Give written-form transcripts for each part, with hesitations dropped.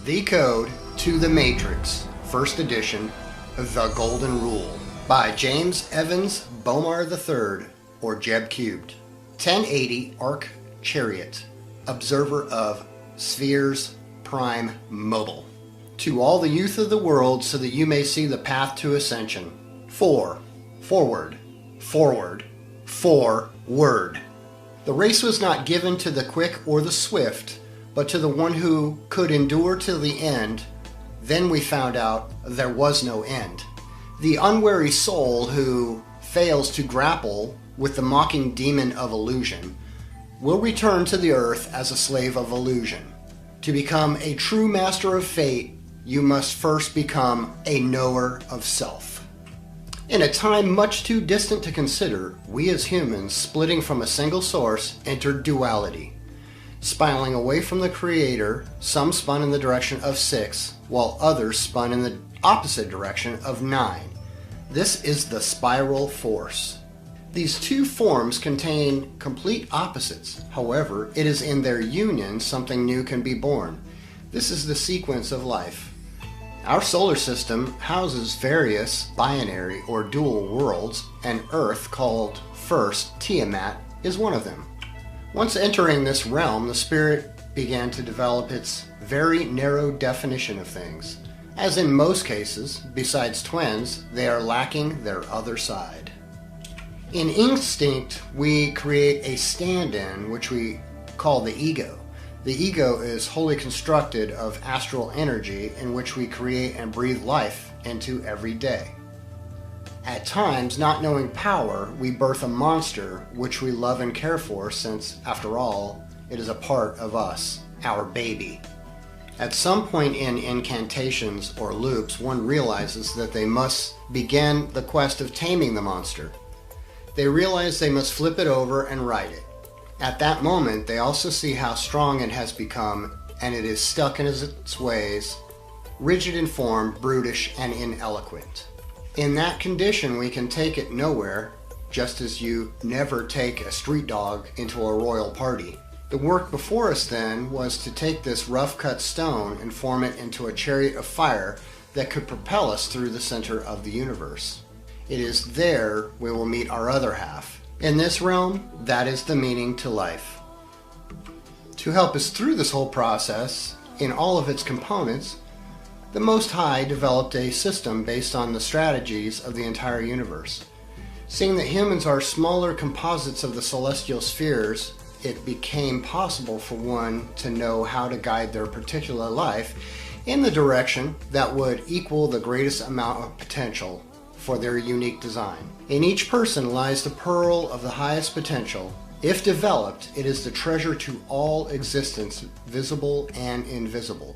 The Code to the Matrix, First Edition, The Golden Rule, by James Evans Bomar III, or Jeb Cubed. 1080 Arc Chariot, Observer of Spheres Prime Mobile. To all the youth of the world, so that you may see the path to ascension. Forward, forward, forward. The race was not given to the quick or the swift, but to the one who could endure till the end. Then we found out there was no end. The unwary soul who fails to grapple with the mocking demon of illusion will return to the earth as a slave of illusion. To become a true master of fate, you must first become a knower of self. In a time much too distant to consider, we as humans, splitting from a single source, entered duality. Spiraling away from the Creator, some spun in the direction of 6, while others spun in the opposite direction of 9. This is the spiral force. These two forms contain complete opposites. However, it is in their union something new can be born. This is the sequence of life. Our solar system houses various binary or dual worlds, and Earth, called first Tiamat, is one of them. Once entering this realm, the spirit began to develop its very narrow definition of things. As in most cases, besides twins, they are lacking their other side. In instinct, we create a stand-in, which we call the ego. The ego is wholly constructed of astral energy in which we create and breathe life into every day. At times, not knowing power, we birth a monster which we love and care for since, after all, it is a part of us, our baby. At some point in incantations or loops, one realizes that they must begin the quest of taming the monster. They realize they must flip it over and ride it. At that moment, they also see how strong it has become, and it is stuck in its ways, rigid in form, brutish, and ineloquent. In that condition, we can take it nowhere, just as you never take a street dog into a royal party. The work before us then was to take this rough-cut stone and form it into a chariot of fire that could propel us through the center of the universe. It is there we will meet our other half. In this realm, that is the meaning to life. To help us through this whole process, in all of its components, the Most High developed a system based on the strategies of the entire universe. Seeing that humans are smaller composites of the celestial spheres, it became possible for one to know how to guide their particular life in the direction that would equal the greatest amount of potential for their unique design. In each person lies the pearl of the highest potential. If developed, it is the treasure to all existence, visible and invisible.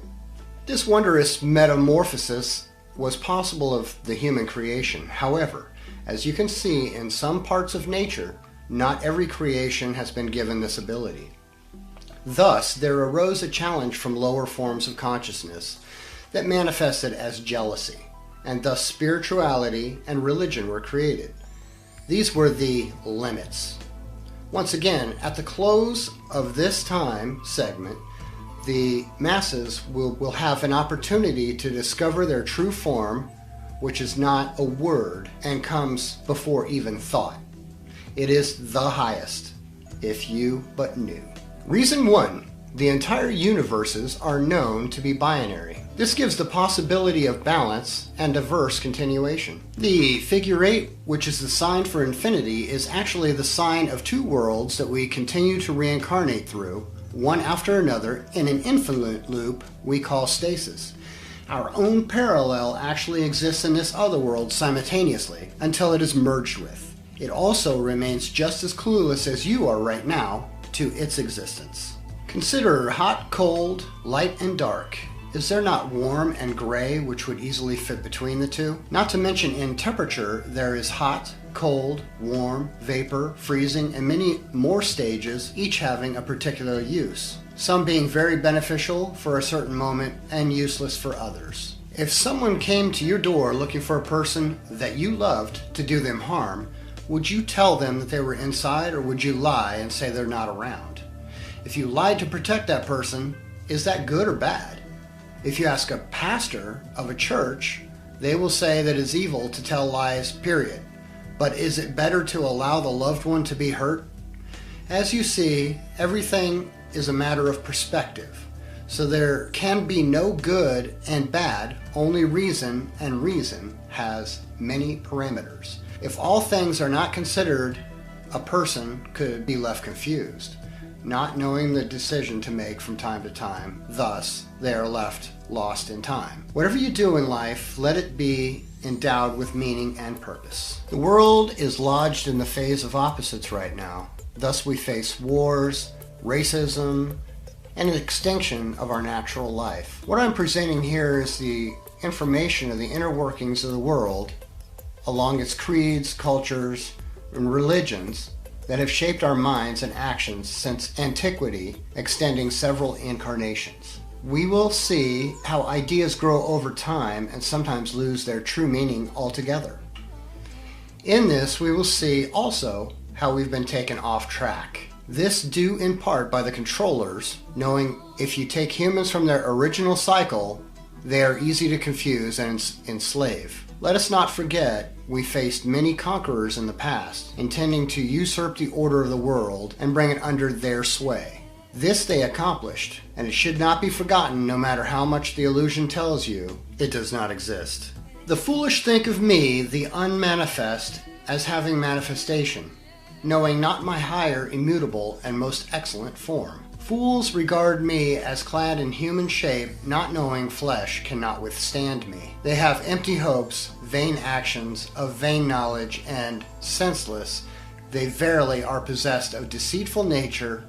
This wondrous metamorphosis was possible of the human creation. However, as you can see in some parts of nature, not every creation has been given this ability. Thus, there arose a challenge from lower forms of consciousness that manifested as jealousy, and thus spirituality and religion were created. These were the limits. Once again, at the close of this time segment, the masses will have an opportunity to discover their true form, which is not a word and comes before even thought. It is the highest, if you but knew. Reason 1. The entire universes are known to be binary. This gives the possibility of balance and diverse continuation. The figure 8, which is the sign for infinity, is actually the sign of two worlds that we continue to reincarnate through, one after another, in an infinite loop we call stasis. Our own parallel actually exists in this other world simultaneously until it is merged with. It also remains just as clueless as you are right now to its existence. Consider hot, cold, light, and dark. Is there not warm and gray which would easily fit between the two? Not to mention in temperature, there is hot, cold, warm, vapor, freezing, and many more stages, each having a particular use. Some being very beneficial for a certain moment and useless for others. If someone came to your door looking for a person that you loved to do them harm, would you tell them that they were inside, or would you lie and say they're not around? If you lied to protect that person, is that good or bad? If you ask a pastor of a church, they will say that it's evil to tell lies, period. But is it better to allow the loved one to be hurt? As you see, everything is a matter of perspective. So there can be no good and bad, only reason, and reason has many parameters. If all things are not considered, a person could be left confused, not knowing the decision to make from time to time. Thus, they are left lost in time. Whatever you do in life, let it be endowed with meaning and purpose. The world is lodged in the phase of opposites right now. Thus we face wars, racism, and an extinction of our natural life. What I'm presenting here is the information of the inner workings of the world along its creeds, cultures, and religions that have shaped our minds and actions since antiquity, extending several incarnations. We will see how ideas grow over time and sometimes lose their true meaning altogether. In this, we will see also how we've been taken off track. This due in part by the controllers, knowing if you take humans from their original cycle, they are easy to confuse and enslave. Let us not forget, we faced many conquerors in the past, intending to usurp the order of the world and bring it under their sway. This they accomplished, and it should not be forgotten no matter how much the illusion tells you it does not exist. The foolish think of me, the unmanifest, as having manifestation, knowing not my higher, immutable, and most excellent form. Fools regard me as clad in human shape, not knowing flesh cannot withstand me. They have empty hopes, vain actions, of vain knowledge, and, senseless, they verily are possessed of deceitful nature,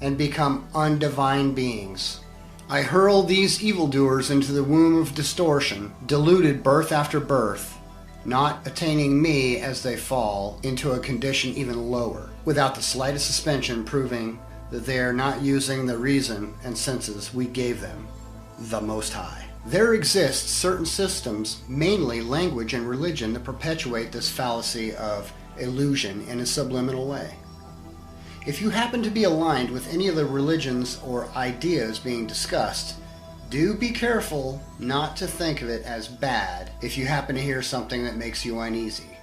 and become undivine beings. I hurl these evildoers into the womb of distortion, deluded birth after birth, not attaining me as they fall into a condition even lower, without the slightest suspension proving that they are not using the reason and senses we gave them, the Most High. There exist certain systems, mainly language and religion, that perpetuate this fallacy of illusion in a subliminal way. If you happen to be aligned with any of the religions or ideas being discussed, do be careful not to think of it as bad if you happen to hear something that makes you uneasy.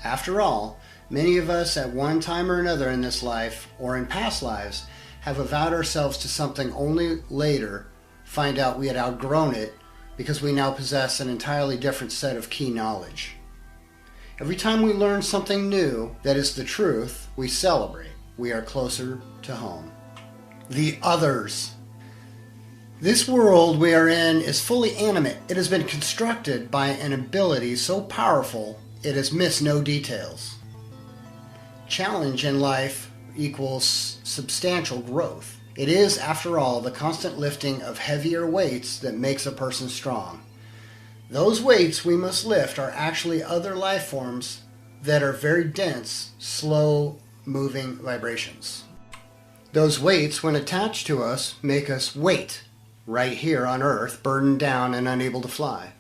After all, many of us at one time or another in this life or in past lives have avowed ourselves to something only later find out we had outgrown it because we now possess an entirely different set of key knowledge. Every time we learn something new that is the truth, we celebrate. We are closer to home. The others. This world we are in is fully animate. It has been constructed by an ability so powerful it has missed no details. Challenge in life equals substantial growth. It is, after all, the constant lifting of heavier weights that makes a person strong. Those weights we must lift are actually other life forms that are very dense, slow-moving vibrations. Those weights, when attached to us, make us wait right here on Earth, burdened down and unable to fly.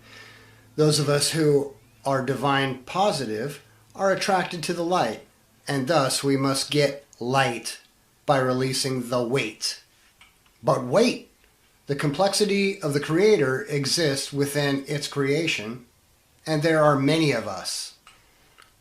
Those of us who are divine positive are attracted to the light, and thus we must get light by releasing the weight. But wait! The complexity of the Creator exists within its creation, and there are many of us.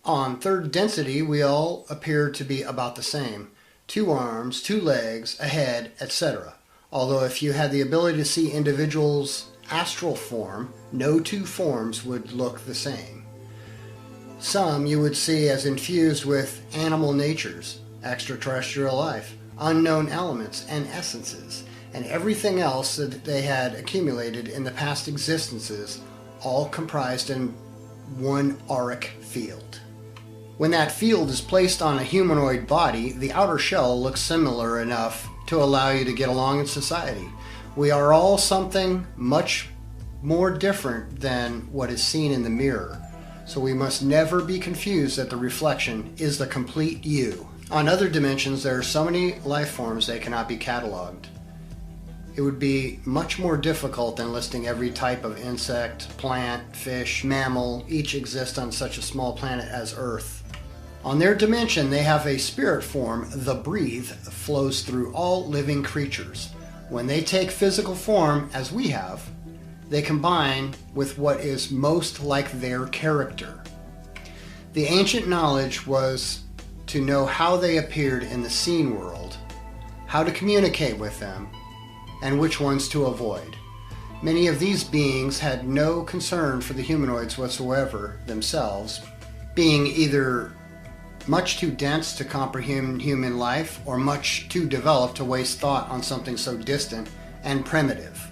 On third density, we all appear to be about the same. 2 arms, 2 legs, a head, etc. Although if you had the ability to see individuals' astral form, no 2 forms would look the same. Some you would see as infused with animal natures, extraterrestrial life, unknown elements and essences, and everything else that they had accumulated in the past existences, all comprised in one auric field. When that field is placed on a humanoid body, the outer shell looks similar enough to allow you to get along in society. We are all something much more different than what is seen in the mirror, so we must never be confused that the reflection is the complete you. On other dimensions, there are so many life forms they cannot be cataloged. It would be much more difficult than listing every type of insect, plant, fish, mammal, each exists on such a small planet as Earth. On their dimension, they have a spirit form. The breathe flows through all living creatures. When they take physical form, as we have, They combine with what is most like their character. The ancient knowledge was to know how they appeared in the seen world, how to communicate with them, and which ones to avoid. Many of these beings had no concern for the humanoids whatsoever themselves, being either much too dense to comprehend human life or much too developed to waste thought on something so distant and primitive.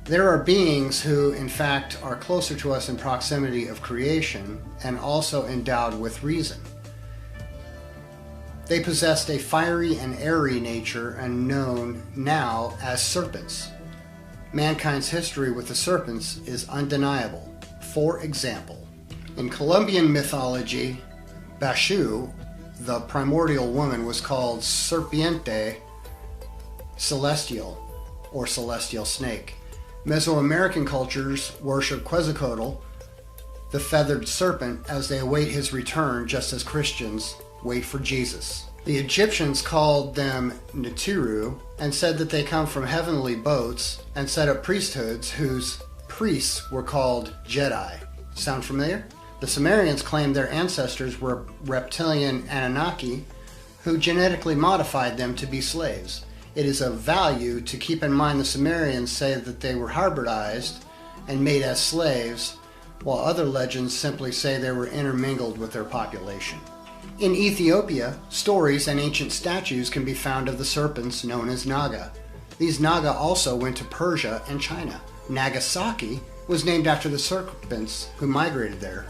There are beings who, in fact, are closer to us in proximity of creation and also endowed with reason. They possessed a fiery and airy nature and known now as serpents. Mankind's history with the serpents is undeniable. For example, in Colombian mythology, Bashu, the primordial woman, was called Serpiente Celestial, or celestial snake. Mesoamerican cultures worship Quetzalcoatl, the feathered serpent, as they await his return, just as Christians wait for Jesus. The Egyptians called them Netiru and said that they come from heavenly boats and set up priesthoods whose priests were called Jedi. Sound familiar? The Sumerians claimed their ancestors were reptilian Anunnaki who genetically modified them to be slaves. It is of value to keep in mind the Sumerians say that they were hybridized and made as slaves, while other legends simply say they were intermingled with their population. In Ethiopia, stories and ancient statues can be found of the serpents known as Naga. These Naga also went to Persia and China. Nagasaki was named after the serpents who migrated there.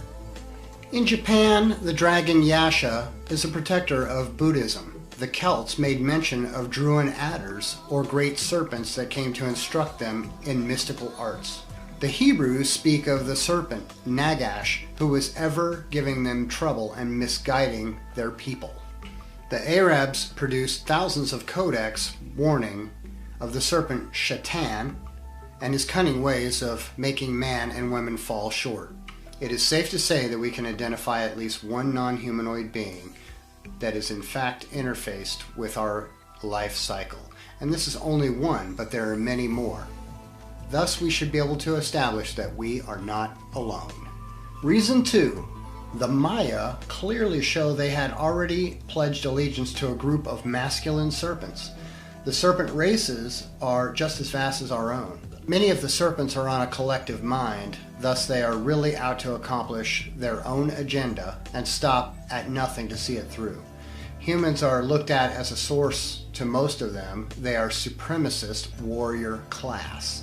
In Japan, the dragon Yasha is a protector of Buddhism. The Celts made mention of Druid adders, or great serpents that came to instruct them in mystical arts. The Hebrews speak of the serpent, Nagash, who was ever giving them trouble and misguiding their people. The Arabs produced thousands of codex warning of the serpent Shaitan and his cunning ways of making man and women fall short. It is safe to say that we can identify at least one non-humanoid being that is in fact interfaced with our life cycle. And this is only one, but there are many more. Thus, we should be able to establish that we are not alone. Reason 2. The Maya clearly show they had already pledged allegiance to a group of masculine serpents. The serpent races are just as vast as our own. Many of the serpents are on a collective mind, thus they are really out to accomplish their own agenda and stop at nothing to see it through. Humans are looked at as a source to most of them. They are supremacist warrior class.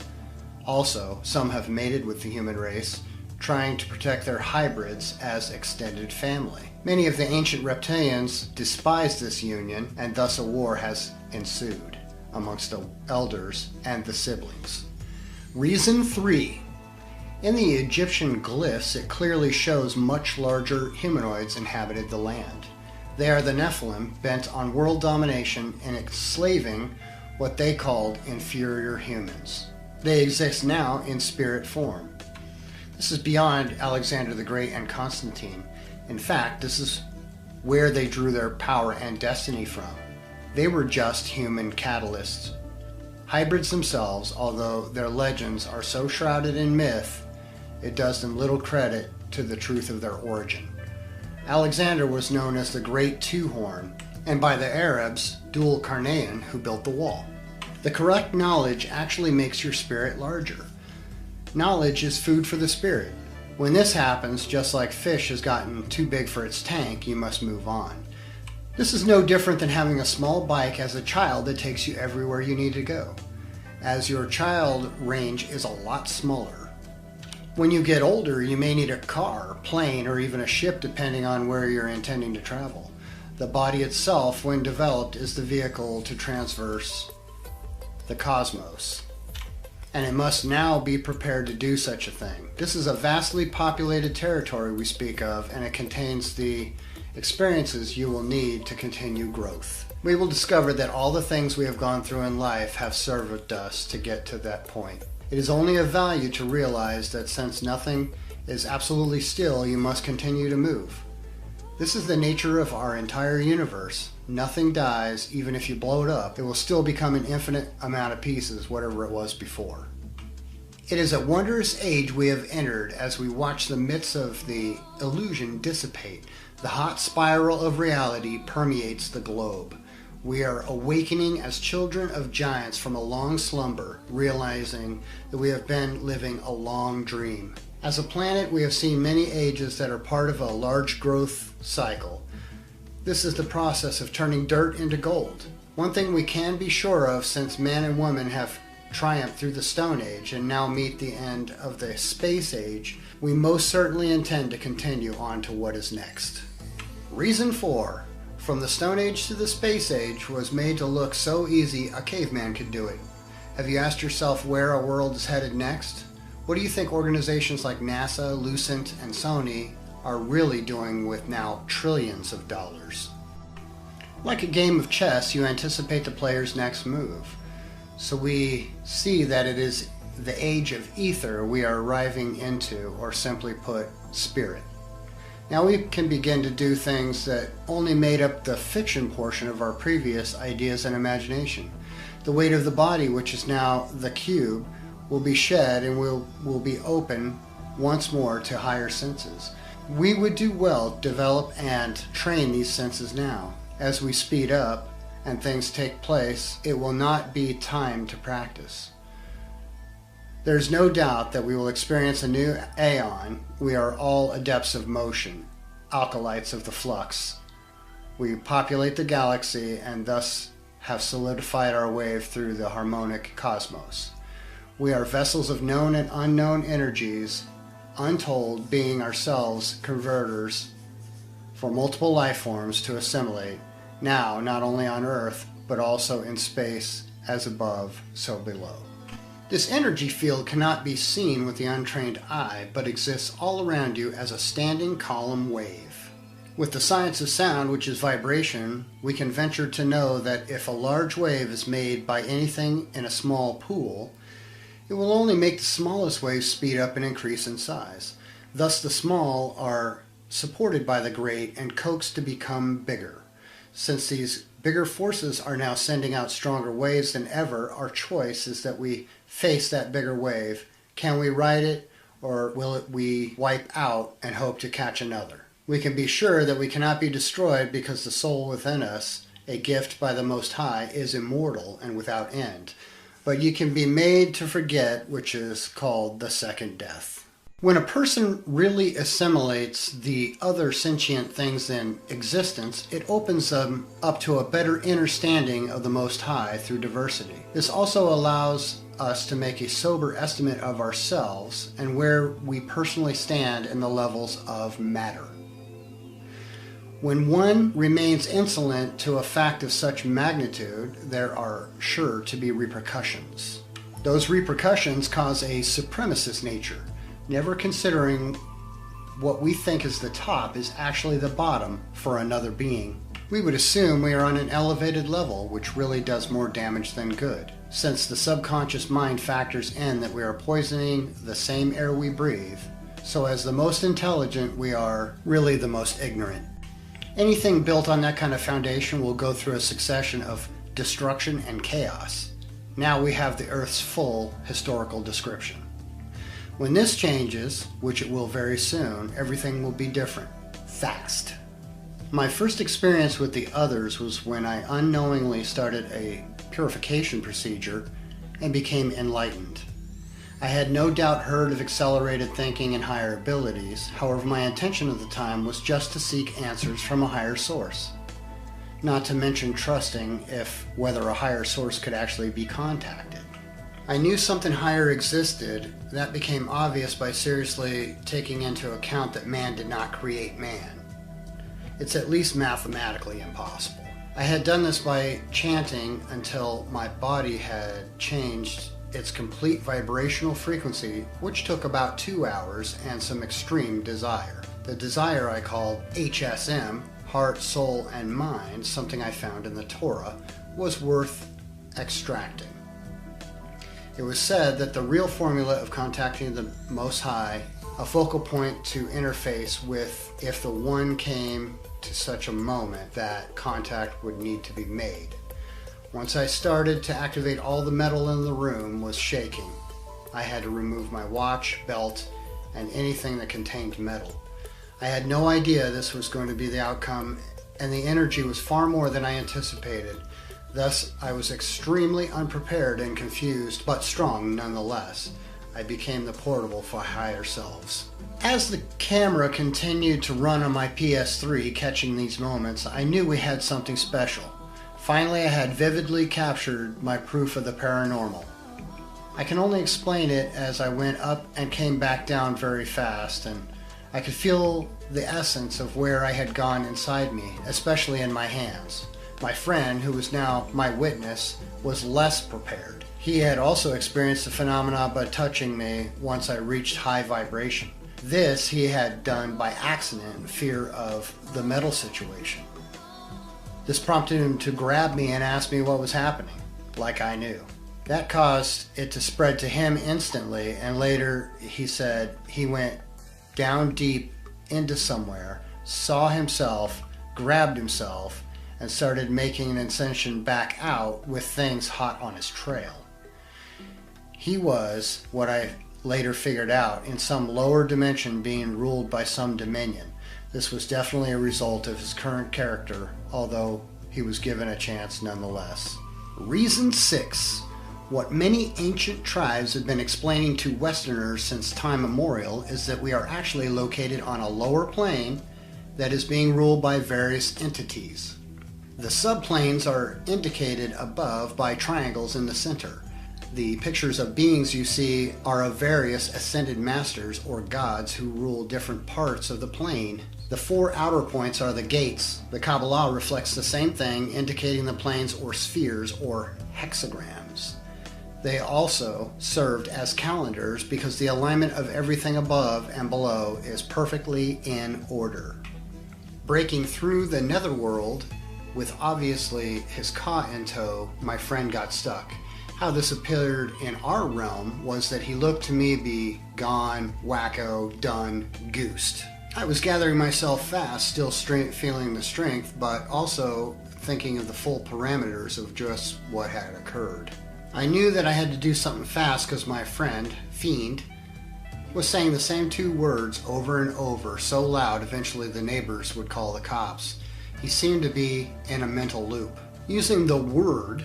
Also, some have mated with the human race, trying to protect their hybrids as extended family. Many of the ancient reptilians despised this union, and thus a war has ensued amongst the elders and the siblings. Reason 3. In the Egyptian glyphs, it clearly shows much larger humanoids inhabited the land. They are the Nephilim, bent on world domination and enslaving what they called inferior humans. They exist now in spirit form. This is beyond Alexander the Great and Constantine. In fact, this is where they drew their power and destiny from. They were just human catalysts. Hybrids themselves, although their legends are so shrouded in myth, it does them little credit to the truth of their origin. Alexander was known as the Great Two-Horn, and by the Arabs, Dul Qarnayn, who built the wall. The correct knowledge actually makes your spirit larger. Knowledge is food for the spirit. When this happens, just like fish has gotten too big for its tank, you must move on. This is no different than having a small bike as a child that takes you everywhere you need to go, as your child range is a lot smaller. When you get older, you may need a car, plane, or even a ship depending on where you're intending to travel. The body itself, when developed, is the vehicle to traverse the cosmos, and it must now be prepared to do such a thing. This is a vastly populated territory we speak of, and it contains the experiences you will need to continue growth. We will discover that all the things we have gone through in life have served us to get to that point. It is only of value to realize that since nothing is absolutely still, you must continue to move. This is the nature of our entire universe. Nothing dies. Even if you blow it up, it will still become an infinite amount of pieces, whatever it was before. It is a wondrous age we have entered as we watch the myths of the illusion dissipate. The hot spiral of reality permeates the globe. We are awakening as children of giants from a long slumber, realizing that we have been living a long dream. As a planet, we have seen many ages that are part of a large growth cycle. This is the process of turning dirt into gold. One thing we can be sure of, since man and woman have triumphed through the Stone Age and now meet the end of the Space Age, we most certainly intend to continue on to what is next. Reason 4. From the Stone Age to the Space Age was made to look so easy a caveman could do it. Have you asked yourself where our world is headed next? What do you think organizations like NASA, Lucent, and Sony are really doing with now trillions of dollars? Like a game of chess, you anticipate the player's next move. So we see that it is the age of ether we are arriving into, or simply put, spirit. Now we can begin to do things that only made up the fiction portion of our previous ideas and imagination. The weight of the body, which is now the cube, will be shed and will be open once more to higher senses. We would do well to develop and train these senses now. As we speed up and things take place, it will not be time to practice. There's no doubt that we will experience a new aeon. We are all adepts of motion, alkalites of the flux. We populate the galaxy and thus have solidified our way through the harmonic cosmos. We are vessels of known and unknown energies, untold, being ourselves converters for multiple life forms to assimilate, now not only on Earth, but also in space, as above, so below. This energy field cannot be seen with the untrained eye, but exists all around you as a standing column wave. With the science of sound, which is vibration, we can venture to know that if a large wave is made by anything in a small pool, it will only make the smallest waves speed up and increase in size. Thus the small are supported by the great and coaxed to become bigger. Since these bigger forces are now sending out stronger waves than ever, our choice is that we face that bigger wave. Can we ride it, or will we wipe out and hope to catch another? We can be sure that we cannot be destroyed, because the soul within us, a gift by the Most High, is immortal and without end. But you can be made to forget, which is called the second death. When a person really assimilates the other sentient things in existence, it opens them up to a better understanding of the Most High through diversity. This also allows us to make a sober estimate of ourselves and where we personally stand in the levels of matter. When one remains insolent to a fact of such magnitude, there are sure to be repercussions. Those repercussions cause a supremacist nature, never considering what we think is the top is actually the bottom for another being. We would assume we are on an elevated level, which really does more damage than good, since the subconscious mind factors in that we are poisoning the same air we breathe. So as the most intelligent, we are really the most ignorant. Anything built on that kind of foundation will go through a succession of destruction and chaos. Now we have the Earth's full historical description. When this changes, which it will very soon, everything will be different. Fast. My first experience with the others was when I unknowingly started a purification procedure and became enlightened. I had no doubt heard of accelerated thinking and higher abilities. However, my intention at the time was just to seek answers from a higher source. Not to mention trusting if whether a higher source could actually be contacted. I knew something higher existed. That became obvious by seriously taking into account that man did not create man. It's at least mathematically impossible. I had done this by chanting until my body had changed its complete vibrational frequency, which took about 2 hours and some extreme desire. The desire I called HSM, heart, soul, and mind, something I found in the Torah, was worth extracting. It was said that the real formula of contacting the Most High, a focal point to interface with if the One came to such a moment that contact would need to be made. Once I started to activate, all the metal in the room was shaking. I had to remove my watch, belt, and anything that contained metal. I had no idea this was going to be the outcome, and the energy was far more than I anticipated. Thus, I was extremely unprepared and confused, but strong nonetheless. I became the portal for higher selves. As the camera continued to run on my PS3, catching these moments, I knew we had something special. Finally, I had vividly captured my proof of the paranormal. I can only explain it as I went up and came back down very fast, and I could feel the essence of where I had gone inside me, especially in my hands. My friend, who was now my witness, was less prepared. He had also experienced the phenomena by touching me once I reached high vibration. This he had done by accident in fear of the metal situation. This prompted him to grab me and ask me what was happening, like I knew. That caused it to spread to him instantly, and later he said he went down deep into somewhere, saw himself, grabbed himself, and started making an ascension back out with things hot on his trail. He was, what I later figured out, in some lower dimension being ruled by some dominion. This was definitely a result of his current character, although he was given a chance nonetheless. Reason 6. What many ancient tribes have been explaining to Westerners since time immemorial is that we are actually located on a lower plane that is being ruled by various entities. The subplanes are indicated above by triangles in the center. The pictures of beings you see are of various ascended masters or gods who rule different parts of the plane. The 4 outer points are the gates. The Kabbalah reflects the same thing, indicating the planes or spheres or hexagrams. They also served as calendars because the alignment of everything above and below is perfectly in order. Breaking through the netherworld with obviously his ka in tow, my friend got stuck. How this appeared in our realm was that he looked to me be gone, wacko, done, goosed. I was gathering myself fast, still feeling the strength, but also thinking of the full parameters of just what had occurred. I knew that I had to do something fast because my friend, Fiend, was saying the same 2 words over and over so loud eventually the neighbors would call the cops. He seemed to be in a mental loop. Using the word,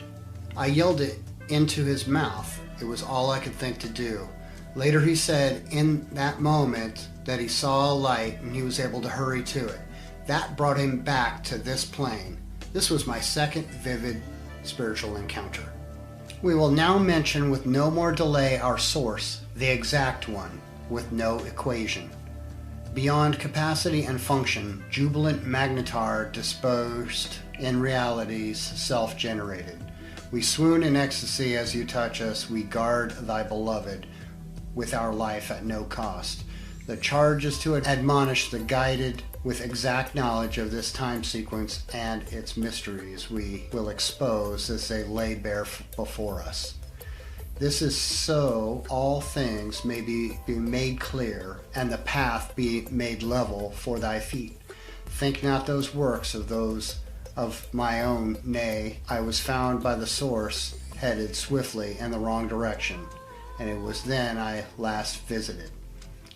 I yelled it into his mouth. It was all I could think to do. Later he said in that moment that he saw a light and he was able to hurry to it. That brought him back to this plane. This was my second vivid spiritual encounter. We will now mention with no more delay our source, the exact one, with no equation. Beyond capacity and function, jubilant magnetar disposed in realities self-generated. We swoon in ecstasy as you touch us, we guard thy beloved with our life at no cost. The charge is to admonish the guided with exact knowledge of this time sequence and its mysteries we will expose as they lay bare before us. This is so all things may be made clear, and the path be made level for thy feet. Think not those works of those of my own, nay, I was found by the source, headed swiftly in the wrong direction, and it was then I last visited.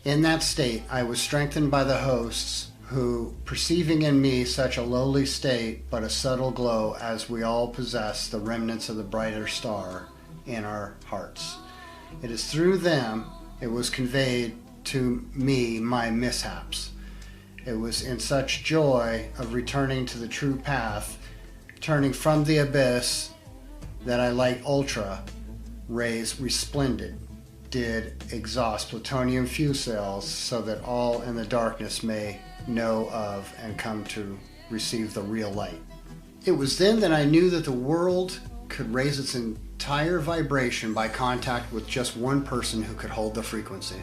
In that state I was strengthened by the hosts, who, perceiving in me such a lowly state, but a subtle glow, as we all possess the remnants of the brighter star in our hearts. It is through them it was conveyed to me my mishaps. It was in such joy of returning to the true path, turning from the abyss, that I, like ultra rays resplendent, did exhaust plutonium fuel cells so that all in the darkness may know of and come to receive the real light. It was then that I knew that the world could raise its entire vibration by contact with just one person who could hold the frequency.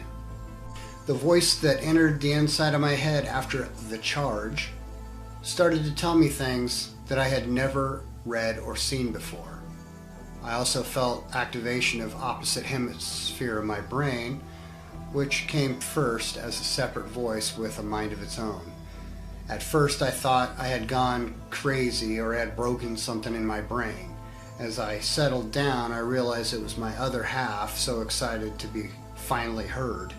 The voice that entered the inside of my head after the charge started to tell me things that I had never read or seen before. I also felt activation of opposite hemisphere of my brain, which came first as a separate voice with a mind of its own. At first I thought I had gone crazy or had broken something in my brain. As I settled down, I realized it was my other half, so excited to be finally heard.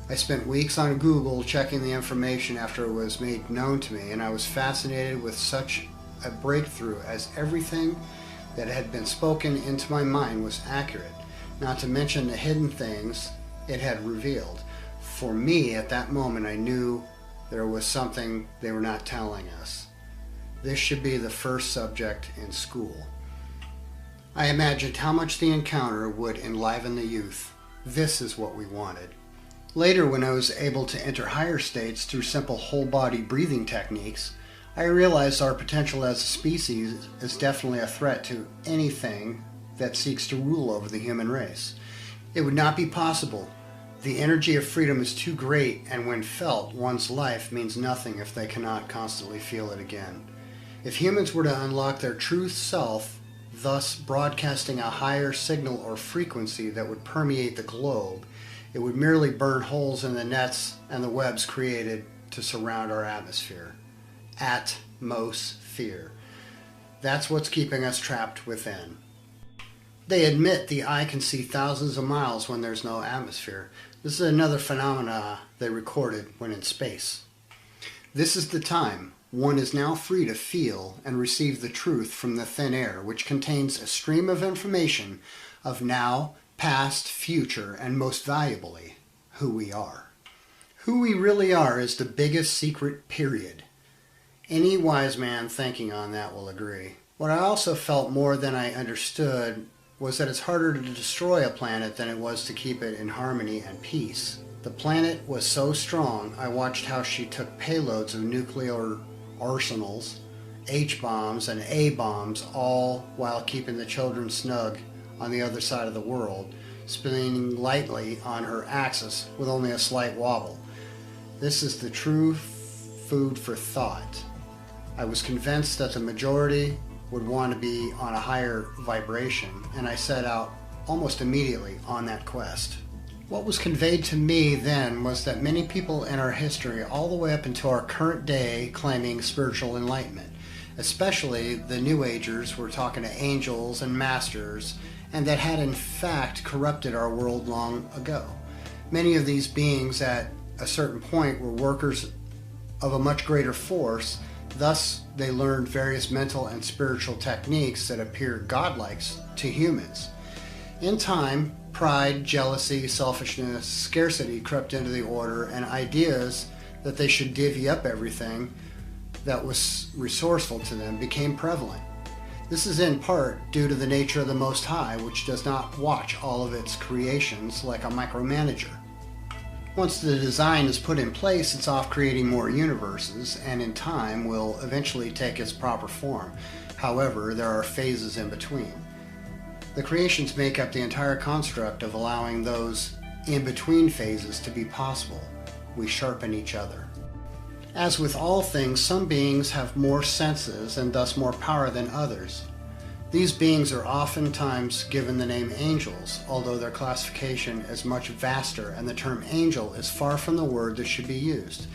I spent weeks on Google checking the information after it was made known to me, and I was fascinated with such a breakthrough, as everything that had been spoken into my mind was accurate, not to mention the hidden things it had revealed. For me, at that moment, I knew there was something they were not telling us. This should be the first subject in school. I imagined how much the encounter would enliven the youth. This is what we wanted. Later, when I was able to enter higher states through simple whole-body breathing techniques, I realized our potential as a species is definitely a threat to anything that seeks to rule over the human race. It would not be possible. The energy of freedom is too great, and when felt, one's life means nothing if they cannot constantly feel it again. If humans were to unlock their true self, thus broadcasting a higher signal or frequency that would permeate the globe, it would merely burn holes in the nets and the webs created to surround our atmosphere. Atmosphere. That's what's keeping us trapped within. They admit the eye can see thousands of miles when there's no atmosphere. This is another phenomena they recorded when in space. This is the time. One is now free to feel and receive the truth from the thin air, which contains a stream of information of now, past, future, and most valuably, who we are. Who we really are is the biggest secret, period. Any wise man thinking on that will agree. What I also felt more than I understood was that it's harder to destroy a planet than it was to keep it in harmony and peace. The planet was so strong, I watched how she took payloads of nuclear arsenals, H-bombs and A-bombs, all while keeping the children snug on the other side of the world, spinning lightly on her axis with only a slight wobble. This is the true food for thought. I was convinced that the majority would want to be on a higher vibration, and I set out almost immediately on that quest. What was conveyed to me then was that many people in our history, all the way up into our current day, claiming spiritual enlightenment. Especially the New Agers were talking to angels and masters, and that had in fact corrupted our world long ago. Many of these beings at a certain point were workers of a much greater force, thus they learned various mental and spiritual techniques that appeared godlike to humans. In time, pride, jealousy, selfishness, scarcity crept into the order, and ideas that they should divvy up everything that was resourceful to them became prevalent. This is in part due to the nature of the Most High, which does not watch all of its creations like a micromanager. Once the design is put in place, it's off creating more universes, and in time will eventually take its proper form. However, there are phases in between. The creations make up the entire construct of allowing those in-between phases to be possible. We sharpen each other. As with all things, some beings have more senses and thus more power than others. These beings are oftentimes given the name angels, although their classification is much vaster, and the term angel is far from the word that should be used.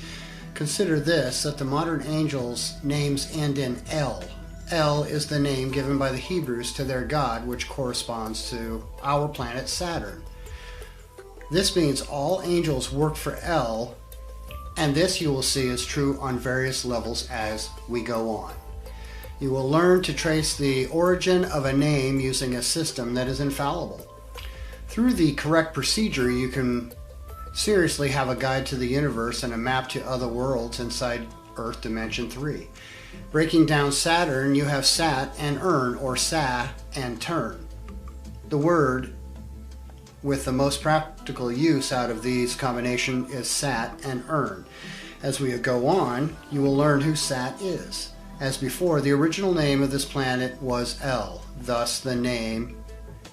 Consider this, that the modern angels' names end in El. El is the name given by the Hebrews to their god, which corresponds to our planet Saturn. This means all angels work for El, and this you will see is true on various levels as we go on. You will learn to trace the origin of a name using a system that is infallible. Through the correct procedure, you can seriously have a guide to the universe and a map to other worlds inside Earth Dimension 3. Breaking down Saturn, you have Sat and Earn, or Sa and Turn. The word with the most practical use out of these combination is Sat and Earn. As we go on, you will learn who Sat is. As before, the original name of this planet was El. Thus, the name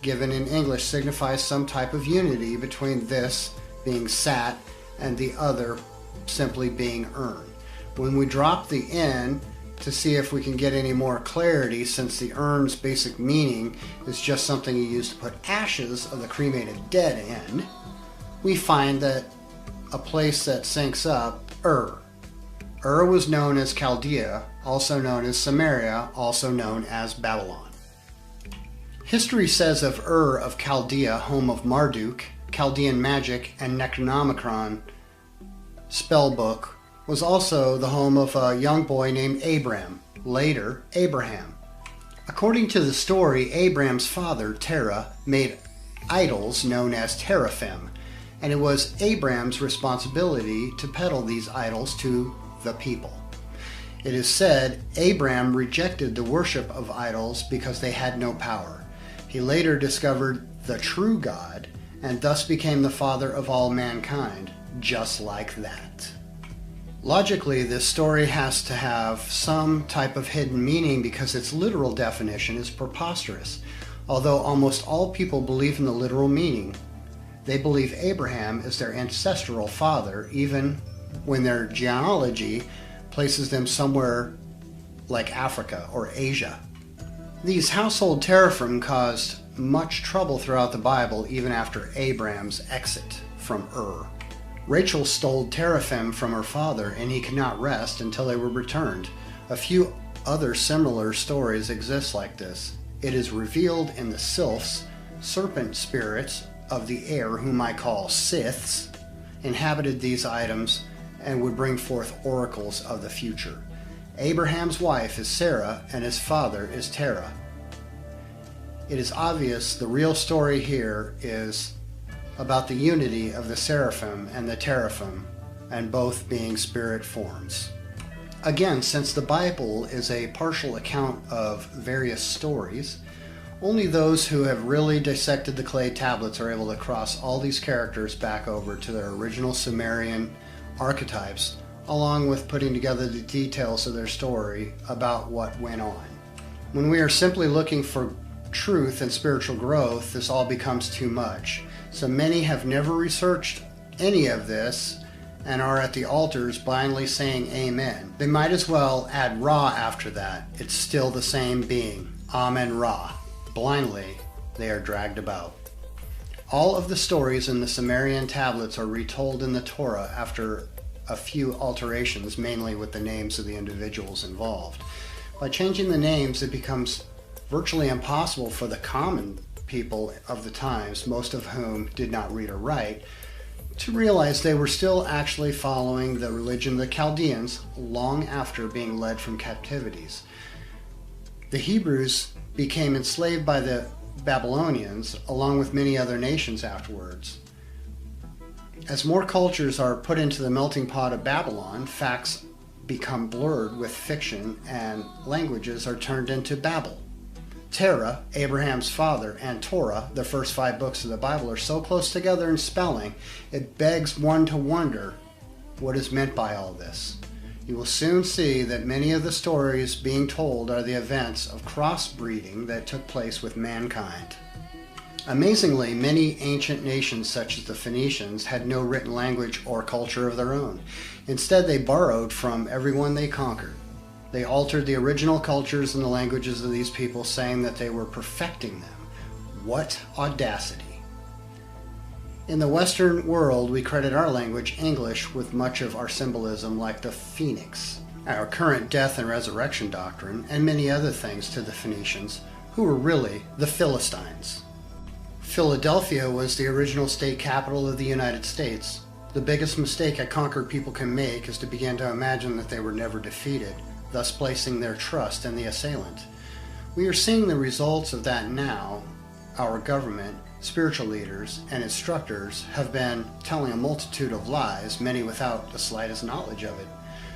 given in English signifies some type of unity between this being Sat and the other simply being Earn. When we drop the N to see if we can get any more clarity, since the Earn's basic meaning is just something you use to put ashes of the cremated dead in, we find that a place that syncs up, Ur was known as Chaldea, also known as Samaria, also known as Babylon. History says of Ur of Chaldea, home of Marduk, Chaldean magic, and Necronomicon spellbook, was also the home of a young boy named Abram, later Abraham. According to the story, Abram's father, Terah, made idols known as teraphim, and it was Abram's responsibility to peddle these idols to the people. It is said Abram rejected the worship of idols because they had no power. He later discovered the true God and thus became the father of all mankind, just like that. Logically, this story has to have some type of hidden meaning because its literal definition is preposterous. Although almost all people believe in the literal meaning, they believe Abraham is their ancestral father, even when their genealogy places them somewhere like Africa or Asia. These household teraphim caused much trouble throughout the Bible, even after Abram's exit from Ur. Rachel stole teraphim from her father, and he could not rest until they were returned. A few other similar stories exist like this. It is revealed in the sylphs, serpent spirits of the air, whom I call Siths, inhabited these items and would bring forth oracles of the future. Abraham's wife is Sarah, and his father is Terah. It is obvious the real story here is about the unity of the seraphim and the teraphim, and both being spirit forms. Again, since the Bible is a partial account of various stories, only those who have really dissected the clay tablets are able to cross all these characters back over to their original Sumerian archetypes, along with putting together the details of their story about what went on. When we are simply looking for truth and spiritual growth, this all becomes too much. So many have never researched any of this and are at the altars blindly saying amen. They might as well add Ra after that. It's still the same being. Amen Ra. Blindly, they are dragged about. All of the stories in the Sumerian tablets are retold in the Torah after a few alterations, mainly with the names of the individuals involved. By changing the names, it becomes virtually impossible for the common people of the times, most of whom did not read or write, to realize they were still actually following the religion of the Chaldeans long after being led from captivities. The Hebrews became enslaved by the Babylonians, along with many other nations afterwards. As more cultures are put into the melting pot of Babylon, facts become blurred with fiction and languages are turned into Babel. Terah, Abraham's father, and Torah, the first 5 books of the Bible, are so close together in spelling, it begs one to wonder what is meant by all this. You will soon see that many of the stories being told are the events of crossbreeding that took place with mankind. Amazingly, many ancient nations such as the Phoenicians had no written language or culture of their own. Instead, they borrowed from everyone they conquered. They altered the original cultures and the languages of these people, saying that they were perfecting them. What audacity! In the Western world, we credit our language, English, with much of our symbolism, like the phoenix, our current death and resurrection doctrine, and many other things to the Phoenicians, who were really the Philistines. Philadelphia was the original state capital of the United States. The biggest mistake a conquered people can make is to begin to imagine that they were never defeated, thus placing their trust in the assailant. We are seeing the results of that now. Our government, spiritual leaders, and instructors have been telling a multitude of lies, many without the slightest knowledge of it.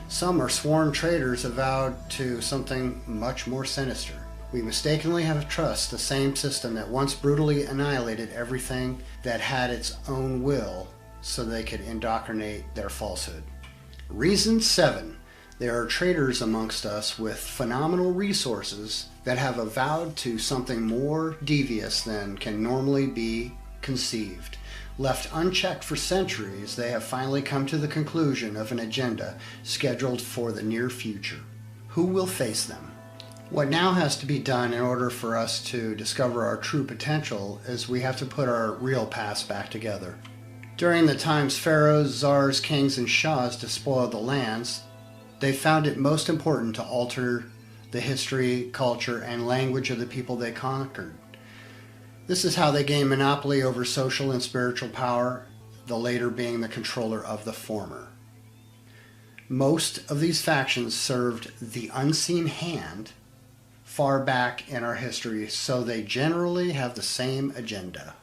Some are sworn traitors avowed to something much more sinister. We mistakenly have trust the same system that once brutally annihilated everything that had its own will so they could indoctrinate their falsehood. Reason 7. There are traitors amongst us with phenomenal resources that have avowed to something more devious than can normally be conceived. Left unchecked for centuries, they have finally come to the conclusion of an agenda scheduled for the near future. Who will face them? What now has to be done in order for us to discover our true potential is we have to put our real past back together. During the times pharaohs, czars, kings, and shahs despoiled the lands, they found it most important to alter the history, culture, and language of the people they conquered. This is how they gain monopoly over social and spiritual power, the later being the controller of the former. Most of these factions served the unseen hand far back in our history, so they generally have the same agenda.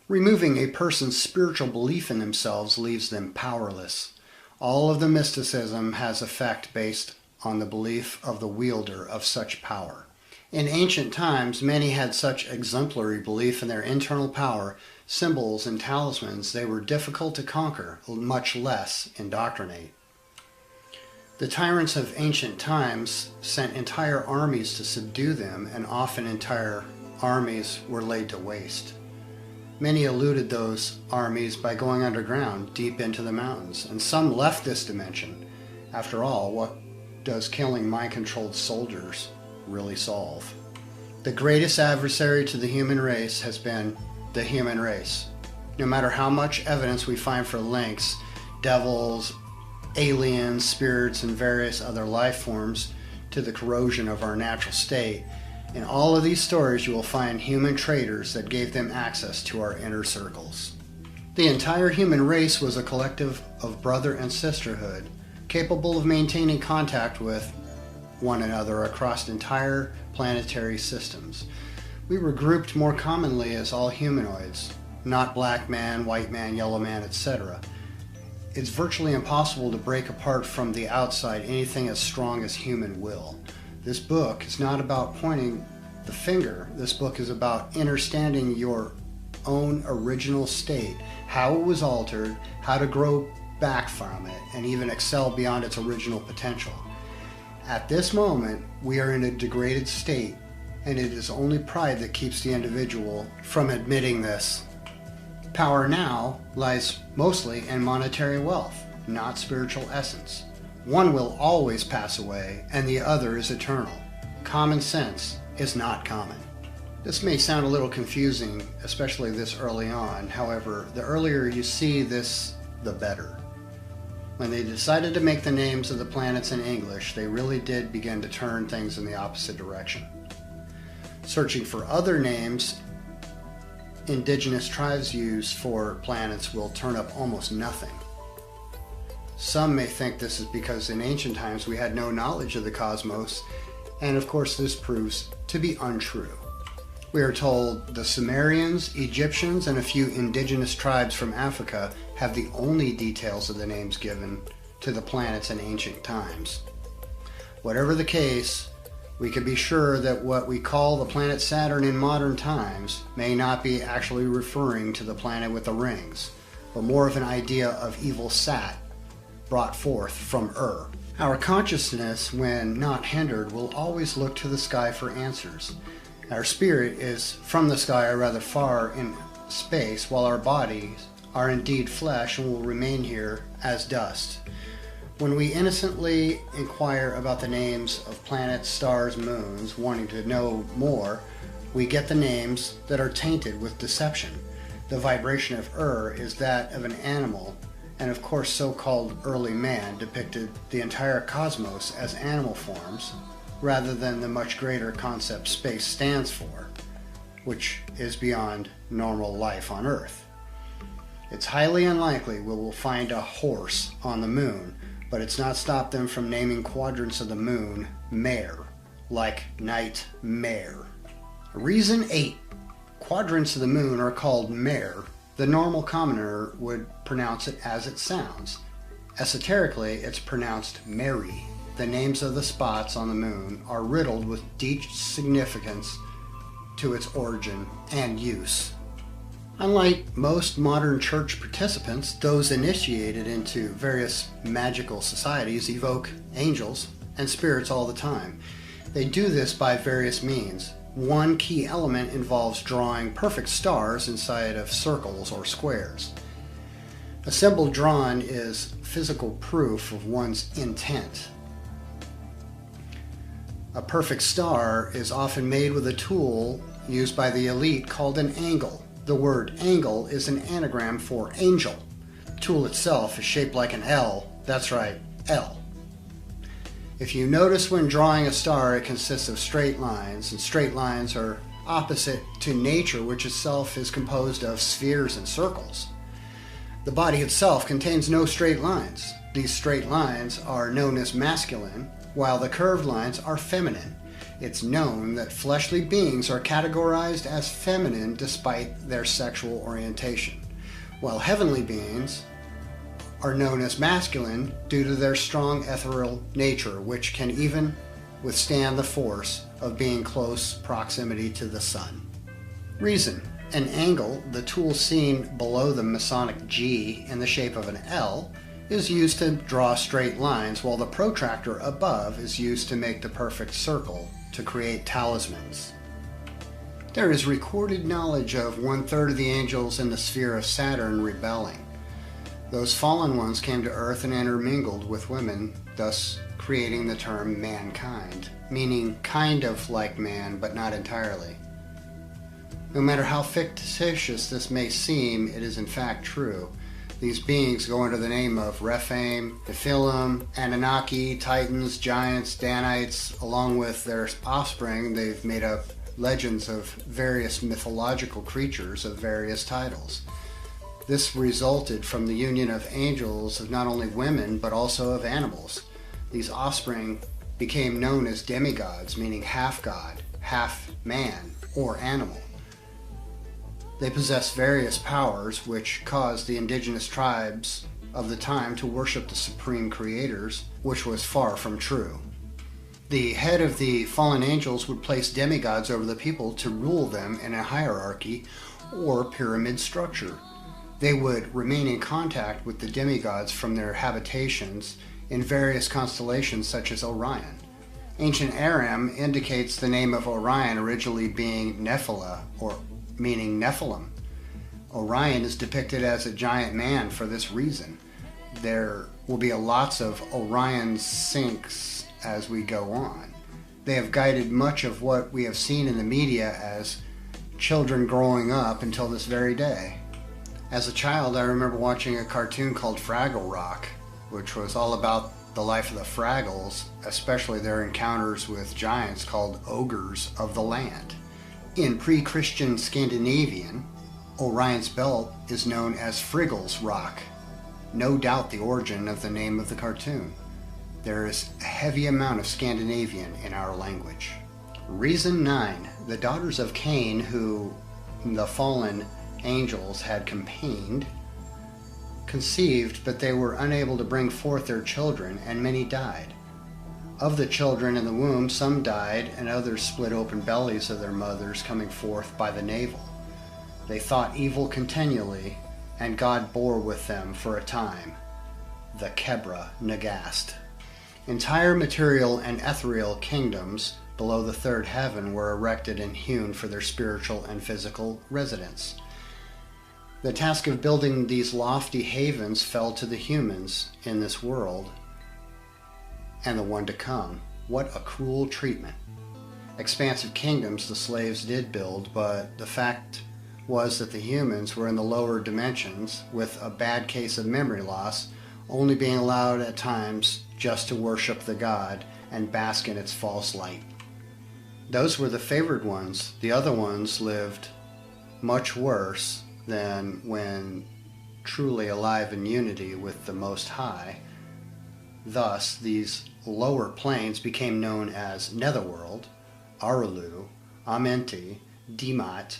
Removing a person's spiritual belief in themselves leaves them powerless. All of the mysticism has effect based on the belief of the wielder of such power. In ancient times, many had such exemplary belief in their internal power, symbols and talismans, they were difficult to conquer, much less indoctrinate. The tyrants of ancient times sent entire armies to subdue them, and often entire armies were laid to waste. Many eluded those armies by going underground, deep into the mountains, and some left this dimension. After all, what does killing mind-controlled soldiers really solve? The greatest adversary to the human race has been the human race. No matter how much evidence we find for links, devils, aliens, spirits, and various other life forms to the corrosion of our natural state, in all of these stories you will find human traitors that gave them access to our inner circles. The entire human race was a collective of brother and sisterhood, capable of maintaining contact with one another across entire planetary systems. We were grouped more commonly as all humanoids, not black man, white man, yellow man, etc. It's virtually impossible to break apart from the outside anything as strong as human will. This book is not about pointing the finger. This book is about understanding your own original state, how it was altered, how to grow back from it, and even excel beyond its original potential. At this moment, we are in a degraded state, and it is only pride that keeps the individual from admitting this. Power now lies mostly in monetary wealth, not spiritual essence. One will always pass away, and the other is eternal. Common sense is not common. This may sound a little confusing, especially this early on. However, the earlier you see this, the better. When they decided to make the names of the planets in English, they really did begin to turn things in the opposite direction. Searching for other names indigenous tribes use for planets will turn up almost nothing. Some may think this is because in ancient times we had no knowledge of the cosmos, and of course this proves to be untrue. We are told the Sumerians, Egyptians, and a few indigenous tribes from Africa have the only details of the names given to the planets in ancient times. Whatever the case, we can be sure that what we call the planet Saturn in modern times may not be actually referring to the planet with the rings, but more of an idea of evil Sat brought forth from Our consciousness, when not hindered, will always look to the sky for answers. Our spirit is from the sky or rather far in space, while our bodies are indeed flesh and will remain here as dust. When we innocently inquire about the names of planets, stars, moons, wanting to know more, we get the names that are tainted with deception. The vibration of is that of an animal, and of course so-called early man depicted the entire cosmos as animal forms, rather than the much greater concept space stands for, which is beyond normal life on Earth. It's highly unlikely we will find a horse on the moon, but it's not stopped them from naming quadrants of the moon mare, like nightmare. Reason 8. Quadrants of the moon are called mare. The normal commoner would pronounce it as it sounds. Esoterically, it's pronounced Mary. The names of the spots on the moon are riddled with deep significance to its origin and use. Unlike most modern church participants, those initiated into various magical societies evoke angels and spirits all the time. They do this by various means. One key element involves drawing perfect stars inside of circles or squares. A symbol drawn is physical proof of one's intent. A perfect star is often made with a tool used by the elite called an angle. The word angle is an anagram for angel. The tool itself is shaped like an L. That's right, L. If you notice when drawing a star, it consists of straight lines, and straight lines are opposite to nature, which itself is composed of spheres and circles. The body itself contains no straight lines. These straight lines are known as masculine, while the curved lines are feminine. It's known that fleshly beings are categorized as feminine despite their sexual orientation, while heavenly beings are known as masculine due to their strong ethereal nature, which can even withstand the force of being close proximity to the sun. Reason. An angle, the tool seen below the Masonic G in the shape of an L, is used to draw straight lines, while the protractor above is used to make the perfect circle to create talismans. There is recorded knowledge of 1/3 of the angels in the sphere of Saturn rebelling. Those fallen ones came to Earth and intermingled with women, thus creating the term mankind, meaning kind of like man, but not entirely. No matter how fictitious this may seem, it is in fact true. These beings go under the name of Rephaim, Nephilim, Anunnaki, Titans, Giants, Danites. Along with their offspring, they've made up legends of various mythological creatures of various titles. This resulted from the union of angels of not only women, but also of animals. These offspring became known as demigods, meaning half god, half man, or animal. They possess various powers which caused the indigenous tribes of the time to worship the supreme creators, which was far from true. The head of the fallen angels would place demigods over the people to rule them in a hierarchy or pyramid structure. They would remain in contact with the demigods from their habitations in various constellations such as Orion. Ancient Aram indicates the name of Orion originally being Nephilah, or meaning Nephilim. Orion is depicted as a giant man for this reason. There will be lots of Orion sinks as we go on. They have guided much of what we have seen in the media as children growing up until this very day. As a child, I remember watching a cartoon called Fraggle Rock, which was all about the life of the Fraggles, especially their encounters with giants called ogres of the land. In pre-Christian Scandinavian, Orion's belt is known as Friggle's Rock, no doubt the origin of the name of the cartoon. There is a heavy amount of Scandinavian in our language. Reason 9. The daughters of Cain, who the fallen angels had campaigned, conceived, but they were unable to bring forth their children, and many died. Of the children in the womb, some died, and others split open bellies of their mothers, coming forth by the navel. They thought evil continually, and God bore with them for a time. The Kebra Nagast. Entire material and ethereal kingdoms below the third heaven were erected and hewn for their spiritual and physical residence. The task of building these lofty havens fell to the humans in this world and the one to come. What a cruel treatment. Expansive kingdoms the slaves did build, but the fact was that the humans were in the lower dimensions with a bad case of memory loss, only being allowed at times just to worship the god and bask in its false light. Those were the favored ones. The other ones lived much worse than when truly alive in unity with the Most High. Thus, these lower planes became known as Netherworld, Arulu, Amenti, Demat,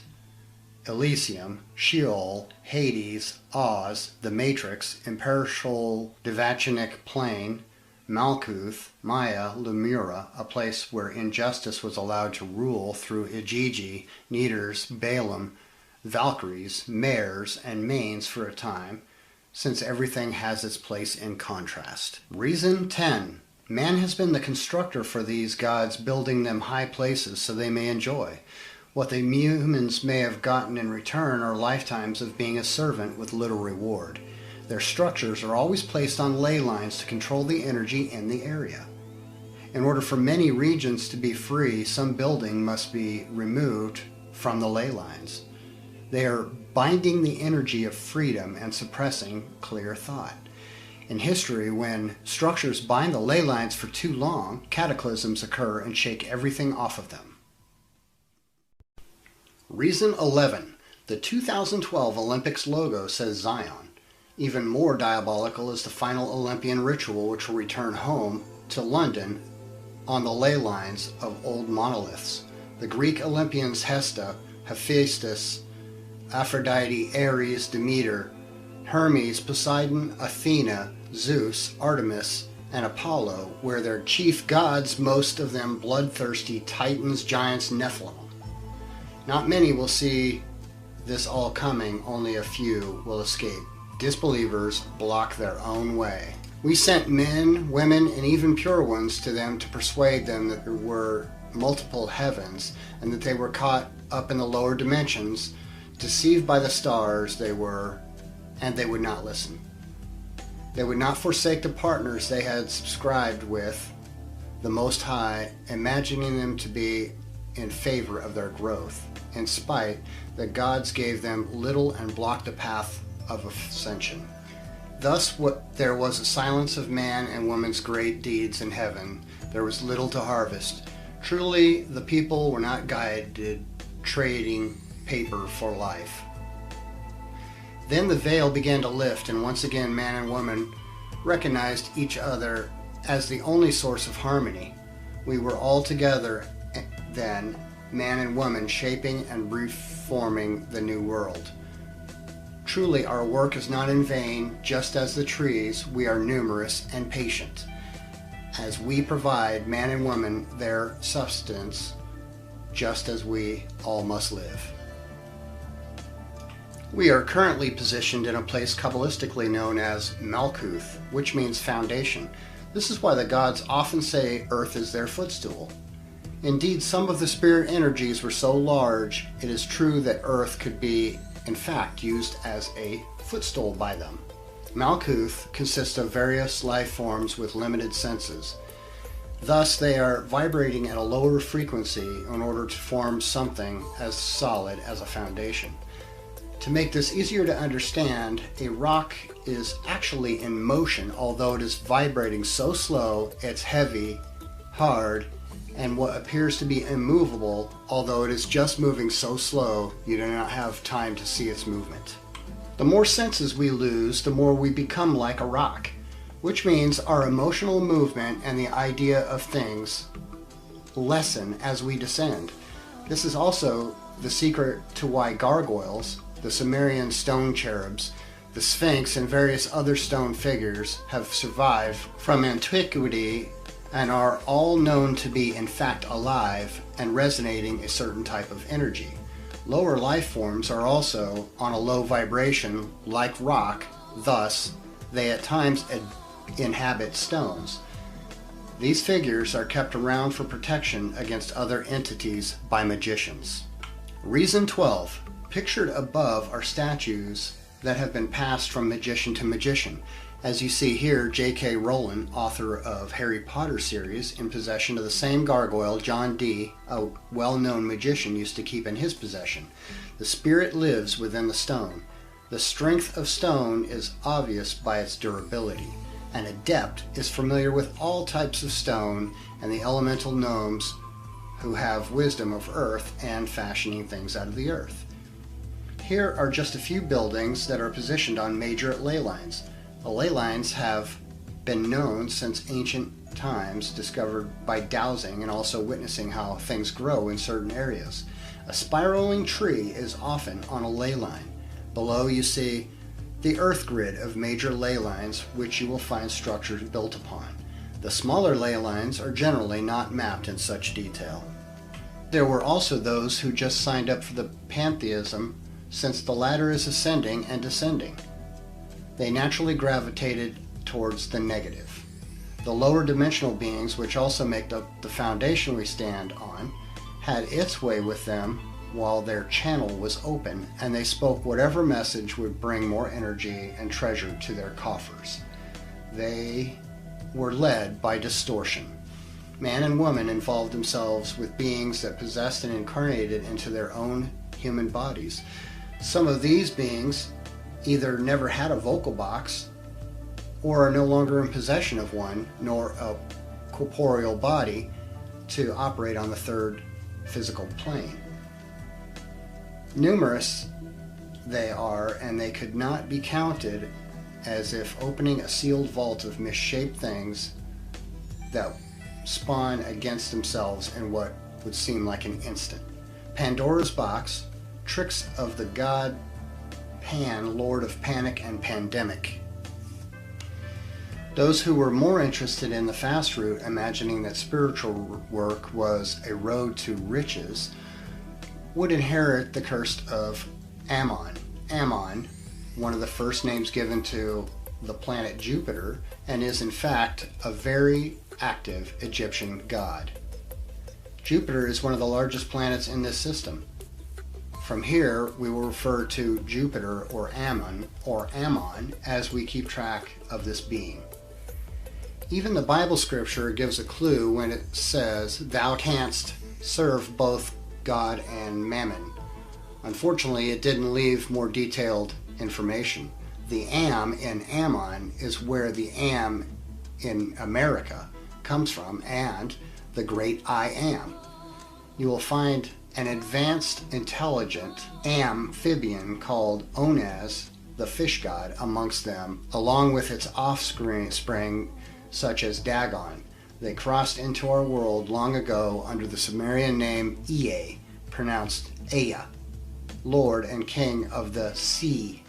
Elysium, Sheol, Hades, Oz, the Matrix, Imperishable Devachanic Plane, Malkuth, Maya, Lemura, a place where injustice was allowed to rule through Igigi, Neters, Balaam, Valkyries, Mares, and Manes for a time, since everything has its place in contrast. Reason 10. Man has been the constructor for these gods, building them high places so they may enjoy. What the humans may have gotten in return are lifetimes of being a servant with little reward. Their structures are always placed on ley lines to control the energy in the area. In order for many regions to be free, some building must be removed from the ley lines. They are binding the energy of freedom and suppressing clear thought. In history, when structures bind the ley lines for too long, cataclysms occur and shake everything off of them. Reason 11. The 2012 Olympics logo says Zion. Even more diabolical is the final Olympian ritual, which will return home to London on the ley lines of old monoliths. The Greek Olympians Hesta, Hephaestus, Aphrodite, Ares, Demeter, Hermes, Poseidon, Athena, Zeus, Artemis, and Apollo were their chief gods, most of them bloodthirsty titans, giants, Nephilim. Not many will see this all coming, only a few will escape. Disbelievers block their own way. We sent men, women, and even pure ones to them to persuade them that there were multiple heavens and that they were caught up in the lower dimensions, deceived by the stars they were, and they would not listen. They would not forsake the partners they had subscribed with the Most High, imagining them to be in favor of their growth, in spite that gods gave them little and blocked the path of ascension. Thus, there was a silence of man and woman's great deeds in heaven. There was little to harvest. Truly, the people were not guided, trading paper for life. Then the veil began to lift, and once again man and woman recognized each other as the only source of harmony. We were all together then, man and woman, shaping and reforming the new world. Truly, our work is not in vain. Just as the trees, we are numerous and patient, as we provide man and woman their substance, just as we all must live. We are currently positioned in a place Kabbalistically known as Malkuth, which means foundation. This is why the gods often say Earth is their footstool. Indeed, some of the spirit energies were so large, it is true that Earth could be, in fact, used as a footstool by them. Malkuth consists of various life forms with limited senses. Thus, they are vibrating at a lower frequency in order to form something as solid as a foundation. To make this easier to understand, a rock is actually in motion, although it is vibrating so slow it's heavy, hard, and what appears to be immovable, although it is just moving so slow you do not have time to see its movement. The more senses we lose, the more we become like a rock, which means our emotional movement and the idea of things lessen as we descend. This is also the secret to why gargoyles, the Sumerian stone cherubs, the Sphinx, and various other stone figures have survived from antiquity and are all known to be in fact alive and resonating a certain type of energy. Lower life forms are also on a low vibration like rock, thus they at times inhabit stones. These figures are kept around for protection against other entities by magicians. Reason 12. Pictured above are statues that have been passed from magician to magician. As you see here, J.K. Rowling, author of Harry Potter series, in possession of the same gargoyle John Dee, a well-known magician, used to keep in his possession. The spirit lives within the stone. The strength of stone is obvious by its durability. An adept is familiar with all types of stone and the elemental gnomes who have wisdom of earth and fashioning things out of the earth. Here are just a few buildings that are positioned on major ley lines. The ley lines have been known since ancient times, discovered by dowsing and also witnessing how things grow in certain areas. A spiraling tree is often on a ley line. Below you see the earth grid of major ley lines, which you will find structures built upon. The smaller ley lines are generally not mapped in such detail. There were also those who just signed up for the pantheism, since the ladder is ascending and descending. They naturally gravitated towards the negative. The lower dimensional beings, which also make up the foundation we stand on, had its way with them while their channel was open, and they spoke whatever message would bring more energy and treasure to their coffers. They were led by distortion. Man and woman involved themselves with beings that possessed and incarnated into their own human bodies. Some of these beings either never had a vocal box or are no longer in possession of one, nor a corporeal body to operate on the third physical plane. Numerous they are, and they could not be counted, as if opening a sealed vault of misshaped things that spawn against themselves in what would seem like an instant. Pandora's box, tricks of the god Pan, lord of panic and pandemic. Those who were more interested in the fast route, imagining that spiritual work was a road to riches, would inherit the curse of Ammon. Ammon, one of the first names given to the planet Jupiter, and is in fact a very active Egyptian god. Jupiter is one of the largest planets in this system. From here, we will refer to Jupiter or Ammon as we keep track of this being. Even the Bible scripture gives a clue when it says, "Thou canst serve both God and Mammon." Unfortunately, it didn't leave more detailed information. The Am in Ammon is where the Am in America comes from, and the great I Am. You will find an advanced, intelligent amphibian called Onaz, the fish god, amongst them, along with its offspring such as Dagon. They crossed into our world long ago under the Sumerian name Ea, pronounced Ea, Lord and King of the Sea.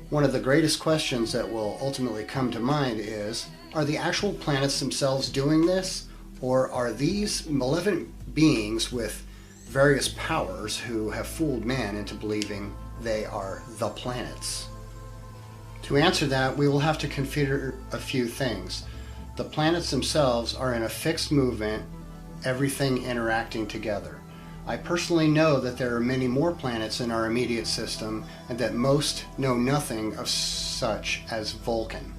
One of the greatest questions that will ultimately come to mind is, are the actual planets themselves doing this, or are these malevolent beings with various powers who have fooled man into believing they are the planets? To answer that, we will have to consider a few things. The planets themselves are in a fixed movement, everything interacting together. I personally know that there are many more planets in our immediate system, and that most know nothing of such as Vulcan.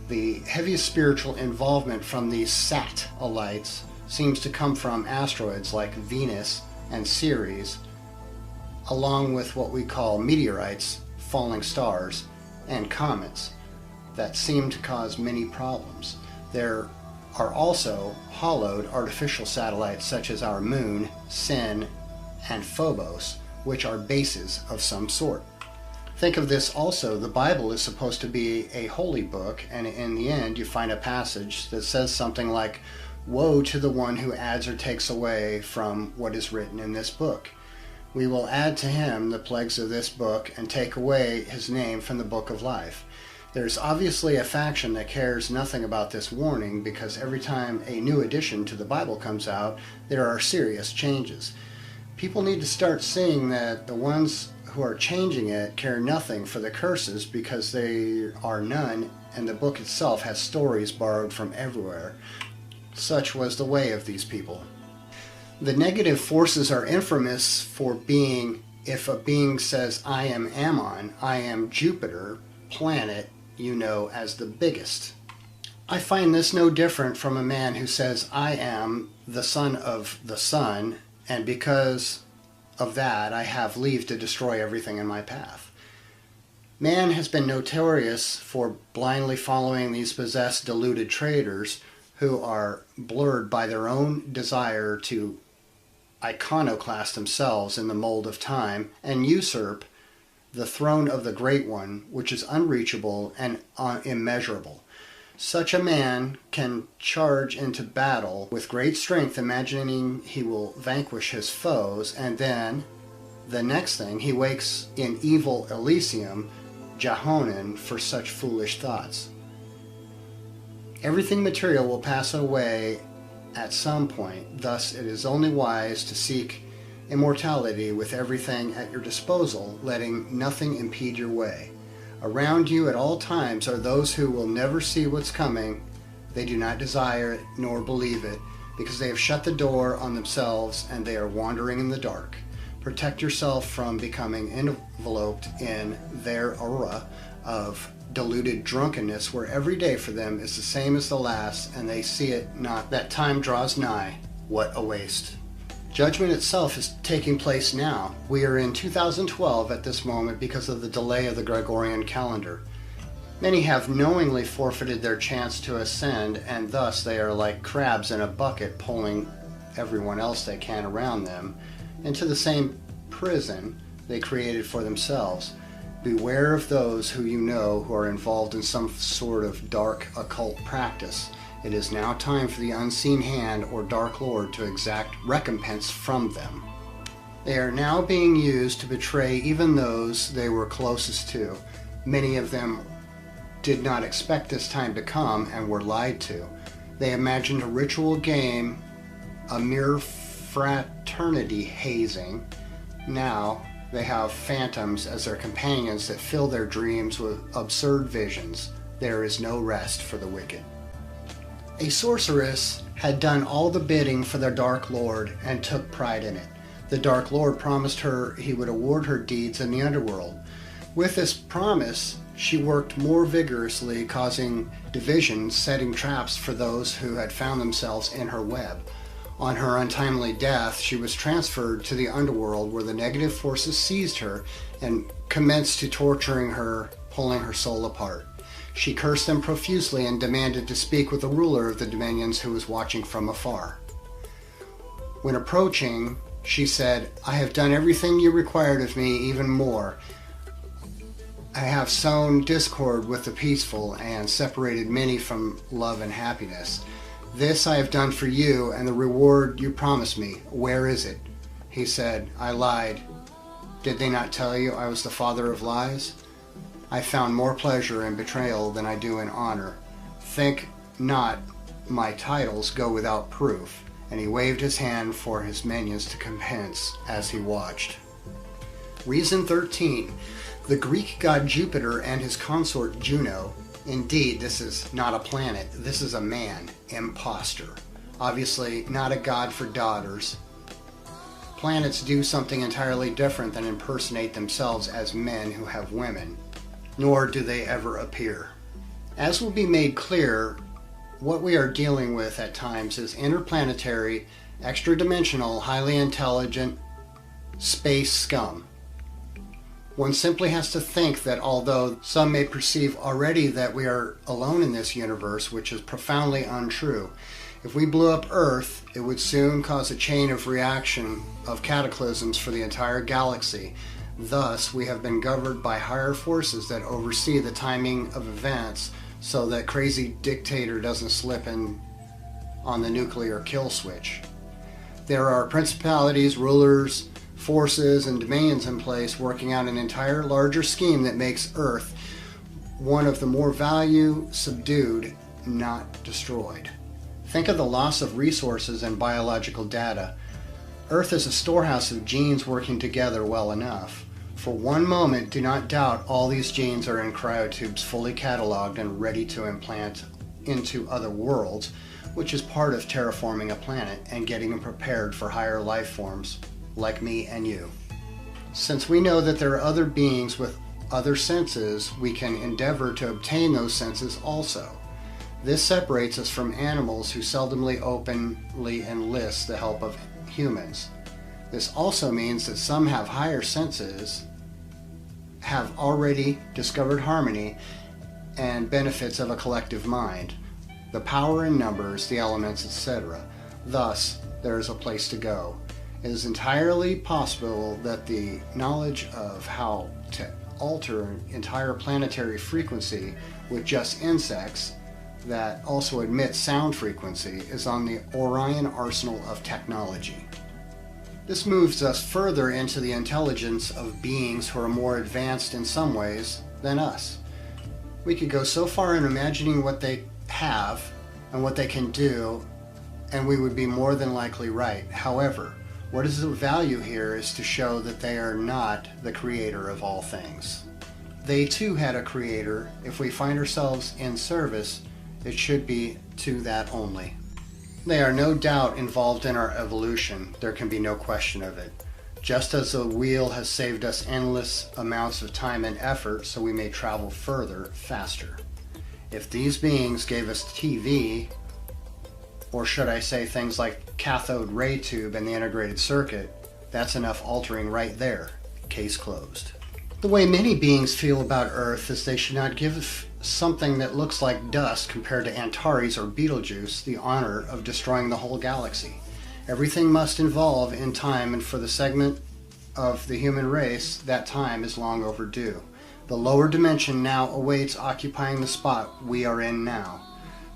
The heaviest spiritual involvement from these satellites seems to come from asteroids like Venus and Ceres, along with what we call meteorites, falling stars, and comets that seem to cause many problems. There are also hollowed artificial satellites such as our moon, Sin, and Phobos, which are bases of some sort. Think of this also, the Bible is supposed to be a holy book, and in the end you find a passage that says something like, "Woe to the one who adds or takes away from what is written in this book. We will add to him the plagues of this book and take away his name from the book of life." There's obviously a faction that cares nothing about this warning, because every time a new edition to the Bible comes out, there are serious changes. People need to start seeing that the ones who are changing it care nothing for the curses, because they are none, and the book itself has stories borrowed from everywhere. Such was the way of these people. The negative forces are infamous for being, if a being says, "I am Ammon, I am Jupiter, planet, you know, as the biggest." I find this no different from a man who says, "I am the son of the sun, and because of that I have leave to destroy everything in my path." Man has been notorious for blindly following these possessed, deluded traders who are blurred by their own desire to iconoclast themselves in the mold of time and usurp the throne of the Great One, which is unreachable and immeasurable. Such a man can charge into battle with great strength, imagining he will vanquish his foes, and then, the next thing, he wakes in evil Elysium, Jehonan, for such foolish thoughts. Everything material will pass away at some point, thus it is only wise to seek immortality with everything at your disposal, letting nothing impede your way. Around you at all times are those who will never see what's coming. They do not desire it nor believe it, because they have shut the door on themselves and they are wandering in the dark. Protect yourself from becoming enveloped in their aura of deluded drunkenness, where every day for them is the same as the last, and they see it not that time draws nigh. What a waste. Judgment itself is taking place now. We are in 2012 at this moment because of the delay of the Gregorian calendar. Many have knowingly forfeited their chance to ascend, and thus they are like crabs in a bucket, pulling everyone else they can around them into the same prison they created for themselves. Beware of those who you know who are involved in some sort of dark occult practice. It is now time for the unseen hand or Dark Lord to exact recompense from them. They are now being used to betray even those they were closest to. Many of them did not expect this time to come and were lied to. They imagined a ritual game, a mere fraternity hazing. Now they have phantoms as their companions that fill their dreams with absurd visions. There is no rest for the wicked. A sorceress had done all the bidding for the Dark Lord and took pride in it. The Dark Lord promised her he would award her deeds in the underworld. With this promise, she worked more vigorously, causing divisions, setting traps for those who had found themselves in her web. On her untimely death, she was transferred to the underworld, where the negative forces seized her and commenced to torturing her, pulling her soul apart. She cursed them profusely and demanded to speak with the ruler of the dominions, who was watching from afar. When approaching, she said, "I have done everything you required of me, even more. I have sown discord with the peaceful and separated many from love and happiness. This I have done for you, and the reward you promised me. Where is it?" He said, "I lied. Did they not tell you I was the father of lies? I found more pleasure in betrayal than I do in honor. Think not my titles go without proof." And he waved his hand for his minions to commence as he watched. Reason 13. The Greek god Jupiter and his consort Juno. Indeed, this is not a planet. This is a man. Imposter. Obviously, not a god for daughters. Planets do something entirely different than impersonate themselves as men who have women. Nor do they ever appear. As will be made clear, what we are dealing with at times is interplanetary, extra-dimensional, highly intelligent space scum. One simply has to think that although some may perceive already that we are alone in this universe, which is profoundly untrue, if we blew up Earth, it would soon cause a chain of reaction of cataclysms for the entire galaxy. Thus, we have been governed by higher forces that oversee the timing of events so that crazy dictator doesn't slip in on the nuclear kill switch. There are principalities, rulers, forces, and dominions in place working out an entire larger scheme that makes Earth one of the more value subdued, not destroyed. Think of the loss of resources and biological data. Earth is a storehouse of genes working together well enough. For one moment, do not doubt all these genes are in cryotubes fully cataloged and ready to implant into other worlds, which is part of terraforming a planet and getting them prepared for higher life forms like me and you. Since we know that there are other beings with other senses, we can endeavor to obtain those senses also. This separates us from animals who seldomly openly enlist the help of humans. This also means that some have higher senses, have already discovered harmony and benefits of a collective mind, the power in numbers, the elements, etc. Thus, there is a place to go. It is entirely possible that the knowledge of how to alter an entire planetary frequency with just insects that also emit sound frequency is on the Orion arsenal of technology. This moves us further into the intelligence of beings who are more advanced in some ways than us. We could go so far in imagining what they have and what they can do, and we would be more than likely right. However, what is of value here is to show that they are not the creator of all things. They too had a creator. If we find ourselves in service, it should be to that only. They are no doubt involved in our evolution. There can be no question of it. Just as the wheel has saved us endless amounts of time and effort so we may travel further, faster. If these beings gave us TV, or should I say things like cathode ray tube and the integrated circuit, that's enough altering right there. Case closed. The way many beings feel about Earth is they should not give something that looks like dust compared to Antares or Betelgeuse the honor of destroying the whole galaxy. Everything must evolve in time, and for the segment of the human race, that time is long overdue. The lower dimension now awaits occupying the spot we are in now.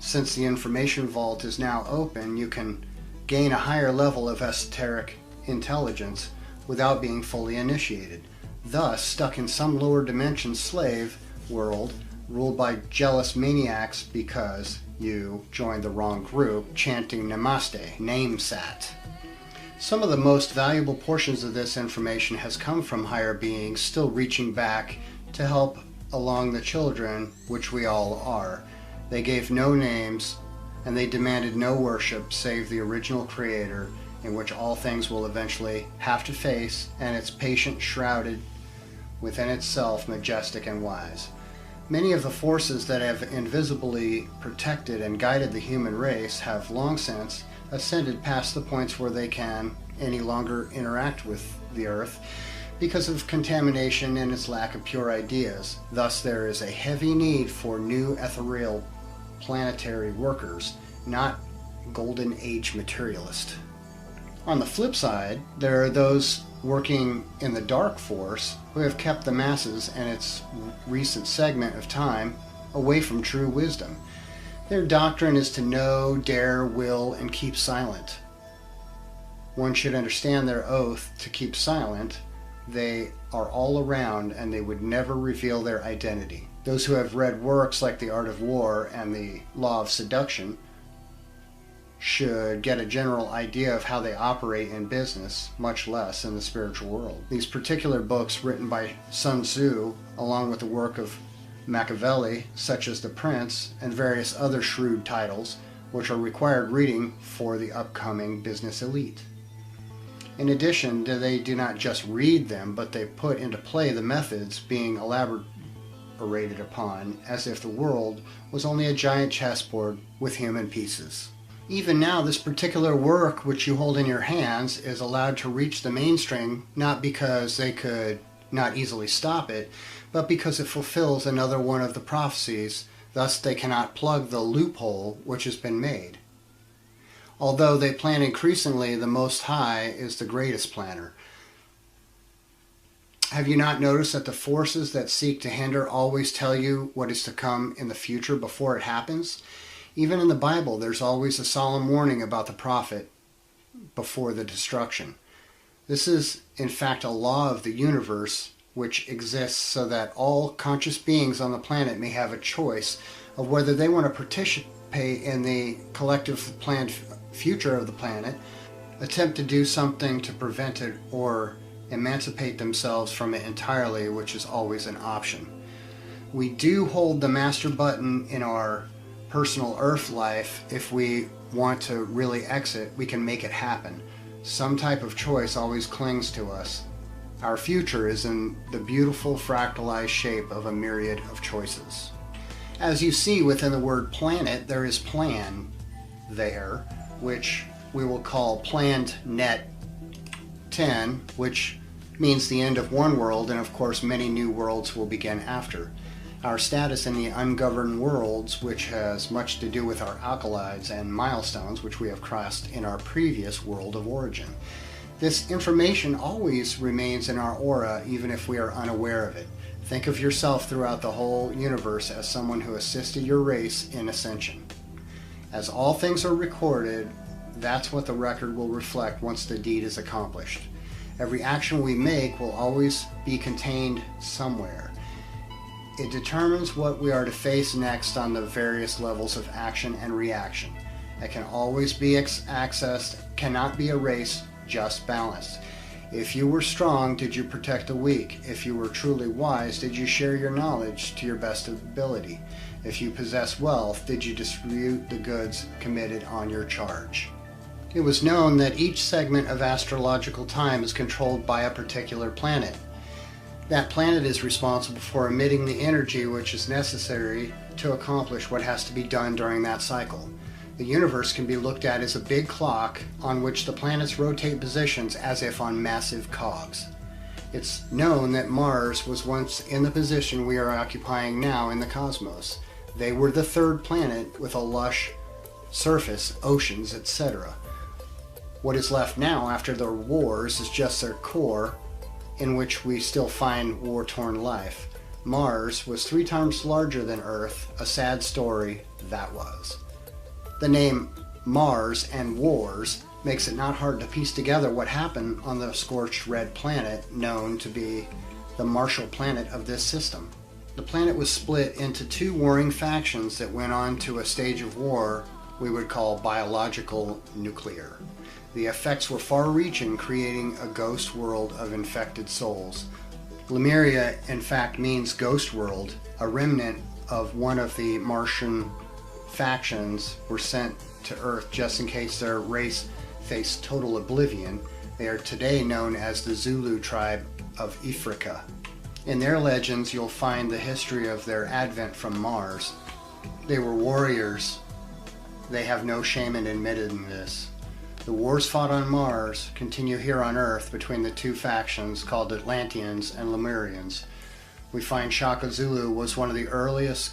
Since the information vault is now open, you can gain a higher level of esoteric intelligence without being fully initiated. Thus, stuck in some lower dimension slave world ruled by jealous maniacs because you joined the wrong group chanting Namaste, name sat. Some of the most valuable portions of this information has come from higher beings still reaching back to help along the children, which we all are. They gave no names, and they demanded no worship save the original Creator, in which all things will eventually have to face, and its patient shrouded within itself, majestic and wise. Many of the forces that have invisibly protected and guided the human race have long since ascended past the points where they can any longer interact with the earth because of contamination and its lack of pure ideas. Thus, there is a heavy need for new ethereal planetary workers, not golden age materialists. On the flip side, there are those working in the dark force who have kept the masses and its recent segment of time away from true wisdom. Their doctrine is to know, dare, will, and keep silent. One should understand their oath to keep silent. They are all around and they would never reveal their identity. Those who have read works like The Art of War and The Law of Seduction should get a general idea of how they operate in business, much less in the spiritual world. These particular books, written by Sun Tzu, along with the work of Machiavelli, such as The Prince, and various other shrewd titles, which are required reading for the upcoming business elite. In addition, they do not just read them, but they put into play the methods being elaborated upon, as if the world was only a giant chessboard with human pieces. Even now, this particular work which you hold in your hands is allowed to reach the mainstream, not because they could not easily stop it, but because it fulfills another one of the prophecies. Thus they cannot plug the loophole which has been made. Although they plan increasingly, the Most High is the greatest planner. Have you not noticed that the forces that seek to hinder always tell you what is to come in the future before it happens? Even in the Bible, there's always a solemn warning about the prophet before the destruction. This is, in fact, a law of the universe which exists so that all conscious beings on the planet may have a choice of whether they want to participate in the collective planned future of the planet, attempt to do something to prevent it, or emancipate themselves from it entirely, which is always an option. We do hold the master button in our personal earth life. If we want to really exit, we can make it happen. Some type of choice always clings to us. Our future is in the beautiful fractalized shape of a myriad of choices. As you see within the word planet, there is plan there, which we will call planned net 10, which means the end of one world, and of course many new worlds will begin after. Our status in the ungoverned worlds, which has much to do with our alkalides and milestones which we have crossed in our previous world of origin. This information always remains in our aura, even if we are unaware of it. Think of yourself throughout the whole universe as someone who assisted your race in ascension. As all things are recorded, that's what the record will reflect once the deed is accomplished. Every action we make will always be contained somewhere. It determines what we are to face next on the various levels of action and reaction. It can always be accessed, cannot be erased, just balanced. If you were strong, did you protect the weak? If you were truly wise, did you share your knowledge to your best ability? If you possess wealth, did you distribute the goods committed on your charge? It was known that each segment of astrological time is controlled by a particular planet. That planet is responsible for emitting the energy which is necessary to accomplish what has to be done during that cycle. The universe can be looked at as a big clock on which the planets rotate positions as if on massive cogs. It's known that Mars was once in the position we are occupying now in the cosmos. They were the third planet with a lush surface, oceans, etc. What is left now after the wars is just their core, in which we still find war-torn life. Mars was 3 times larger than Earth, a sad story that was. The name Mars and Wars makes it not hard to piece together what happened on the scorched red planet known to be the Marshall Planet of this system. The planet was split into 2 warring factions that went on to a stage of war we would call biological nuclear. The effects were far-reaching, creating a ghost world of infected souls. Lemuria, in fact, means ghost world. A remnant of one of the Martian factions were sent to Earth just in case their race faced total oblivion. They are today known as the Zulu tribe of Ifrika. In their legends, you'll find the history of their advent from Mars. They were warriors. They have no shame in admitting this. The wars fought on Mars continue here on Earth between the 2 factions called Atlanteans and Lemurians. We find Shaka Zulu was one of the earliest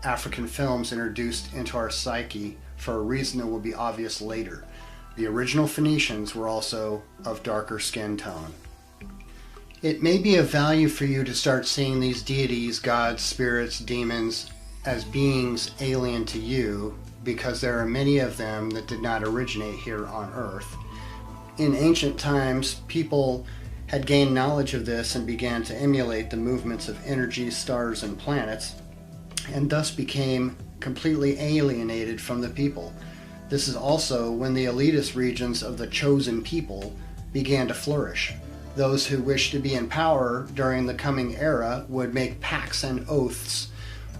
African films introduced into our psyche for a reason that will be obvious later. The original Phoenicians were also of darker skin tone. It may be of value for you to start seeing these deities, gods, spirits, demons, as beings alien to you, because there are many of them that did not originate here on Earth. In ancient times, people had gained knowledge of this and began to emulate the movements of energy, stars, and planets, and thus became completely alienated from the people. This is also when the elitist regions of the chosen people began to flourish. Those who wished to be in power during the coming era would make pacts and oaths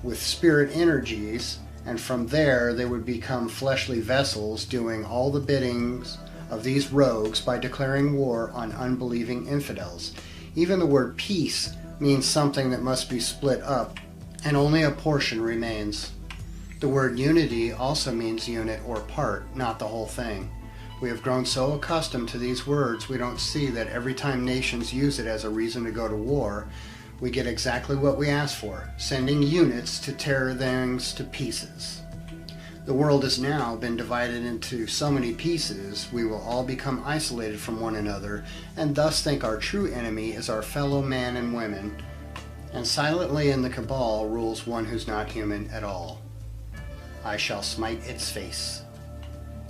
with spirit energies, and from there they would become fleshly vessels doing all the biddings of these rogues by declaring war on unbelieving infidels. Even the word peace means something that must be split up, and only a portion remains. The word unity also means unit or part, not the whole thing. We have grown so accustomed to these words we don't see that every time nations use it as a reason to go to war, we get exactly what we ask for, sending units to tear things to pieces. The world has now been divided into so many pieces, we will all become isolated from one another, and thus think our true enemy is our fellow man and women, and silently in the cabal rules one who's not human at all. I shall smite its face.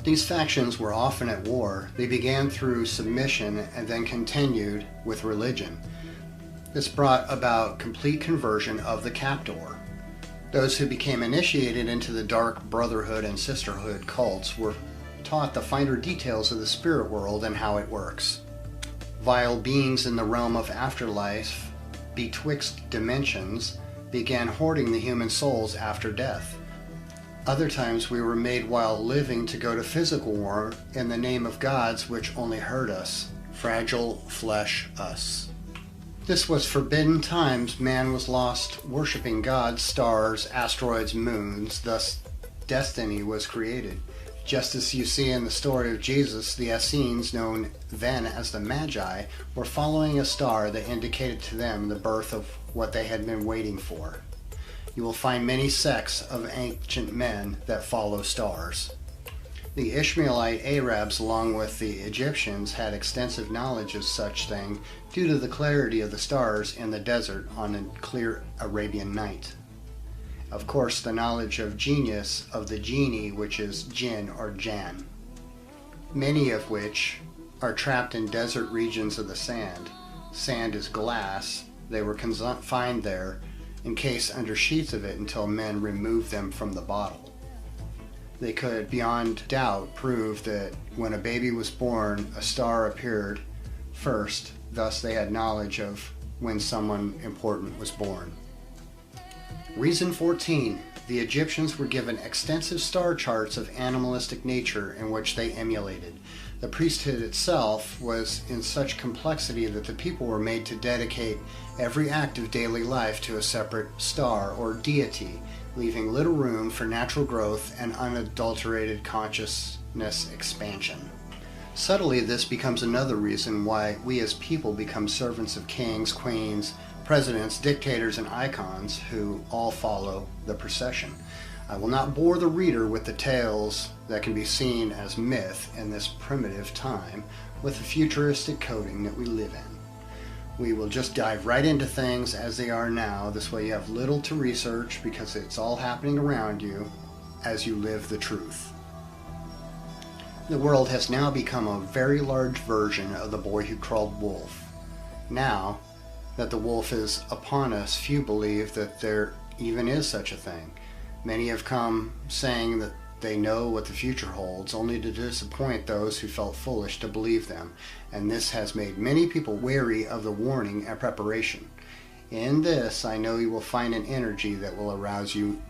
These factions were often at war. They began through submission and then continued with religion. This brought about complete conversion of the captor. Those who became initiated into the dark brotherhood and sisterhood cults were taught the finer details of the spirit world and how it works. Vile beings in the realm of afterlife, betwixt dimensions, began hoarding the human souls after death. Other times we were made while living to go to physical war in the name of gods which only hurt us, fragile flesh us. This was forbidden times. Man was lost worshipping gods, stars, asteroids, moons, thus destiny was created. Just as you see in the story of Jesus, the Essenes, known then as the Magi, were following a star that indicated to them the birth of what they had been waiting for. You will find many sects of ancient men that follow stars. The Ishmaelite Arabs, along with the Egyptians, had extensive knowledge of such thing due to the clarity of the stars in the desert on a clear Arabian night. Of course, the knowledge of genius of the genie, which is jinn or jan, many of which are trapped in desert regions of the sand. Sand is glass. They were confined there, encased under sheets of it until men removed them from the bottle. They could, beyond doubt, prove that when a baby was born, a star appeared first, thus they had knowledge of when someone important was born. Reason 14. The Egyptians were given extensive star charts of animalistic nature in which they emulated. The priesthood itself was in such complexity that the people were made to dedicate every act of daily life to a separate star or deity, leaving little room for natural growth and unadulterated consciousness expansion. Subtly, this becomes another reason why we as people become servants of kings, queens, presidents, dictators, and icons who all follow the procession. I will not bore the reader with the tales that can be seen as myth in this primitive time with the futuristic coding that we live in. We will just dive right into things as they are now. This way you have little to research because it's all happening around you as you live the truth. The world has now become a very large version of the boy who crawled wolf. Now that the wolf is upon us, few believe that there even is such a thing. Many have come saying that they know what the future holds, only to disappoint those who felt foolish to believe them, and this has made many people wary of the warning and preparation. In this, I know you will find an energy that will arouse you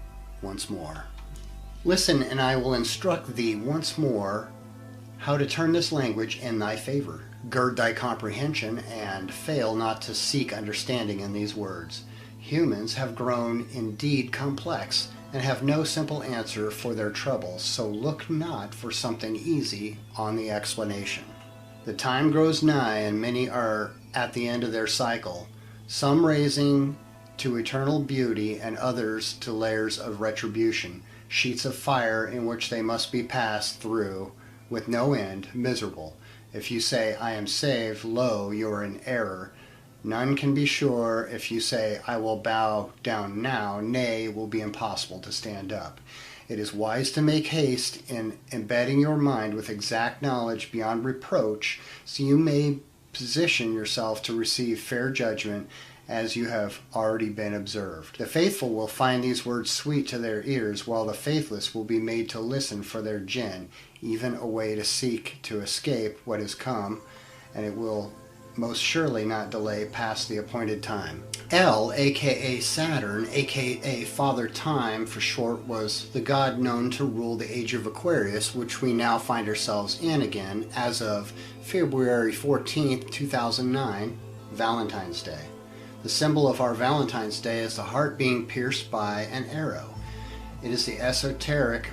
once more. Listen, and I will instruct thee once more how to turn this language in thy favor. Gird thy comprehension, and fail not to seek understanding in these words. Humans have grown indeed complex, and have no simple answer for their troubles, so look not for something easy on the explanation. The time grows nigh, and many are at the end of their cycle, some raising to eternal beauty, and others to layers of retribution, sheets of fire in which they must be passed through with no end, miserable. If you say, I am saved, lo, you are in error. None can be sure. If you say, I will bow down now, nay, it will be impossible to stand up. It is wise to make haste in embedding your mind with exact knowledge beyond reproach, so you may position yourself to receive fair judgment as you have already been observed. The faithful will find these words sweet to their ears, while the faithless will be made to listen for their gin, even a way to seek to escape what is come, and it will most surely not delay past the appointed time. El, aka Saturn, aka Father Time for short, was the god known to rule the age of Aquarius, which we now find ourselves in again as of February 14th, 2009, Valentine's Day. The symbol of our Valentine's Day is the heart being pierced by an arrow. It is the esoteric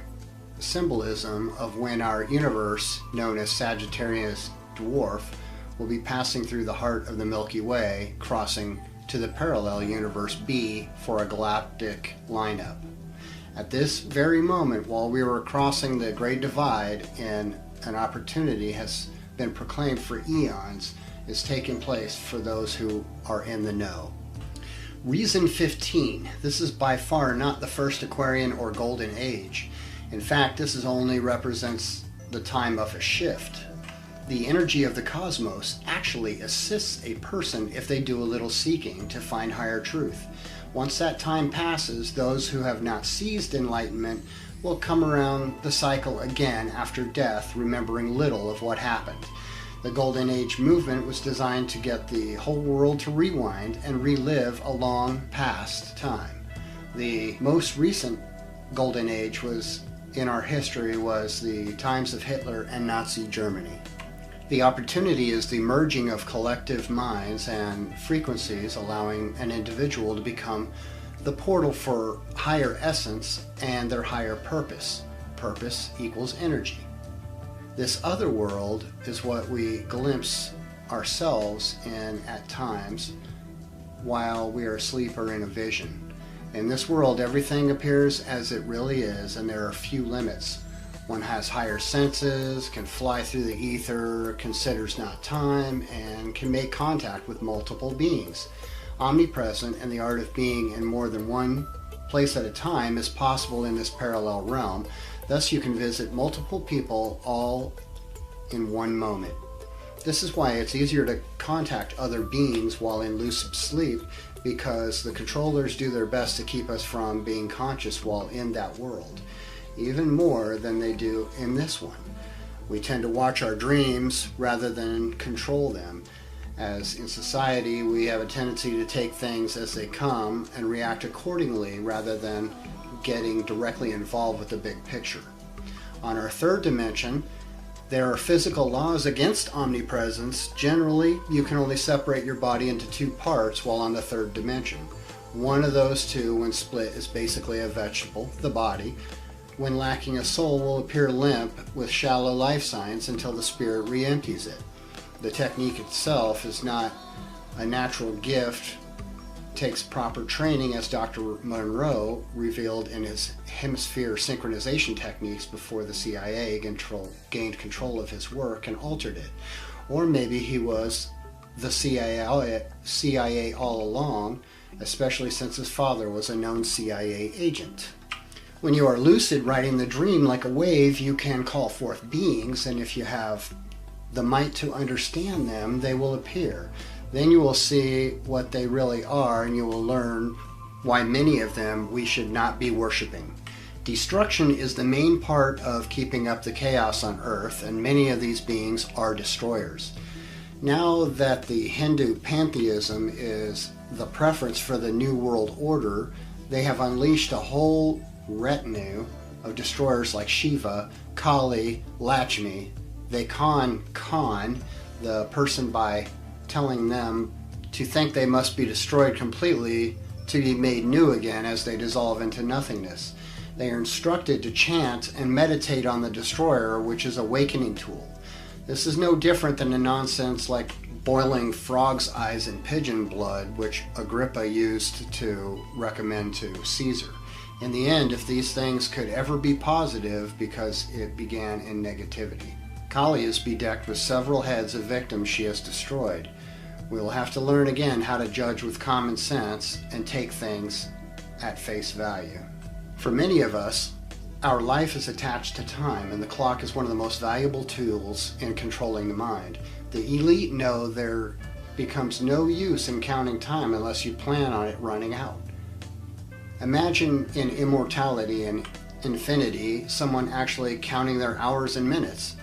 symbolism of when our universe, known as Sagittarius Dwarf, will be passing through the heart of the Milky Way, crossing to the parallel universe B for a galactic lineup. At this very moment, while we were crossing the Great Divide, and an opportunity has been proclaimed for eons, is taking place for those who are in the know. Reason 15. This is by far not the first Aquarian or Golden Age. In fact, this only represents the time of a shift. The energy of the cosmos actually assists a person if they do a little seeking to find higher truth. Once that time passes, those who have not seized enlightenment will come around the cycle again after death, remembering little of what happened. The Golden Age movement was designed to get the whole world to rewind and relive a long past time. The most recent Golden Age in our history was the times of Hitler and Nazi Germany. The opportunity is the merging of collective minds and frequencies, allowing an individual to become the portal for higher essence and their higher purpose. Purpose equals energy. This other world is what we glimpse ourselves in at times while we are asleep or in a vision. In this world, everything appears as it really is, and there are few limits. One has higher senses, can fly through the ether, considers not time, and can make contact with multiple beings. Omnipresent and the art of being in more than one place at a time is possible in this parallel realm. Thus you can visit multiple people all in one moment. This is why it's easier to contact other beings while in lucid sleep, because the controllers do their best to keep us from being conscious while in that world, even more than they do in this one. We tend to watch our dreams rather than control them, as in society we have a tendency to take things as they come and react accordingly rather than getting directly involved with the big picture. On our third dimension, there are physical laws against omnipresence. Generally, you can only separate your body into two parts while on the third dimension. One of those two, when split, is basically a vegetable, the body. When lacking a soul, will appear limp with shallow life signs until the spirit re-empties it. The technique itself is not a natural gift, takes proper training, as Dr. Monroe revealed in his hemisphere synchronization techniques before the CIA gained control of his work and altered it. Or maybe he was the CIA all along, especially since his father was a known CIA agent. When you are lucid, riding the dream like a wave, you can call forth beings, and if you have the might to understand them, they will appear. Then you will see what they really are, and you will learn why many of them we should not be worshiping. Destruction is the main part of keeping up the chaos on Earth, and many of these beings are destroyers. Now that the Hindu pantheism is the preference for the New World Order, they have unleashed a whole retinue of destroyers like Shiva, Kali, Lakshmi. They con the person by telling them to think they must be destroyed completely to be made new again as they dissolve into nothingness. They are instructed to chant and meditate on the destroyer, which is a awakening tool. This is no different than the nonsense like boiling frog's eyes in pigeon blood, which Agrippa used to recommend to Caesar. In the end, if these things could ever be positive, because it began in negativity. Kali is bedecked with several heads of victims she has destroyed. We will have to learn again how to judge with common sense and take things at face value. For many of us, our life is attached to time, and the clock is one of the most valuable tools in controlling the mind. The elite know there becomes no use in counting time unless you plan on it running out. Imagine in immortality and infinity someone actually counting their hours and minutes.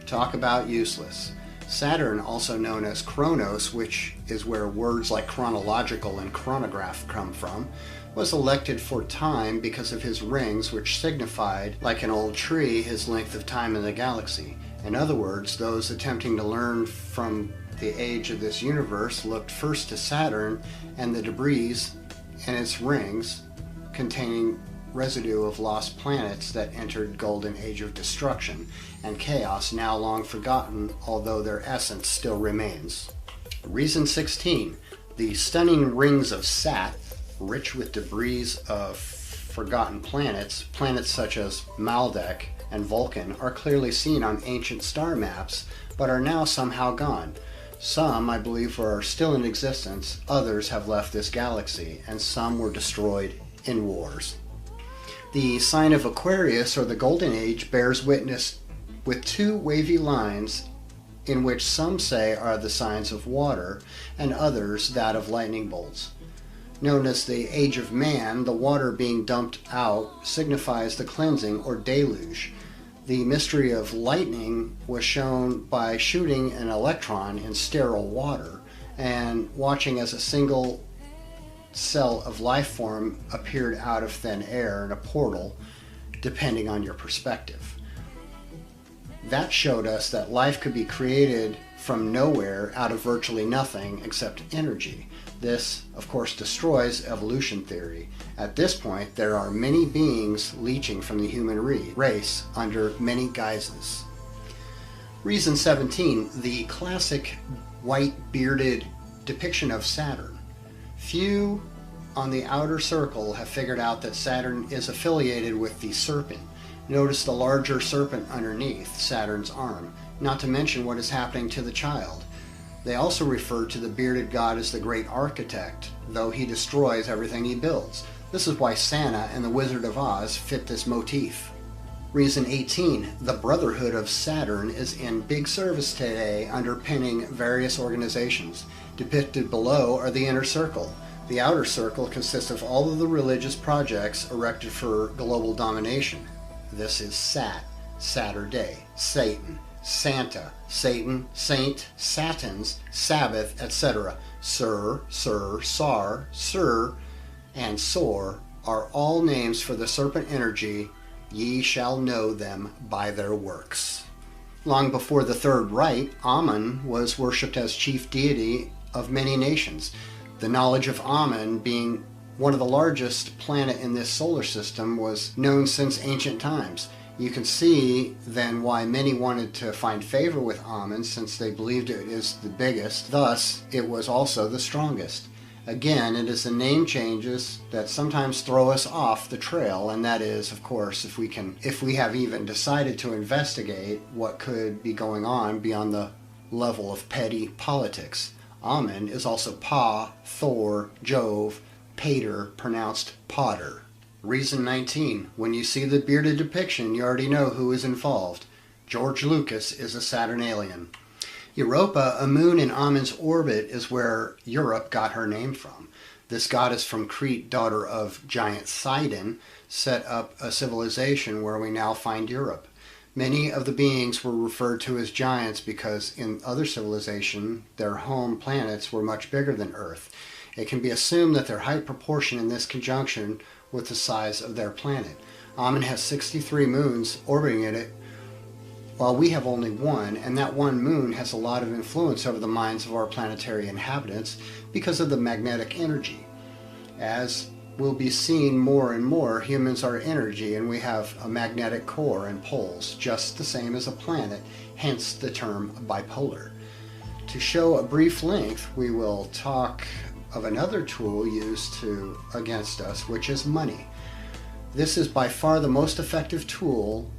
Talk about useless. Saturn, also known as Chronos, which is where words like chronological and chronograph come from, was elected for time because of his rings, which signified, like an old tree, his length of time in the galaxy. In other words, those attempting to learn from the age of this universe looked first to Saturn and the debris in its rings containing residue of lost planets that entered Golden Age of destruction and chaos, now long forgotten, although their essence still remains. Reason 16. The stunning rings of Sat, rich with debris of forgotten planets, planets such as Maldek and Vulcan, are clearly seen on ancient star maps, but are now somehow gone. Some, I believe, are still in existence, others have left this galaxy, and some were destroyed in wars. The sign of Aquarius, or the Golden Age, bears witness with two wavy lines in which some say are the signs of water and others that of lightning bolts. Known as the Age of Man, the water being dumped out signifies the cleansing or deluge. The mystery of lightning was shown by shooting an electron in sterile water and watching as a single cell of life form appeared out of thin air in a portal, depending on your perspective. That showed us that life could be created from nowhere out of virtually nothing except energy. This, of course, destroys evolution theory. At this point, there are many beings leeching from the human race under many guises. Reason 17. The classic white bearded depiction of Saturn. Few on the outer circle have figured out that Saturn is affiliated with the serpent. Notice the larger serpent underneath Saturn's arm, not to mention what is happening to the child. They also refer to the bearded god as the great architect, though he destroys everything he builds. This is why Santa and the Wizard of Oz fit this motif. Reason 18. The Brotherhood of Saturn is in big service today, underpinning various organizations. Depicted below are the inner circle. The outer circle consists of all of the religious projects erected for global domination. This is Sat, Saturday, Satan, Santa, Satan, Saint, Satins, Sabbath, etc. Sir, Sar, Sir, and Sor are all names for the serpent energy. Ye shall know them by their works. Long before the Third Rite, Amun was worshipped as chief deity of many nations. The knowledge of Amun, being one of the largest planet in this solar system, was known since ancient times. You can see then why many wanted to find favor with Amun, since they believed it is the biggest. Thus, it was also the strongest. Again, it is the name changes that sometimes throw us off the trail, and that is, of course, if we have even decided to investigate what could be going on beyond the level of petty politics. Amen is also Pa, Thor, Jove, Pater, pronounced Potter. Reason 19. When you see the bearded depiction, you already know who is involved. George Lucas is a Saturn alien. Europa, a moon in Amen's orbit, is where Europe got her name from. This goddess from Crete, daughter of giant Sidon, set up a civilization where we now find Europe. Many of the beings were referred to as giants because in other civilization, their home planets were much bigger than Earth. It can be assumed that their height proportion in this conjunction with the size of their planet. Amen has 63 moons orbiting it, while we have only one, and that one moon has a lot of influence over the minds of our planetary inhabitants because of the magnetic energy. As will be seen more and more, humans are energy, and we have a magnetic core and poles, just the same as a planet, hence the term bipolar. To show a brief link, we will talk of another tool used against us, which is money. This is by far the most effective tool,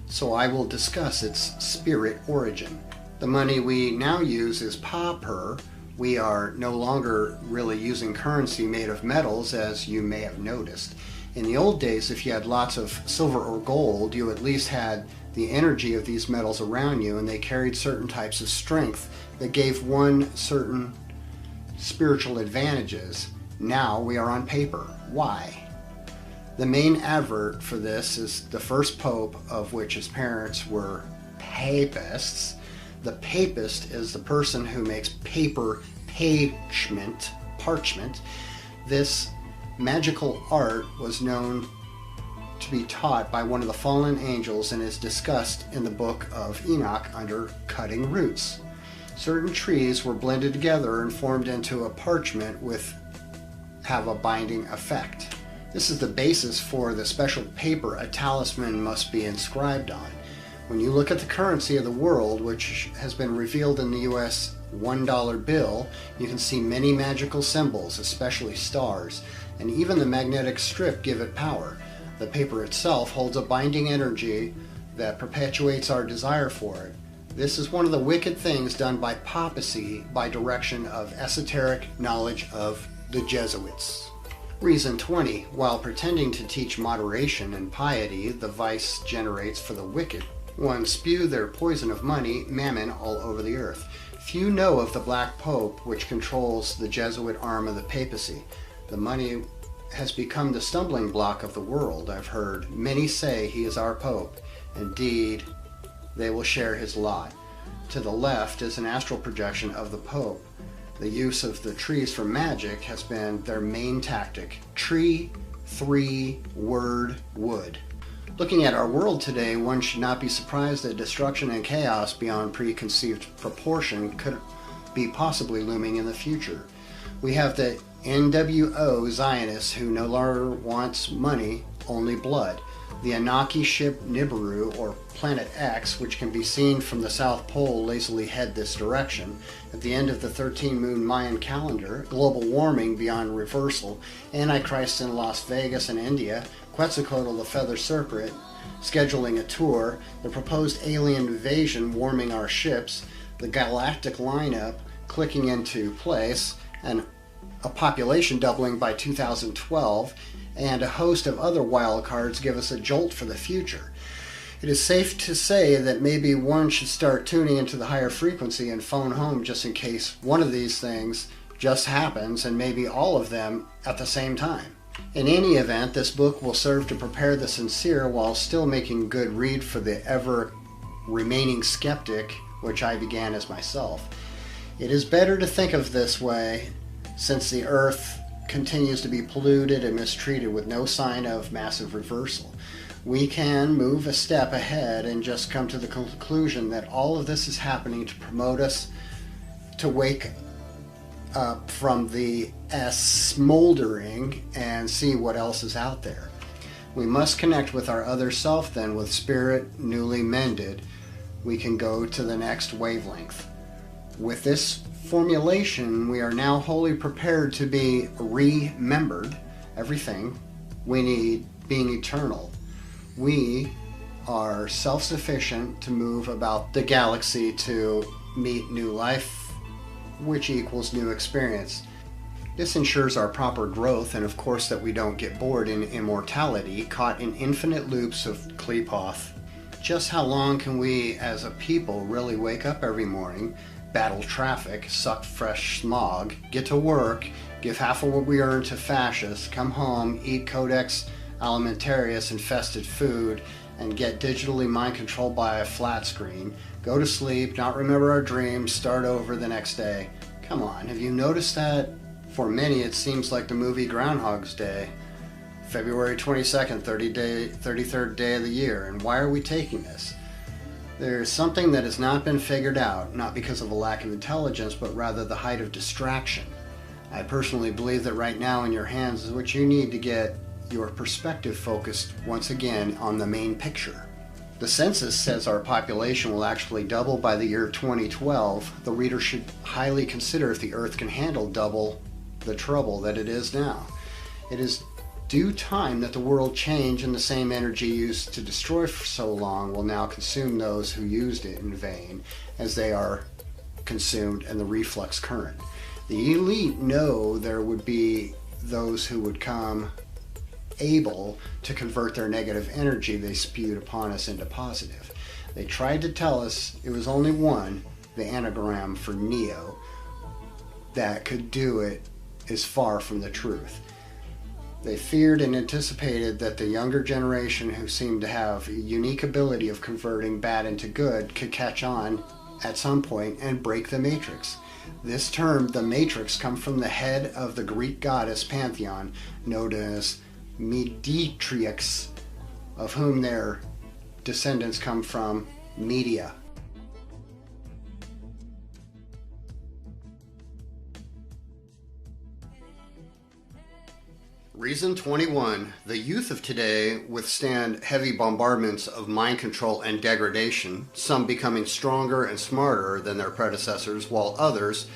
so I will discuss its spirit origin. The money we now use is pauper. We are no longer really using currency made of metals, as you may have noticed. In the old days, if you had lots of silver or gold, you at least had the energy of these metals around you, and they carried certain types of strength that gave one certain spiritual advantages. Now we are on paper. Why? The main advert for this is the first pope, of which his parents were papists. The papist is the person who makes paper parchment. This magical art was known to be taught by one of the fallen angels and is discussed in the book of Enoch under cutting roots. Certain trees were blended together and formed into a parchment have a binding effect. This is the basis for the special paper a talisman must be inscribed on. When you look at the currency of the world, which has been revealed in the US $1 bill, you can see many magical symbols, especially stars, and even the magnetic strip give it power. The paper itself holds a binding energy that perpetuates our desire for it. This is one of the wicked things done by papacy by direction of esoteric knowledge of the Jesuits. Reason 20. While pretending to teach moderation and piety, the vice generates for the wicked ones spew their poison of money, mammon, all over the earth. Few know of the Black Pope, which controls the Jesuit arm of the papacy. The money has become the stumbling block of the world. I've heard many say he is our Pope. Indeed, they will share his lot. To the left is an astral projection of the Pope. The use of the trees for magic has been their main tactic. Tree, 3, word, wood. Looking at our world today, one should not be surprised that destruction and chaos beyond preconceived proportion could be possibly looming in the future. We have the NWO Zionists who no longer wants money, only blood. The Anunnaki ship Nibiru, or Planet X, which can be seen from the South Pole, lazily head this direction. At the end of the 13-moon Mayan calendar, global warming beyond reversal, Antichrist in Las Vegas and India, Quetzalcoatl the Feather Serpent scheduling a tour, the proposed alien invasion warming our ships, the galactic lineup clicking into place, and a population doubling by 2012, and a host of other wild cards give us a jolt for the future. It is safe to say that maybe one should start tuning into the higher frequency and phone home just in case one of these things just happens, and maybe all of them at the same time. In any event, this book will serve to prepare the sincere while still making good read for the ever remaining skeptic, which I began as myself. It is better to think of this way, since the earth continues to be polluted and mistreated with no sign of massive reversal. We can move a step ahead and just come to the conclusion that all of this is happening to promote us to wake up from the smoldering and see what else is out there. We must connect with our other self then, with spirit newly mended. We can go to the next wavelength. With this formulation, we are now wholly prepared to be remembered. Everything we need being eternal. We are self-sufficient to move about the galaxy to meet new life which equals new experience. This ensures our proper growth and of course that we don't get bored in immortality, caught in infinite loops of Qlipoth. Just how long can we as a people really wake up every morning, battle traffic, suck fresh smog, get to work, give half of what we earn to fascists, come home, eat Codex Alimentarius infested food, and get digitally mind controlled by a flat screen, go to sleep, not remember our dreams, start over the next day? Come on, have you noticed that? For many, it seems like the movie Groundhog's Day. February 22nd, 33rd day of the year, and why are we taking this? There's something that has not been figured out, not because of a lack of intelligence, but rather the height of distraction. I personally believe that right now in your hands is what you need to get your perspective focused once again on the main picture. The census says our population will actually double by the year 2012. The reader should highly consider if the Earth can handle double the trouble that it is now. It is due time that the world change, and the same energy used to destroy for so long will now consume those who used it in vain, as they are consumed in the reflux current. The elite know there would be those who would come able to convert their negative energy they spewed upon us into positive. They tried to tell us it was only one, the anagram for Neo, that could do it is far from the truth. They feared and anticipated that the younger generation, who seemed to have a unique ability of converting bad into good, could catch on at some point and break the matrix. This term, the matrix, comes from the head of the Greek goddess pantheon known as Mediatrix, of whom their descendants come from Media. Reason 21. The youth of today withstand heavy bombardments of mind control and degradation, some becoming stronger and smarter than their predecessors, while others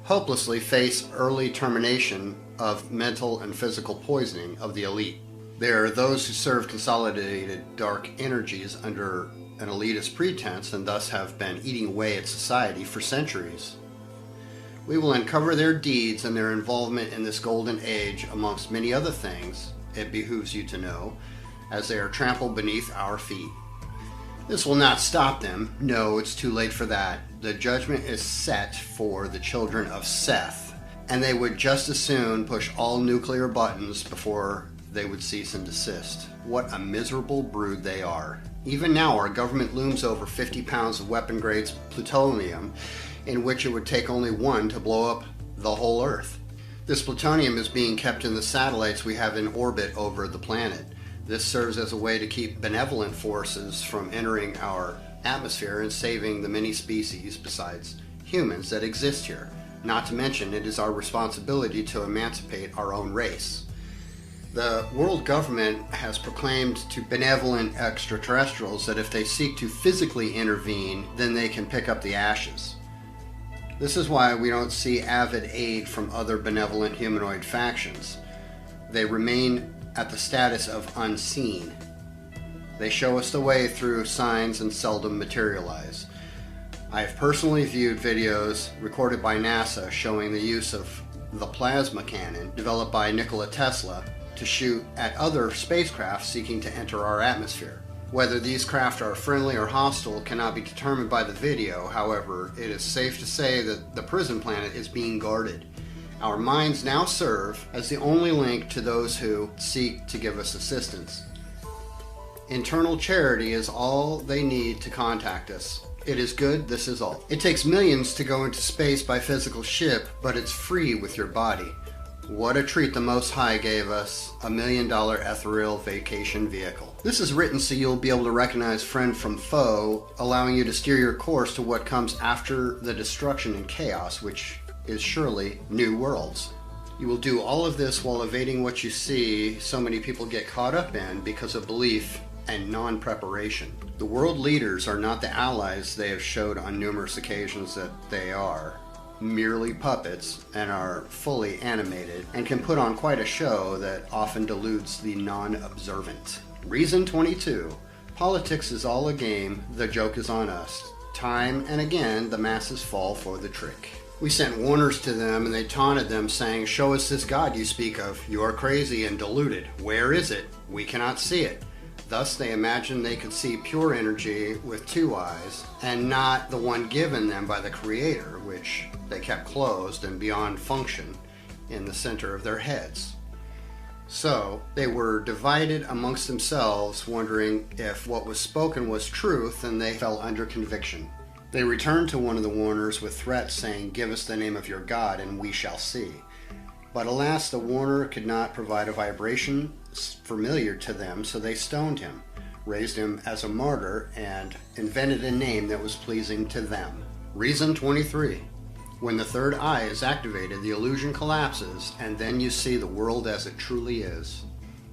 hopelessly face early termination of mental and physical poisoning of the elite. There are those who serve consolidated dark energies under an elitist pretense and thus have been eating away at society for centuries. We will uncover their deeds and their involvement in this golden age, amongst many other things, it behooves you to know, as they are trampled beneath our feet. This will not stop them. No, it's too late for that. The judgment is set for the children of Seth, and they would just as soon push all nuclear buttons before they would cease and desist. What a miserable brood they are. Even now, our government looms over 50 pounds of weapon-grade plutonium, in which it would take only one to blow up the whole Earth. This plutonium is being kept in the satellites we have in orbit over the planet. This serves as a way to keep benevolent forces from entering our atmosphere and saving the many species besides humans that exist here. Not to mention, it is our responsibility to emancipate our own race. The world government has proclaimed to benevolent extraterrestrials that if they seek to physically intervene, then they can pick up the ashes. This is why we don't see avid aid from other benevolent humanoid factions. They remain at the status of unseen. They show us the way through signs and seldom materialize. I have personally viewed videos recorded by NASA showing the use of the plasma cannon developed by Nikola Tesla to shoot at other spacecraft seeking to enter our atmosphere. Whether these craft are friendly or hostile cannot be determined by the video. However, it is safe to say that the prison planet is being guarded. Our minds now serve as the only link to those who seek to give us assistance. Internal charity is all they need to contact us. It is good, this is all. It takes millions to go into space by physical ship, but it's free with your body. What a treat the Most High gave us, $1 million ethereal vacation vehicle. This is written so you'll be able to recognize friend from foe, allowing you to steer your course to what comes after the destruction and chaos, which is surely new worlds. You will do all of this while evading what you see so many people get caught up in because of belief and non-preparation. The world leaders are not the allies they have showed on numerous occasions that they are. Merely puppets, and are fully animated and can put on quite a show that often deludes the non-observant. Reason 22. Politics is all a game, the joke is on us. Time and again, the masses fall for the trick. We sent warners to them, and they taunted them, saying, "Show us this God you speak of. You are crazy and deluded. Where is it? We cannot see it." Thus they imagined they could see pure energy with two eyes, and not the one given them by the Creator, which they kept closed and beyond function in the center of their heads. So they were divided amongst themselves, wondering if what was spoken was truth, and they fell under conviction. They returned to one of the warners with threats, saying, "Give us the name of your God, and we shall see." But alas, the warner could not provide a vibration familiar to them, so they stoned him, raised him as a martyr, and invented a name that was pleasing to them. Reason 23. When the third eye is activated, the illusion collapses, and then you see the world as it truly is.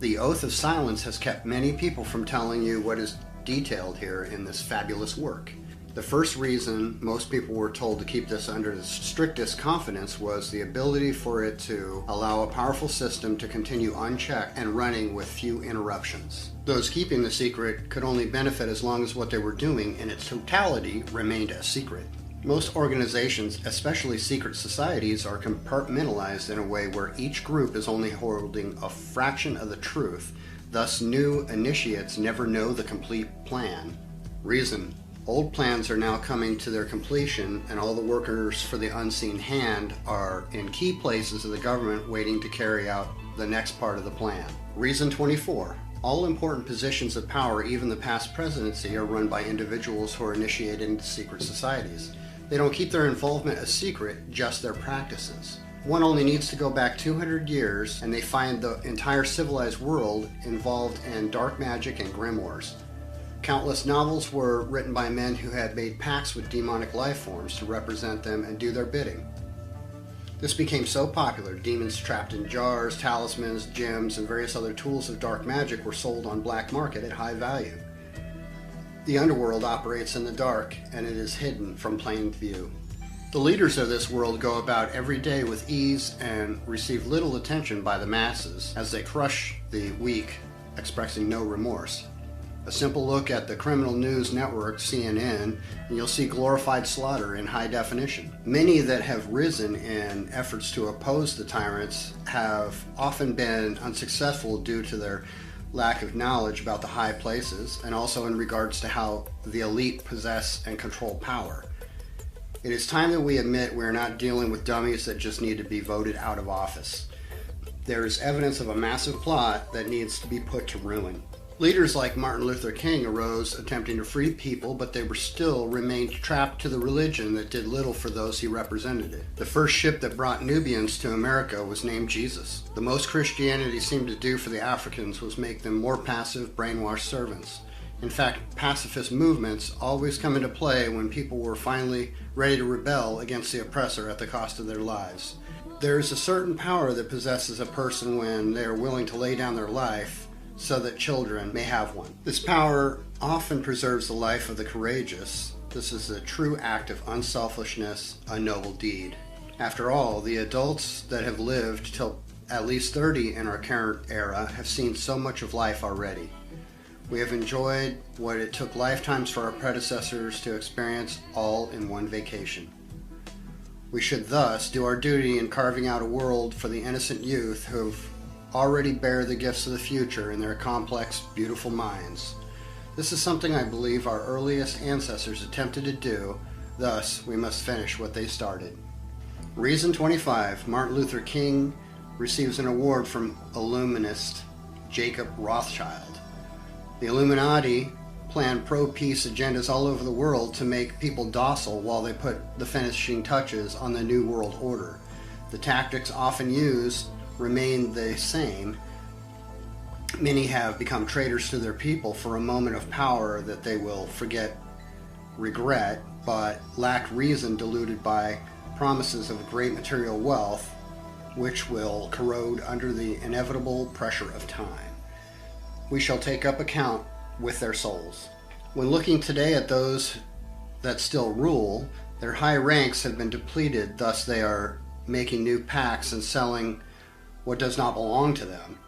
The oath of silence has kept many people from telling you what is detailed here in this fabulous work. The first reason most people were told to keep this under the strictest confidence was the ability for it to allow a powerful system to continue unchecked and running with few interruptions. Those keeping the secret could only benefit as long as what they were doing in its totality remained a secret. Most organizations, especially secret societies, are compartmentalized in a way where each group is only holding a fraction of the truth. Thus, new initiates never know the complete plan. Reason. Old plans are now coming to their completion, and all the workers for the unseen hand are in key places of the government waiting to carry out the next part of the plan. Reason 24. All important positions of power, even the past presidency, are run by individuals who are initiated into secret societies. They don't keep their involvement a secret, just their practices. One only needs to go back 200 years, and they find the entire civilized world involved in dark magic and grimoires. Countless novels were written by men who had made pacts with demonic life forms to represent them and do their bidding. This became so popular, demons trapped in jars, talismans, gems, and various other tools of dark magic were sold on black market at high value. The underworld operates in the dark, and it is hidden from plain view. The leaders of this world go about every day with ease and receive little attention by the masses as they crush the weak, expressing no remorse. A simple look at the criminal news network, CNN, and you'll see glorified slaughter in high definition. Many that have risen in efforts to oppose the tyrants have often been unsuccessful due to their lack of knowledge about the high places, and also in regards to how the elite possess and control power. It is time that we admit we're not dealing with dummies that just need to be voted out of office. There is evidence of a massive plot that needs to be put to ruin. Leaders like Martin Luther King arose attempting to free people, but they were still remained trapped to the religion that did little for those he represented. The first ship that brought Nubians to America was named Jesus. The most Christianity seemed to do for the Africans was make them more passive, brainwashed servants. In fact, pacifist movements always come into play when people were finally ready to rebel against the oppressor at the cost of their lives. There is a certain power that possesses a person when they are willing to lay down their life so that children may have one. This power often preserves the life of the courageous. This is a true act of unselfishness, a noble deed. After all, the adults that have lived till at least 30 in our current era have seen so much of life already. We have enjoyed what it took lifetimes for our predecessors to experience all in one vacation. We should thus do our duty in carving out a world for the innocent youth who've already bear the gifts of the future in their complex, beautiful minds. This is something I believe our earliest ancestors attempted to do, thus we must finish what they started. Reason 25. Martin Luther King receives an award from Illuminist Jacob Rothschild. The Illuminati plan pro-peace agendas all over the world to make people docile while they put the finishing touches on the New World Order. The tactics often used remain the same. Many have become traitors to their people for a moment of power that they will regret, but lack reason, deluded by promises of great material wealth, which will corrode under the inevitable pressure of time. We shall take up account with their souls. When looking today at those that still rule, their high ranks have been depleted, thus they are making new pacts and selling what does not belong to them.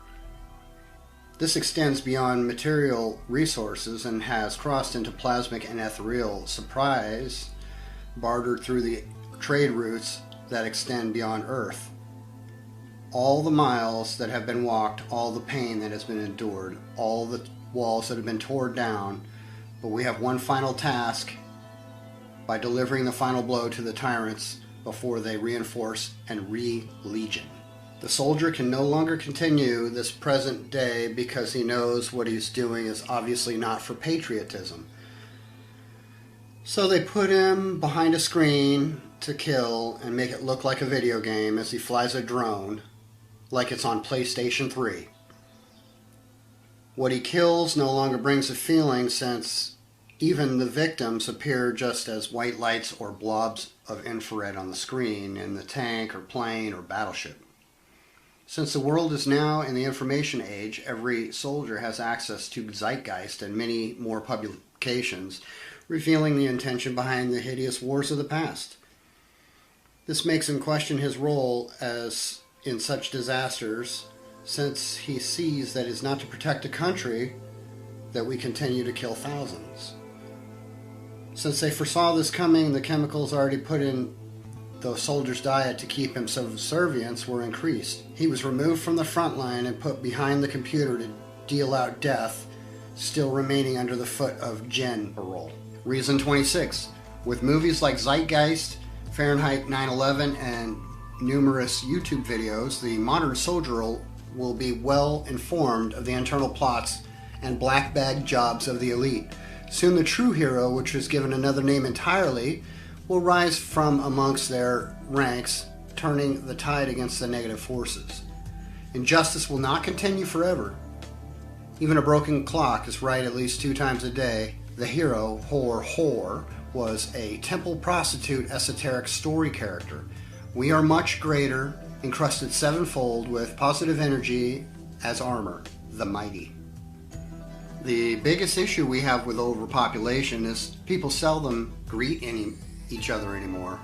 This extends beyond material resources and has crossed into plasmic and ethereal. Surprise, bartered through the trade routes that extend beyond Earth. All the miles that have been walked, all the pain that has been endured, all the walls that have been torn down, but we have one final task by delivering the final blow to the tyrants before they reinforce and re-legion. The soldier can no longer continue this present day because he knows what he's doing is obviously not for patriotism. So they put him behind a screen to kill and make it look like a video game as he flies a drone like it's on PlayStation 3. What he kills no longer brings a feeling, since even the victims appear just as white lights or blobs of infrared on the screen in the tank or plane or battleship. Since the world is now in the information age, every soldier has access to Zeitgeist and many more publications revealing the intention behind the hideous wars of the past. This makes him question his role as in such disasters, since he sees that it's not to protect a country that we continue to kill thousands. Since they foresaw this coming, the chemicals already put in the soldier's diet to keep him subservient were increased. He was removed from the front line and put behind the computer to deal out death, still remaining under the foot of Gen parole. Reason 26. With movies like Zeitgeist, Fahrenheit 9/11, and numerous YouTube videos, the modern soldier will be well informed of the internal plots and black bag jobs of the elite. Soon the true hero, which is given another name entirely, will rise from amongst their ranks, turning the tide against the negative forces. Injustice will not continue forever. Even a broken clock is right at least 2 times a day. The hero, whore, was a temple prostitute esoteric story character. We are much greater, encrusted sevenfold with positive energy as armor, the mighty. The biggest issue we have with overpopulation is people seldom greet each other anymore.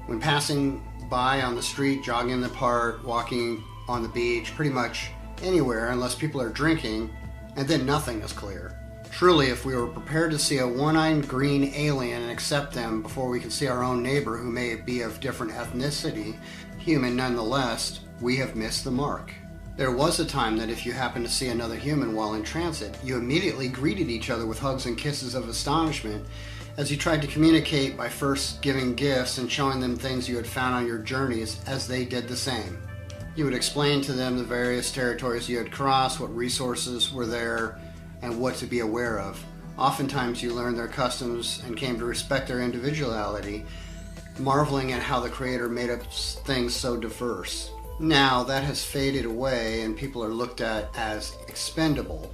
When passing by on the street, jogging in the park, walking on the beach, pretty much anywhere unless people are drinking, and then nothing is clear. Truly, if we were prepared to see a one-eyed green alien and accept them before we can see our own neighbor who may be of different ethnicity, human nonetheless, we have missed the mark. There was a time that if you happened to see another human while in transit, you immediately greeted each other with hugs and kisses of astonishment as you tried to communicate by first giving gifts and showing them things you had found on your journeys as they did the same. You would explain to them the various territories you had crossed, what resources were there, and what to be aware of. Oftentimes you learned their customs and came to respect their individuality, marveling at how the Creator made up things so diverse. Now that has faded away and people are looked at as expendable,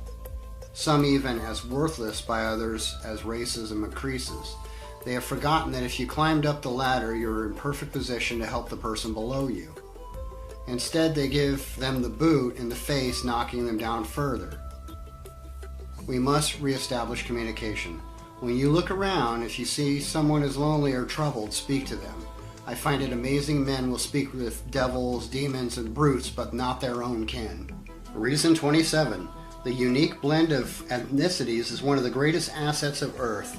some even as worthless by others as racism increases. They have forgotten that if you climbed up the ladder, you're in perfect position to help the person below you. Instead, they give them the boot in the face, knocking them down further. We must reestablish communication. When you look around, if you see someone is lonely or troubled, speak to them. I find it amazing men will speak with devils, demons, and brutes, but not their own kin. Reason 27. The unique blend of ethnicities is one of the greatest assets of Earth.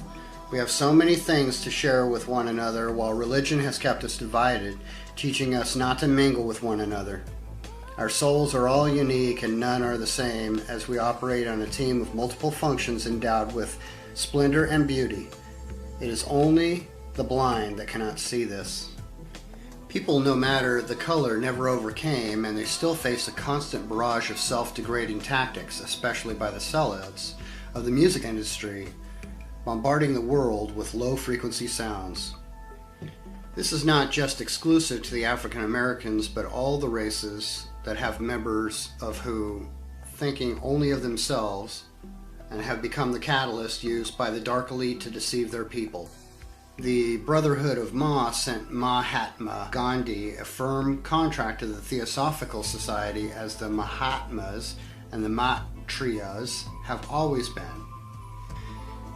We have so many things to share with one another, while religion has kept us divided, teaching us not to mingle with one another. Our souls are all unique and none are the same, as we operate on a team of multiple functions endowed with splendor and beauty. It is only the blind that cannot see this. People, no matter the color, never overcame, and they still face a constant barrage of self-degrading tactics, especially by the sellouts of the music industry, bombarding the world with low-frequency sounds. This is not just exclusive to the African Americans, but all the races that have members of who thinking only of themselves and have become the catalyst used by the dark elite to deceive their people. The Brotherhood of Ma sent Mahatma Gandhi a firm contract to the Theosophical Society, as the Mahatmas and the Maitreyas have always been.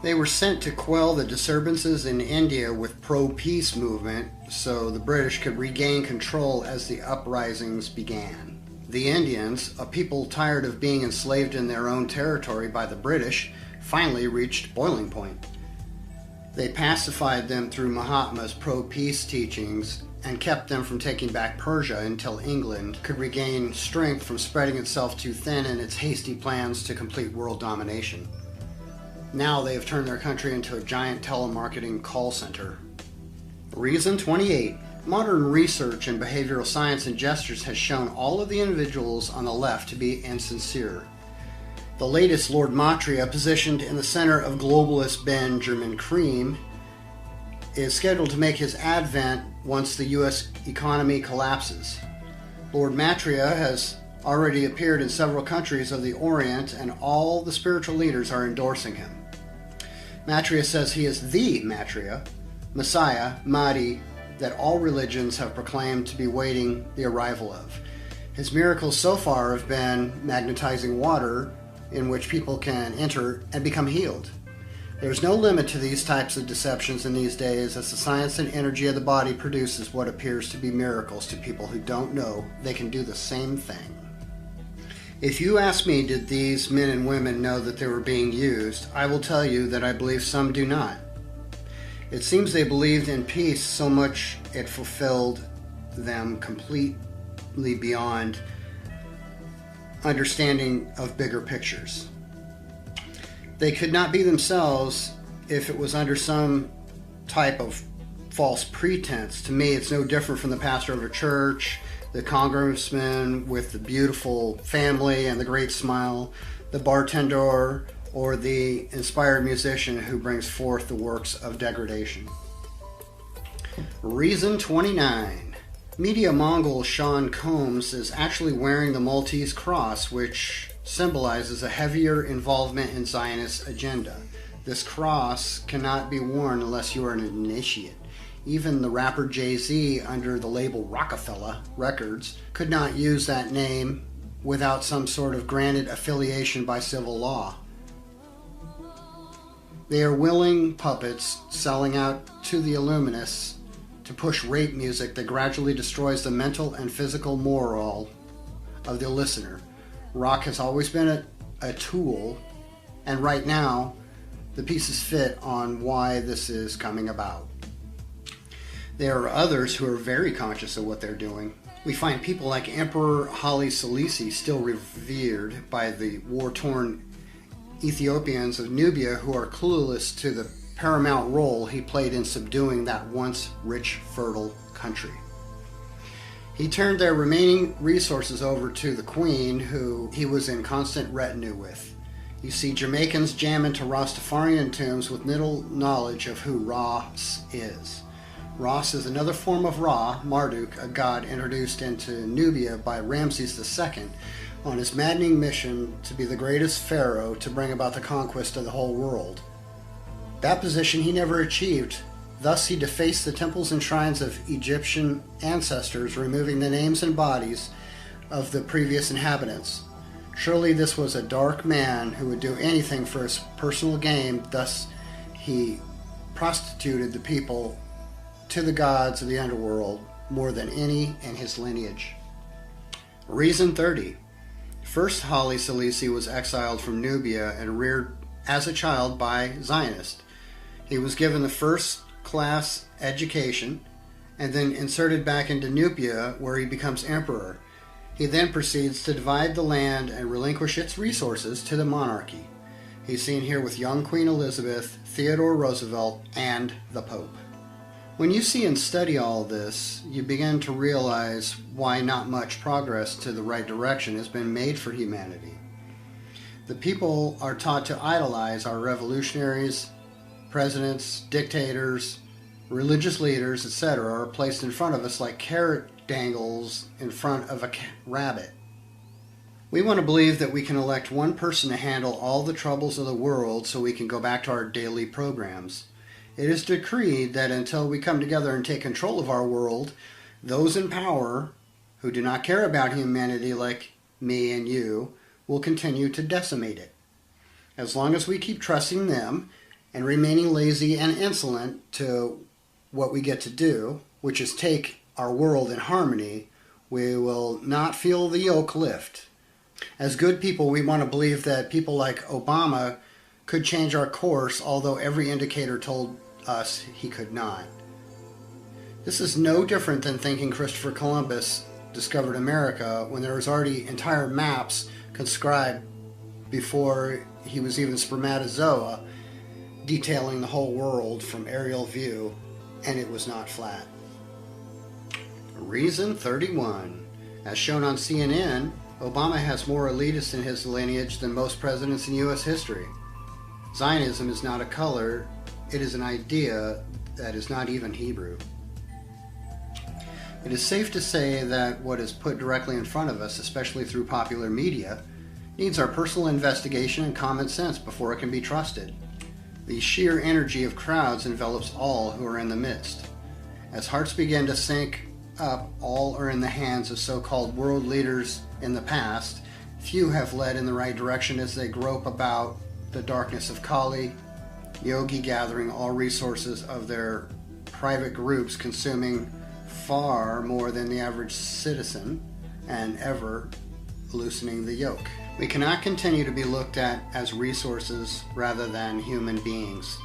They were sent to quell the disturbances in India with pro-peace movement so the British could regain control as the uprisings began. The Indians, a people tired of being enslaved in their own territory by the British, finally reached boiling point. They pacified them through Mahatma's pro-peace teachings and kept them from taking back Persia until England could regain strength from spreading itself too thin in its hasty plans to complete world domination. Now they have turned their country into a giant telemarketing call center. Reason 28. Modern research in behavioral science and gestures has shown all of the individuals on the left to be insincere. The latest Lord Maitreya, positioned in the center of globalist Benjamin Creme, is scheduled to make his advent once the U.S. economy collapses. Lord Maitreya has already appeared in several countries of the Orient, and all the spiritual leaders are endorsing him. Maitreya says he is the Maitreya, Messiah, Mahdi, that all religions have proclaimed to be waiting the arrival of. His miracles so far have been magnetizing water in which people can enter and become healed. There's no limit to these types of deceptions in these days, as the science and energy of the body produces what appears to be miracles to people who don't know they can do the same thing. If you ask me, did these men and women know that they were being used, I will tell you that I believe some do not. It seems they believed in peace so much it fulfilled them completely beyond understanding of bigger pictures. They could not be themselves if it was under some type of false pretense. To me, it's no different from the pastor of a church, the congressman with the beautiful family and the great smile, the bartender, or the inspired musician who brings forth the works of degradation. Reason 29. Media Mongol Sean Combs is actually wearing the Maltese cross, which symbolizes a heavier involvement in Zionist agenda. This cross cannot be worn unless you are an initiate. Even the rapper Jay-Z, under the label Rockefeller Records, could not use that name without some sort of granted affiliation by civil law. They are willing puppets selling out to the Illuminists to push rape music that gradually destroys the mental and physical moral of the listener. Rock has always been a tool, and right now the pieces fit on why this is coming about. There are others who are very conscious of what they're doing. We find people like Emperor Haile Selassie still revered by the war-torn Ethiopians of Nubia, who are clueless to the paramount role he played in subduing that once rich, fertile country. He turned their remaining resources over to the Queen, who he was in constant retinue with. You see Jamaicans jam into Rastafarian tombs with little knowledge of who Ras is. Ras is another form of Ra, Marduk, a god introduced into Nubia by Ramses II on his maddening mission to be the greatest pharaoh to bring about the conquest of the whole world. That position he never achieved. Thus he defaced the temples and shrines of Egyptian ancestors, removing the names and bodies of the previous inhabitants. Surely this was a dark man who would do anything for his personal gain. Thus he prostituted the people to the gods of the underworld more than any in his lineage. Reason 30. First, Haile Selassie was exiled from Nubia and reared as a child by Zionists. He was given the first-class education and then inserted back into Nubia, where he becomes emperor. He then proceeds to divide the land and relinquish its resources to the monarchy. He's seen here with young Queen Elizabeth, Theodore Roosevelt, and the Pope. When you see and study all this, you begin to realize why not much progress to the right direction has been made for humanity. The people are taught to idolize our revolutionaries, presidents, dictators, religious leaders, etc. are placed in front of us like carrot dangles in front of a rabbit. We want to believe that we can elect one person to handle all the troubles of the world so we can go back to our daily programs. It is decreed that until we come together and take control of our world, those in power who do not care about humanity like me and you will continue to decimate it. As long as we keep trusting them and remaining lazy and insolent to what we get to do, which is take our world in harmony, we will not feel the yoke lift. As good people, we want to believe that people like Obama could change our course, although every indicator told us he could not. This is no different than thinking Christopher Columbus discovered America when there was already entire maps conscribed before he was even spermatozoa, detailing the whole world from aerial view, and it was not flat. Reason 31. As shown on CNN, Obama has more elitists in his lineage than most presidents in U.S. history. Zionism is not a color, it is an idea that is not even Hebrew. It is safe to say that what is put directly in front of us, especially through popular media, needs our personal investigation and common sense before it can be trusted. The sheer energy of crowds envelops all who are in the midst. As hearts begin to sink up, all are in the hands of so-called world leaders in the past. Few have led in the right direction as they grope about the darkness of Kali, Yogi gathering all resources of their private groups, consuming far more than the average citizen, and ever loosening the yoke. We cannot continue to be looked at as resources rather than human beings.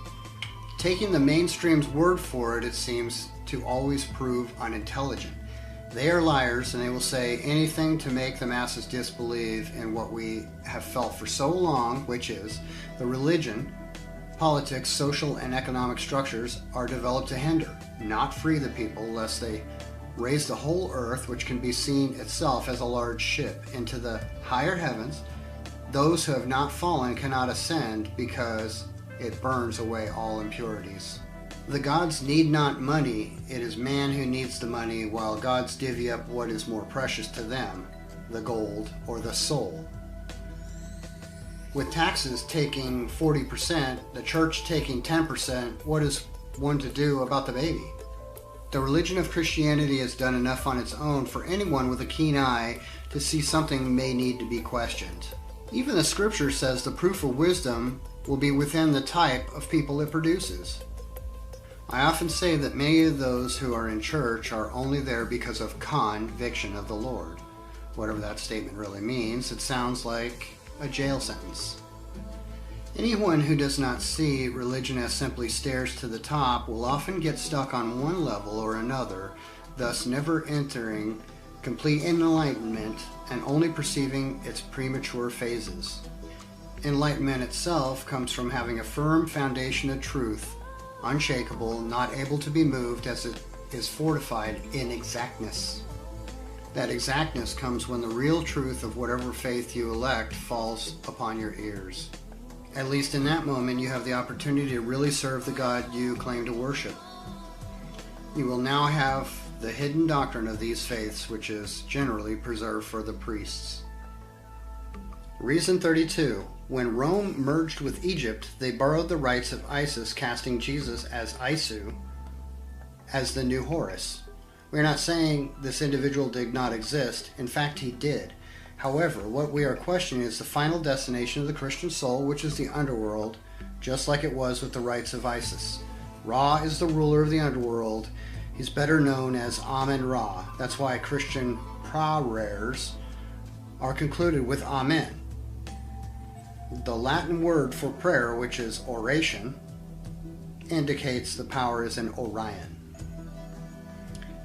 Taking the mainstream's word for it, it seems to always prove unintelligent. They are liars, and they will say anything to make the masses disbelieve in what we have felt for so long, which is the religion, politics, social, and economic structures are developed to hinder, not free the people, lest they raise the whole earth, which can be seen itself as a large ship, into the higher heavens. Those who have not fallen cannot ascend because it burns away all impurities. The gods need not money, it is man who needs the money, while gods divvy up what is more precious to them, the gold or the soul. With taxes taking 40%, the church taking 10%, what is one to do about the baby? The religion of Christianity has done enough on its own for anyone with a keen eye to see something may need to be questioned. Even the scripture says the proof of wisdom will be within the type of people it produces. I often say that many of those who are in church are only there because of conviction of the Lord. Whatever that statement really means, it sounds like a jail sentence. Anyone who does not see religion as simply stairs to the top will often get stuck on one level or another, thus never entering complete enlightenment and only perceiving its premature phases. Enlightenment itself comes from having a firm foundation of truth, unshakable, not able to be moved, as it is fortified in exactness. That exactness comes when the real truth of whatever faith you elect falls upon your ears. At least in that moment, you have the opportunity to really serve the God you claim to worship. You will now have the hidden doctrine of these faiths, which is generally preserved for the priests. Reason 32. When Rome merged with Egypt, they borrowed the rights of Isis, casting Jesus as Isu, as the new Horus. We are not saying this individual did not exist. In fact, he did. However, what we are questioning is the final destination of the Christian soul, which is the underworld, just like it was with the rights of Isis. Ra is the ruler of the underworld. He's better known as Amen-Ra. That's why Christian prayers are concluded with Amen. The Latin word for prayer, which is oration, indicates the power is in Orion.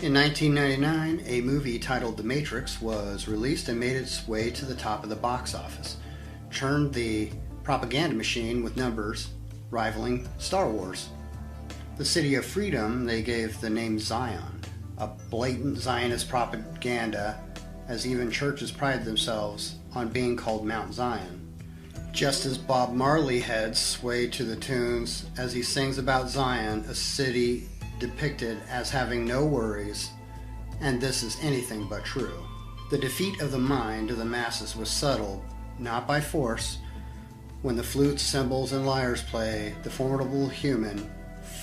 In 1999, a movie titled The Matrix was released and made its way to the top of the box office, churned the propaganda machine with numbers rivaling Star Wars. The City of Freedom, they gave the name Zion, a blatant Zionist propaganda, as even churches pride themselves on being called Mount Zion. Just as Bob Marley heads sway to the tunes as he sings about Zion, a city depicted as having no worries, and this is anything but true. The defeat of the mind of the masses was subtle, not by force. When the flutes, cymbals, and lyres play, the formidable human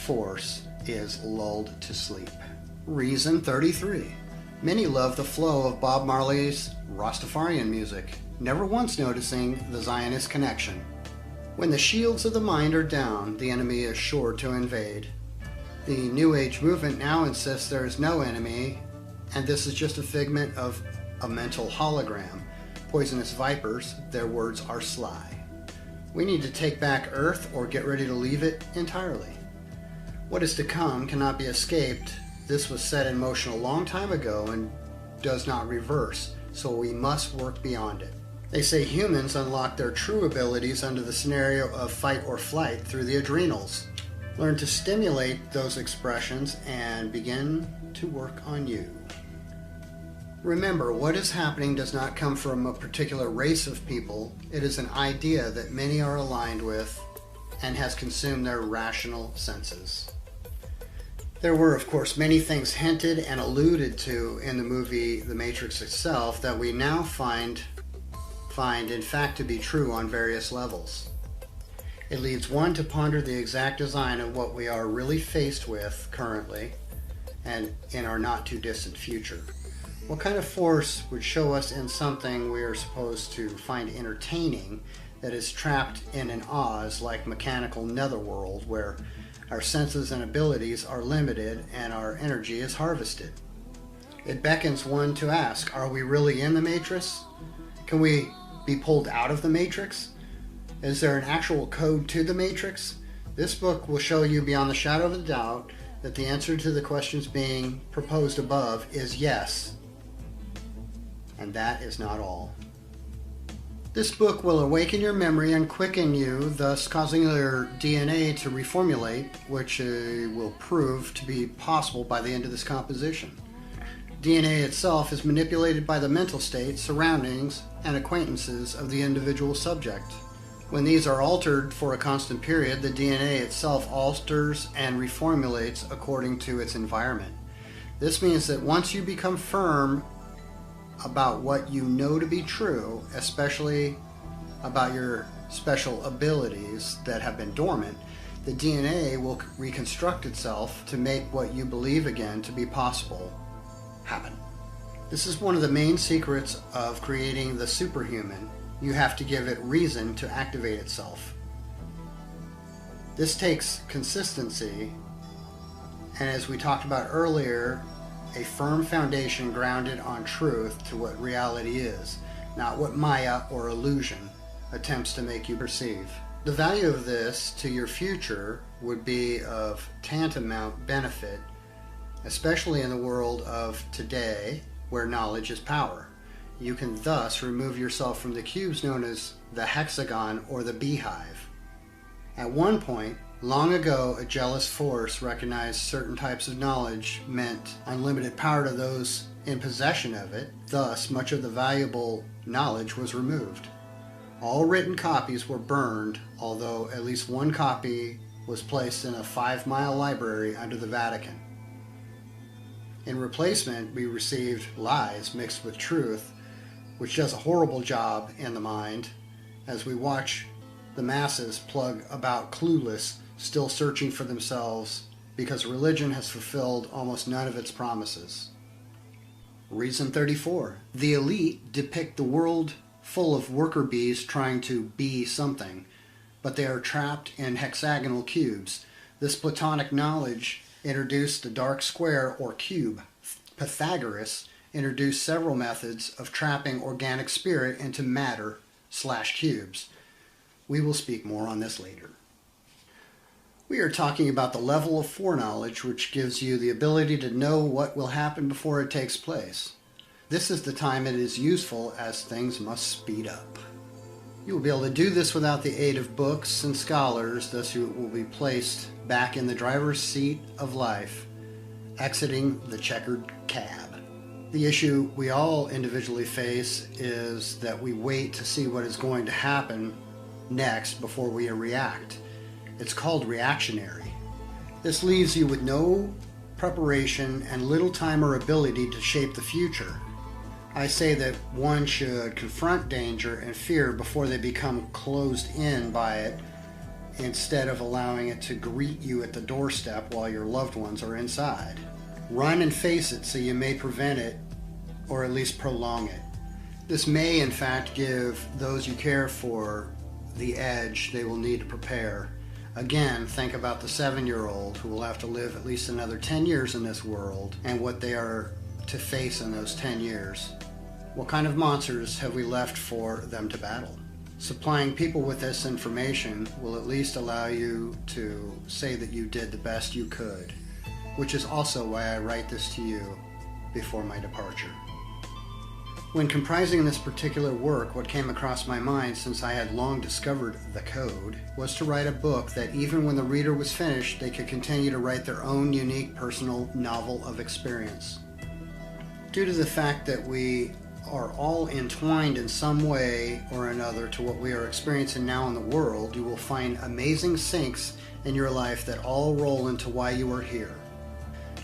force is lulled to sleep. Reason 33. Many love the flow of Bob Marley's Rastafarian music, never once noticing the Zionist connection. When the shields of the mind are down, the enemy is sure to invade. The New Age movement now insists there is no enemy, and this is just a figment of a mental hologram. Poisonous vipers, their words are sly. We need to take back Earth or get ready to leave it entirely. What is to come cannot be escaped, This was set in motion a long time ago and does not reverse, so we must work beyond it. They say humans unlock their true abilities under the scenario of fight or flight through the adrenals. Learn to stimulate those expressions and begin to work on you. Remember, what is happening does not come from a particular race of people. It is an idea that many are aligned with and has consumed their rational senses. There were, of course, many things hinted and alluded to in the movie The Matrix itself that we now find in fact to be true on various levels. It leads one to ponder the exact design of what we are really faced with currently and in our not too distant future. What kind of force would show us in something we are supposed to find entertaining that is trapped in an Oz like mechanical netherworld where our senses and abilities are limited and our energy is harvested? It beckons one to ask, are we really in the Matrix? Can we be pulled out of the Matrix? Is there an actual code to the Matrix? This book will show you beyond the shadow of a doubt that the answer to the questions being proposed above is yes. And that is not all. This book will awaken your memory and quicken you, thus causing your DNA to reformulate, which will prove to be possible by the end of this composition. DNA itself is manipulated by the mental state, surroundings, and acquaintances of the individual subject. When these are altered for a constant period, the DNA itself alters and reformulates according to its environment. This means that once you become firm about what you know to be true, especially about your special abilities that have been dormant, the DNA will reconstruct itself to make what you believe again to be possible happen. This is one of the main secrets of creating the superhuman. You have to give it reason to activate itself. This takes consistency, and as we talked about earlier, a firm foundation grounded on truth to what reality is, not what Maya or illusion attempts to make you perceive. The value of this to your future would be of tantamount benefit, especially in the world of today where knowledge is power. You can thus remove yourself from the cubes known as the hexagon or the beehive. At one point, long ago, a jealous force recognized certain types of knowledge meant unlimited power to those in possession of it. Thus, much of the valuable knowledge was removed. All written copies were burned, although at least one copy was placed in a 5-mile library under the Vatican. In replacement, we received lies mixed with truth, which does a horrible job in the mind as we watch the masses plug about clueless, still searching for themselves because religion has fulfilled almost none of its promises. Reason 34. The elite depict the world full of worker bees trying to be something, but they are trapped in hexagonal cubes. This Platonic knowledge introduced the dark square or cube. Pythagoras introduced several methods of trapping organic spirit into matter/cubes. We will speak more on this later. We are talking about the level of foreknowledge which gives you the ability to know what will happen before it takes place. This is the time it is useful as things must speed up. You will be able to do this without the aid of books and scholars, thus you will be placed back in the driver's seat of life, exiting the checkered cab. The issue we all individually face is that we wait to see what is going to happen next before we react. It's called reactionary. This leaves you with no preparation and little time or ability to shape the future. I say that one should confront danger and fear before they become closed in by it, instead of allowing it to greet you at the doorstep while your loved ones are inside. Run and face it so you may prevent it, or at least prolong it. This may, in fact, give those you care for the edge they will need to prepare. Again, think about the 7-year-old who will have to live at least another 10 years in this world and what they are to face in those 10 years. What kind of monsters have we left for them to battle? Supplying people with this information will at least allow you to say that you did the best you could. which is also why I write this to you before my departure. When comprising this particular work, what came across my mind, since I had long discovered the code, was to write a book that even when the reader was finished, they could continue to write their own unique personal novel of experience. Due to the fact that we are all entwined in some way or another to what we are experiencing now in the world, you will find amazing syncs in your life that all roll into why you are here.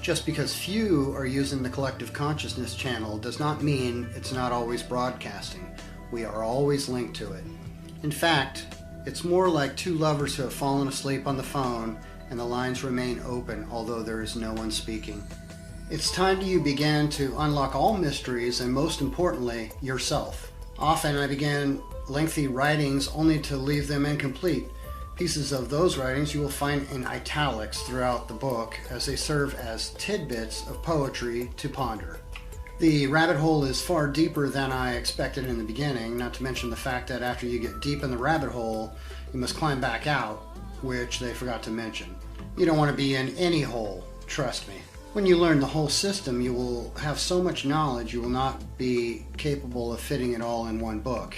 Just because few are using the collective consciousness channel does not mean it's not always broadcasting. We are always linked to it. In fact, it's more like two lovers who have fallen asleep on the phone and the lines remain open although there is no one speaking. It's time you began to unlock all mysteries and, most importantly, yourself. Often I began lengthy writings only to leave them incomplete. Pieces of those writings you will find in italics throughout the book, as they serve as tidbits of poetry to ponder. The rabbit hole is far deeper than I expected in the beginning, not to mention the fact that after you get deep in the rabbit hole, you must climb back out, which they forgot to mention. You don't want to be in any hole, trust me. When you learn the whole system, you will have so much knowledge you will not be capable of fitting it all in one book.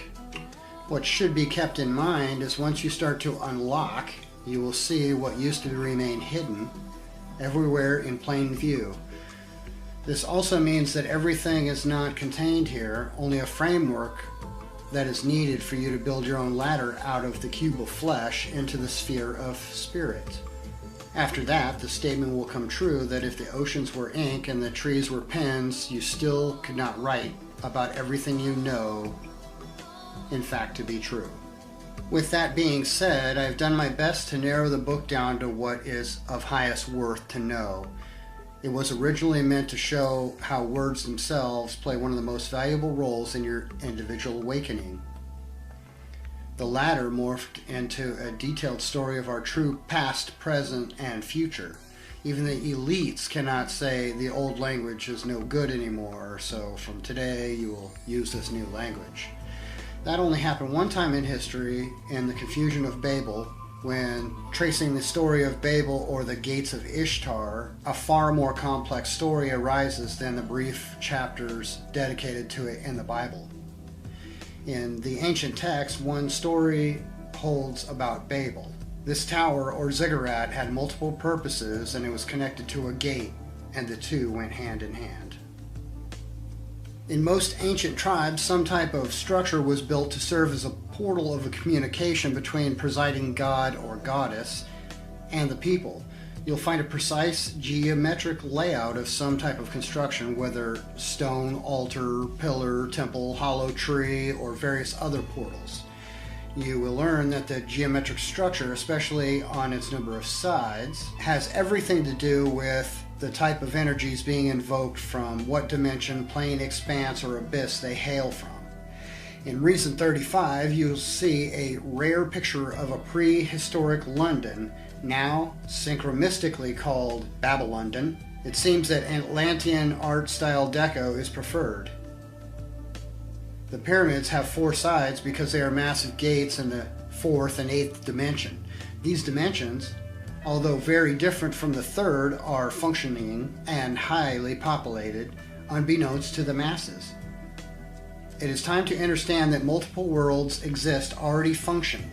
What should be kept in mind is once you start to unlock, you will see what used to remain hidden everywhere in plain view. This also means that everything is not contained here, only a framework that is needed for you to build your own ladder out of the cube of flesh into the sphere of spirit. After that, the statement will come true that if the oceans were ink and the trees were pens, you still could not write about everything you know, in fact, to be true. With that being said, I've done my best to narrow the book down to what is of highest worth to know. It was originally meant to show how words themselves play one of the most valuable roles in your individual awakening. The latter morphed into a detailed story of our true past, present, and future. Even the elites cannot say the old language is no good anymore, so from today you will use this new language. That only happened one time in history, in the confusion of Babel, when tracing the story of Babel or the gates of Ishtar, a far more complex story arises than the brief chapters dedicated to it in the Bible. In the ancient text, one story holds about Babel. This tower or ziggurat had multiple purposes and it was connected to a gate, and the two went hand in hand. In most ancient tribes, some type of structure was built to serve as a portal of a communication between presiding god or goddess and the people. You'll find a precise geometric layout of some type of construction, whether stone, altar, pillar, temple, hollow tree, or various other portals. You will learn that the geometric structure, especially on its number of sides, has everything to do with the type of energies being invoked from what dimension, plane, expanse, or abyss they hail from. In Reason 35, you'll see a rare picture of a prehistoric London, now synchromistically called Babylondon. It seems that Atlantean art style deco is preferred. The pyramids have 4 sides because they are massive gates in the 4th and 8th dimension. These dimensions, although very different from the 3rd, are functioning and highly populated, unbeknownst to the masses. It is time to understand that multiple worlds exist already function,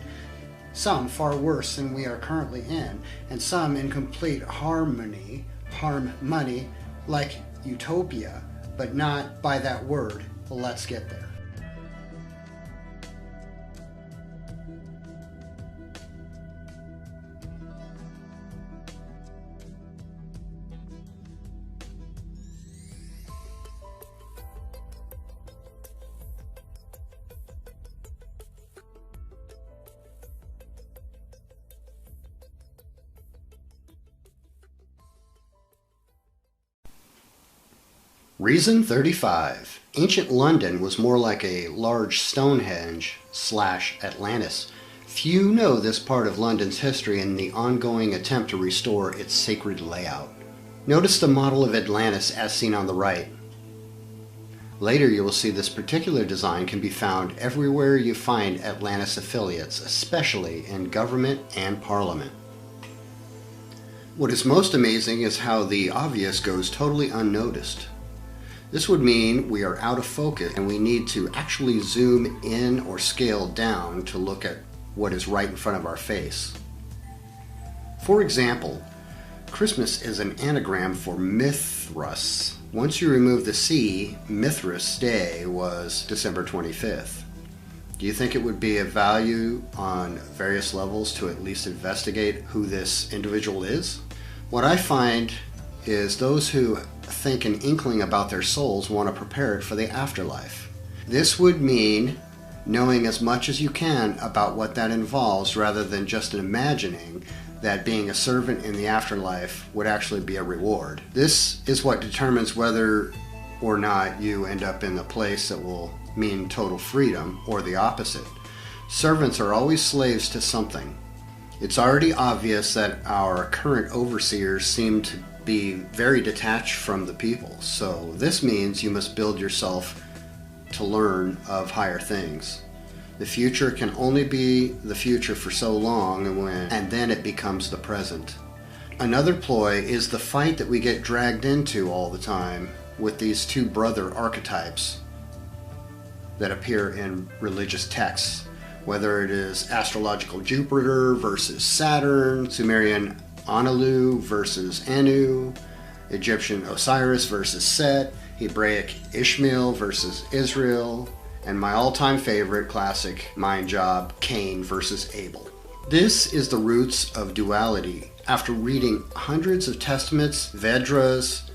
some far worse than we are currently in, and some in complete harmony, like utopia, but not by that word. Let's get there. Reason 35. Ancient London was more like a large Stonehenge/Atlantis. Few know this part of London's history and the ongoing attempt to restore its sacred layout. Notice the model of Atlantis as seen on the right. Later you will see this particular design can be found everywhere you find Atlantis affiliates, especially in government and parliament. What is most amazing is how the obvious goes totally unnoticed. This would mean we are out of focus and we need to actually zoom in or scale down to look at what is right in front of our face. For example, Christmas is an anagram for Mithras. Once you remove the C, Mithras Day was December 25th. Do you think it would be of value on various levels to at least investigate who this individual is? What I find is those who think an inkling about their souls want to prepare it for the afterlife. This would mean knowing as much as you can about what that involves rather than just imagining that being a servant in the afterlife would actually be a reward. This is what determines whether or not you end up in a place that will mean total freedom, or the opposite. Servants are always slaves to something. It's already obvious that our current overseers seem to be very detached from the people, so this means you must build yourself to learn of higher things. The future can only be the future for so long, and then it becomes the present. Another ploy is the fight that we get dragged into all the time with these two brother archetypes that appear in religious texts, whether it is astrological Jupiter versus Saturn, Sumerian Analu versus Anu, Egyptian Osiris versus Set, Hebraic Ishmael versus Israel, and my all-time favorite classic mind job, Cain versus Abel. This is the roots of duality. After reading hundreds of testaments, Vedras,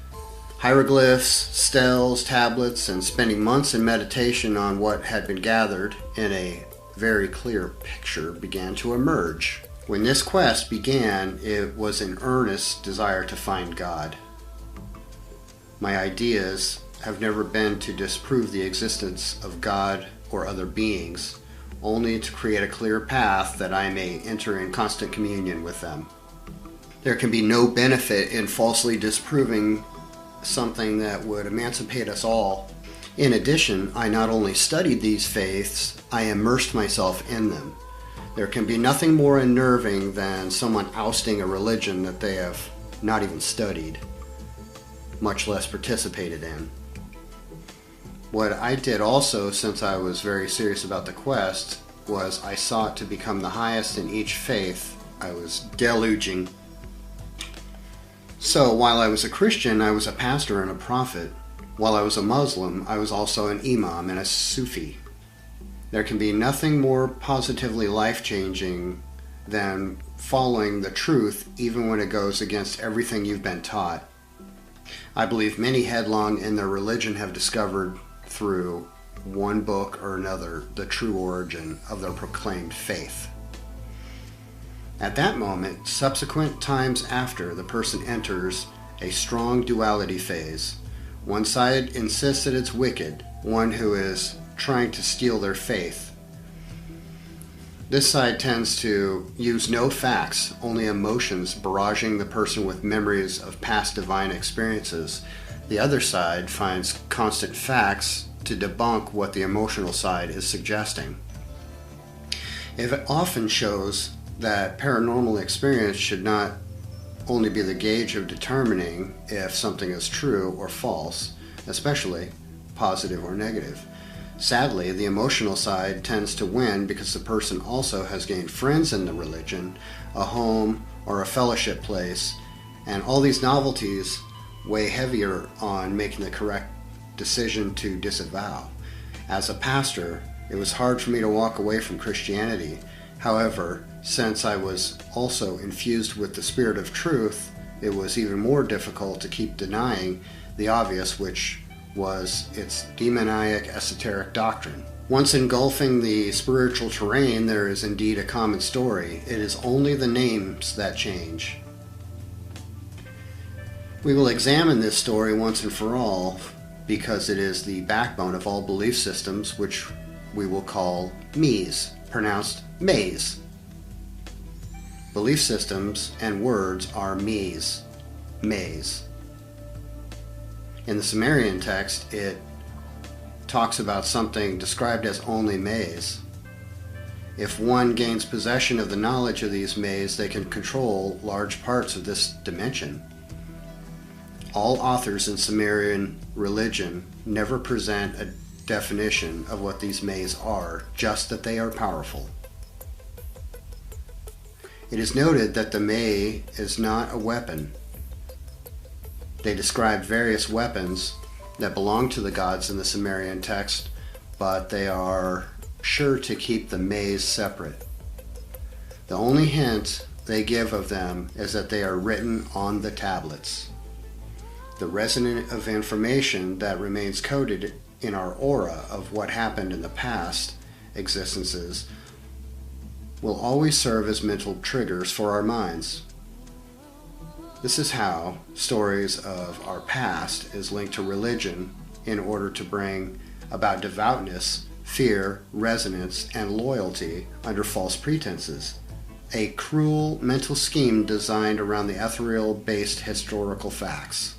hieroglyphs, steles, tablets, and spending months in meditation on what had been gathered in a very clear picture began to emerge. When this quest began, it was an earnest desire to find God. My ideas have never been to disprove the existence of God or other beings, only to create a clear path that I may enter in constant communion with them. There can be no benefit in falsely disproving something that would emancipate us all. In addition, I not only studied these faiths, I immersed myself in them. There can be nothing more unnerving than someone ousting a religion that they have not even studied, much less participated in. What I did also, since I was very serious about the quest, was I sought to become the highest in each faith I was deluging. So while I was a Christian, I was a pastor and a prophet. While I was a Muslim, I was also an imam and a Sufi. There can be nothing more positively life-changing than following the truth even when it goes against everything you've been taught. I believe many headlong in their religion have discovered through one book or another the true origin of their proclaimed faith. At that moment, subsequent times after, the person enters a strong duality phase. One side insists that it's wicked, one who is trying to steal their faith. This side tends to use no facts, only emotions, barraging the person with memories of past divine experiences. The other side finds constant facts to debunk what the emotional side is suggesting. It often shows that paranormal experience should not only be the gauge of determining if something is true or false, especially positive or negative. Sadly, the emotional side tends to win because the person also has gained friends in the religion, a home, or a fellowship place, and all these novelties weigh heavier on making the correct decision to disavow. As a pastor, it was hard for me to walk away from Christianity. However, since I was also infused with the spirit of truth, it was even more difficult to keep denying the obvious, which was its demoniac esoteric doctrine. Once engulfing the spiritual terrain, there is indeed a common story. It is only the names that change. We will examine this story once and for all, because it is the backbone of all belief systems, which we will call me's, pronounced maze. Belief systems and words are me's, maze. In the Sumerian text, it talks about something described as only maze. If one gains possession of the knowledge of these Mays, they can control large parts of this dimension. All authors in Sumerian religion never present a definition of what these Mays are, just that they are powerful. It is noted that the May is not a weapon. They describe various weapons that belong to the gods in the Sumerian text, but they are sure to keep the Mays separate. The only hint they give of them is that they are written on the tablets. The resonance of information that remains coded in our aura of what happened in the past existences will always serve as mental triggers for our minds. This is how stories of our past is linked to religion in order to bring about devoutness, fear, resonance, and loyalty under false pretenses. A cruel mental scheme designed around the ethereal-based historical facts.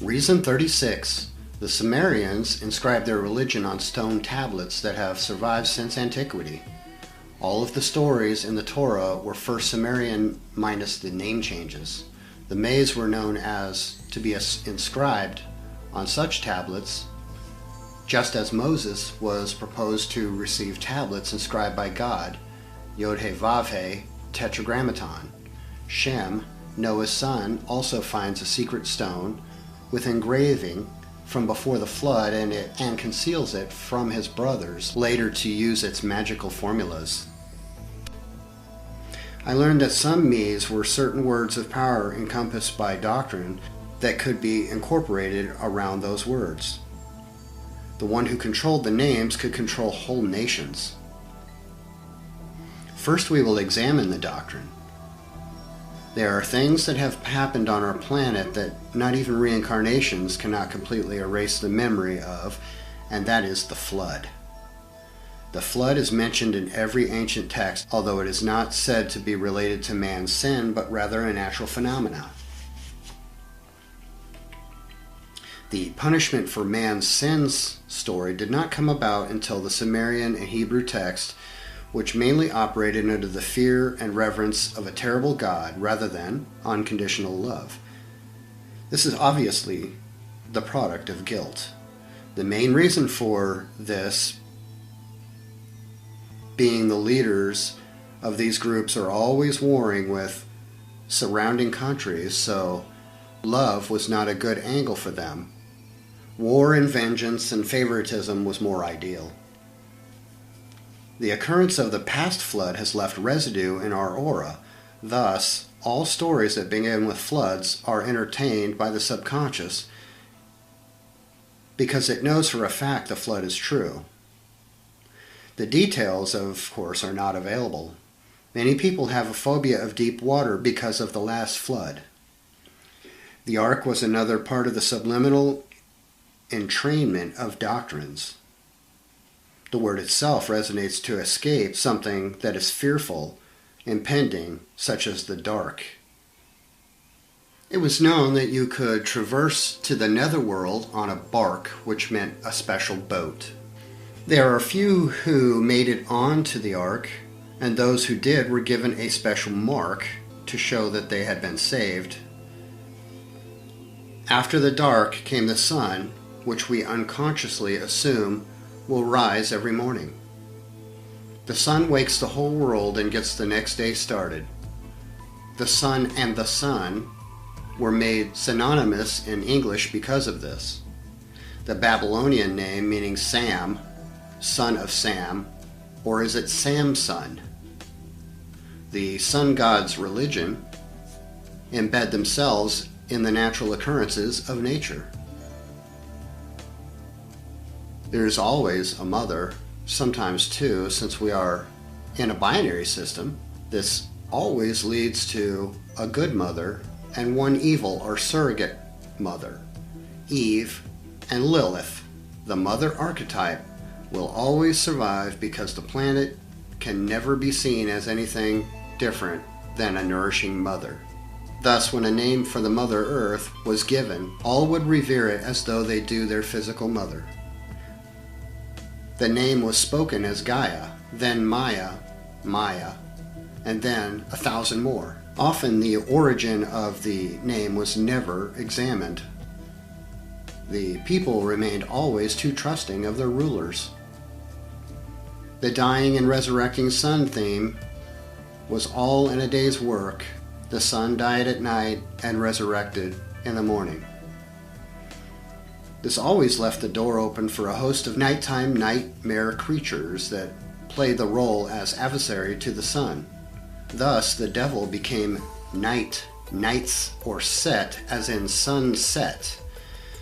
Reason 36. The Sumerians inscribed their religion on stone tablets that have survived since antiquity. All of the stories in the Torah were first Sumerian minus the name changes. The Mays were known as to be inscribed on such tablets, just as Moses was proposed to receive tablets inscribed by God, Yod-He-Vav-He, Tetragrammaton. Shem, Noah's son, also finds a secret stone with engraving from before the flood and conceals it from his brothers, later to use its magical formulas. I learned that some Mays were certain words of power encompassed by doctrine that could be incorporated around those words. The one who controlled the names could control whole nations. First, we will examine the doctrine. There are things that have happened on our planet that not even reincarnations cannot completely erase the memory of, and that is the flood. The flood is mentioned in every ancient text, although it is not said to be related to man's sin, but rather a natural phenomenon. The punishment for man's sins story did not come about until the Sumerian and Hebrew text, which mainly operated under the fear and reverence of a terrible God rather than unconditional love. This is obviously the product of guilt. The main reason for this being the leaders of these groups are always warring with surrounding countries, so love was not a good angle for them. War and vengeance and favoritism was more ideal. The occurrence of the past flood has left residue in our aura. Thus, all stories that begin with floods are entertained by the subconscious because it knows for a fact the flood is true. The details, of course, are not available. Many people have a phobia of deep water because of the last flood. The ark was another part of the subliminal entrainment of doctrines. The word itself resonates to escape something that is fearful, impending, such as the dark. It was known that you could traverse to the netherworld on a bark, which meant a special boat. There are few who made it onto the ark, and those who did were given a special mark to show that they had been saved. After the dark came the sun, which we unconsciously assume will rise every morning. The sun wakes the whole world and gets the next day started. The sun and the sun were made synonymous in English because of this. The Babylonian name meaning Sam, son of Sam, or is it Samson? The sun god's religion embed themselves in the natural occurrences of nature. There is always a mother, sometimes two, since we are in a binary system. This always leads to a good mother and one evil or surrogate mother. Eve and Lilith, the mother archetype, will always survive because the planet can never be seen as anything different than a nourishing mother. Thus, when a name for the Mother Earth was given, all would revere it as though they do their physical mother. The name was spoken as Gaia, then Maya, Maya, and then 1,000 more. Often the origin of the name was never examined. The people remained always too trusting of their rulers. The dying and resurrecting sun theme was all in a day's work. The sun died at night and resurrected in the morning. This always left the door open for a host of nighttime nightmare creatures that played the role as adversary to the sun. Thus, the devil became nights, or set, as in sunset.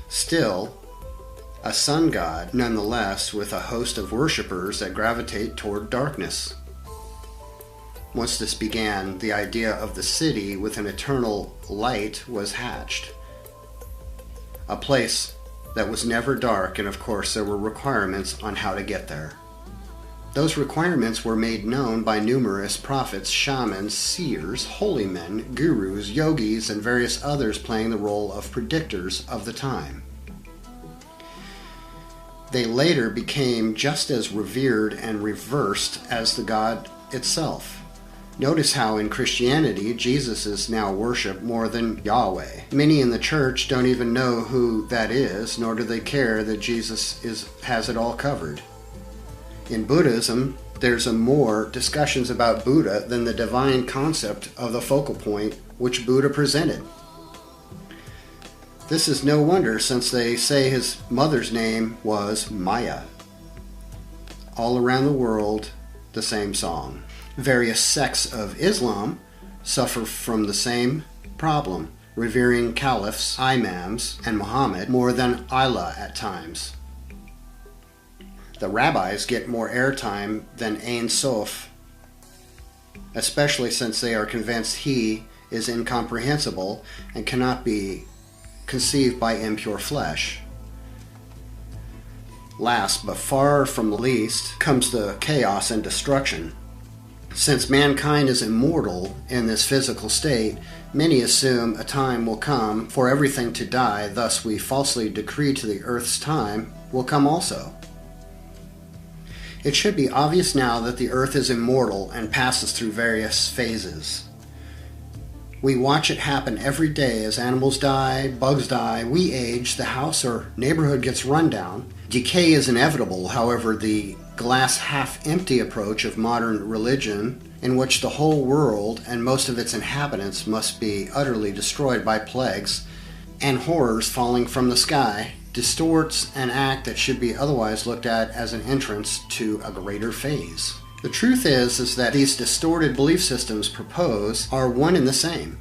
Still, a sun god, nonetheless, with a host of worshippers that gravitate toward darkness. Once this began, the idea of the city with an eternal light was hatched. A place that was never dark, and of course there were requirements on how to get there. Those requirements were made known by numerous prophets, shamans, seers, holy men, gurus, yogis, and various others playing the role of predictors of the time. They later became just as revered and reverenced as the God itself. Notice how in Christianity, Jesus is now worshipped more than Yahweh. Many in the church don't even know who that is, nor do they care that Jesus has it all covered. In Buddhism, there's more discussions about Buddha than the divine concept of the focal point which Buddha presented. This is no wonder, since they say his mother's name was Maya. All around the world, the same song. Various sects of Islam suffer from the same problem, revering caliphs, imams, and Muhammad more than Allah at times. The rabbis get more airtime than Ein Sof, especially since they are convinced he is incomprehensible and cannot be conceived by impure flesh. Last, but far from the least, comes the chaos and destruction. Since mankind is immortal in this physical state, many assume a time will come for everything to die, thus we falsely decree to the earth's time will come also. It should be obvious now that the earth is immortal and passes through various phases. We watch it happen every day as animals die, bugs die, we age, the house or neighborhood gets run down. Decay is inevitable, however, the glass half-empty approach of modern religion, in which the whole world and most of its inhabitants must be utterly destroyed by plagues and horrors falling from the sky, distorts an act that should be otherwise looked at as an entrance to a greater phase. The truth is that these distorted belief systems propose are one and the same.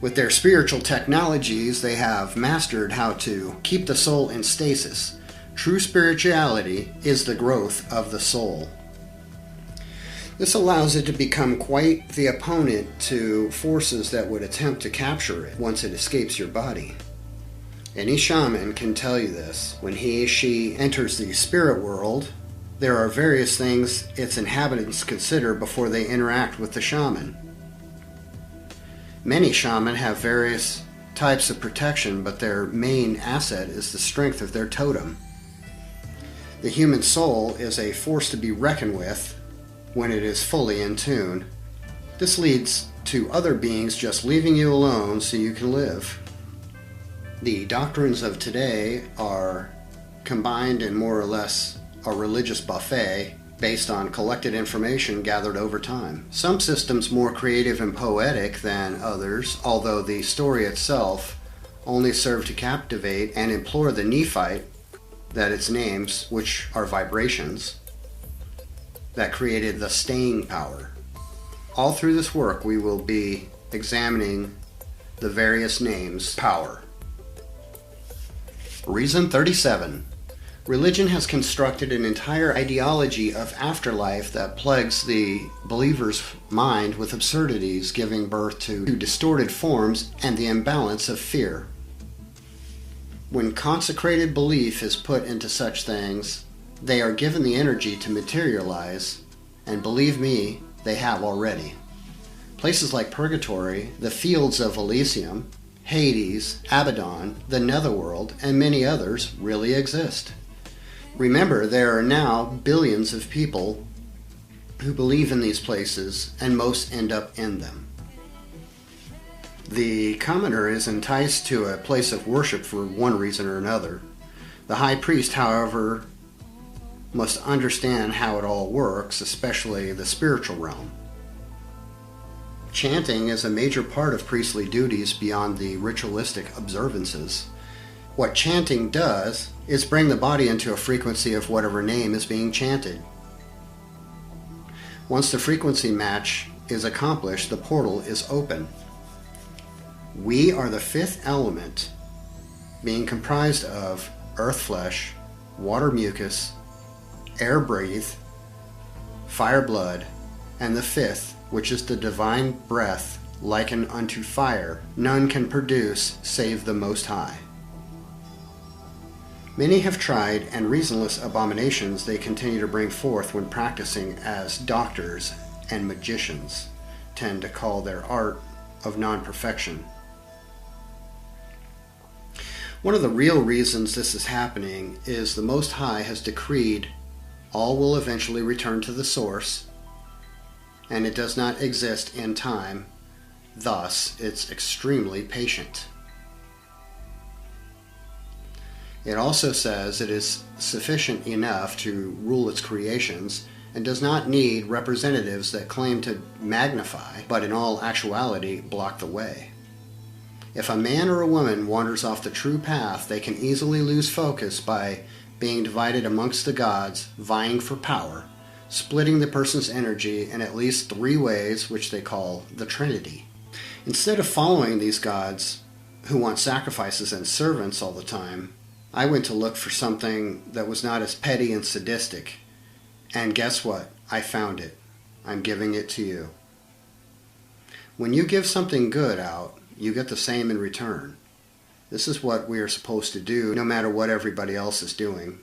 With their spiritual technologies, they have mastered how to keep the soul in stasis. True spirituality is the growth of the soul. This allows it to become quite the opponent to forces that would attempt to capture it once it escapes your body. Any shaman can tell you this. When she enters the spirit world, there are various things its inhabitants consider before they interact with the shaman. Many shaman have various types of protection, but their main asset is the strength of their totem. The human soul is a force to be reckoned with when it is fully in tune. This leads to other beings just leaving you alone so you can live. The doctrines of today are combined in more or less a religious buffet based on collected information gathered over time. Some systems more creative and poetic than others, although the story itself only served to captivate and implore the neophyte that its names, which are vibrations, that created the staying power. All through this work we will be examining the various names' power. Reason 37. Religion has constructed an entire ideology of afterlife that plagues the believer's mind with absurdities, giving birth to distorted forms and the imbalance of fear. When consecrated belief is put into such things, they are given the energy to materialize, and believe me, they have already. Places like Purgatory, the fields of Elysium, Hades, Abaddon, the Netherworld, and many others really exist. Remember, there are now billions of people who believe in these places, and most end up in them. The commoner is enticed to a place of worship for one reason or another. The high priest, however, must understand how it all works, especially the spiritual realm. Chanting is a major part of priestly duties beyond the ritualistic observances. What chanting does is bring the body into a frequency of whatever name is being chanted. Once the frequency match is accomplished, the portal is open. We are the fifth element, being comprised of earth flesh, water mucus, air breathe, fire blood, and the fifth, which is the divine breath likened unto fire, none can produce save the Most High. Many have tried, and reasonless abominations they continue to bring forth when practicing, as doctors and magicians tend to call their art of non-perfection. One of the real reasons this is happening is the Most High has decreed all will eventually return to the source, and it does not exist in time, thus it's extremely patient. It also says it is sufficient enough to rule its creations and does not need representatives that claim to magnify, but in all actuality block the way. If a man or a woman wanders off the true path, they can easily lose focus by being divided amongst the gods, vying for power, splitting the person's energy in at least 3 ways, which they call the Trinity. Instead of following these gods who want sacrifices and servants all the time, I went to look for something that was not as petty and sadistic. And guess what? I found it. I'm giving it to you. When you give something good out, you get the same in return. This is what we are supposed to do, no matter what everybody else is doing.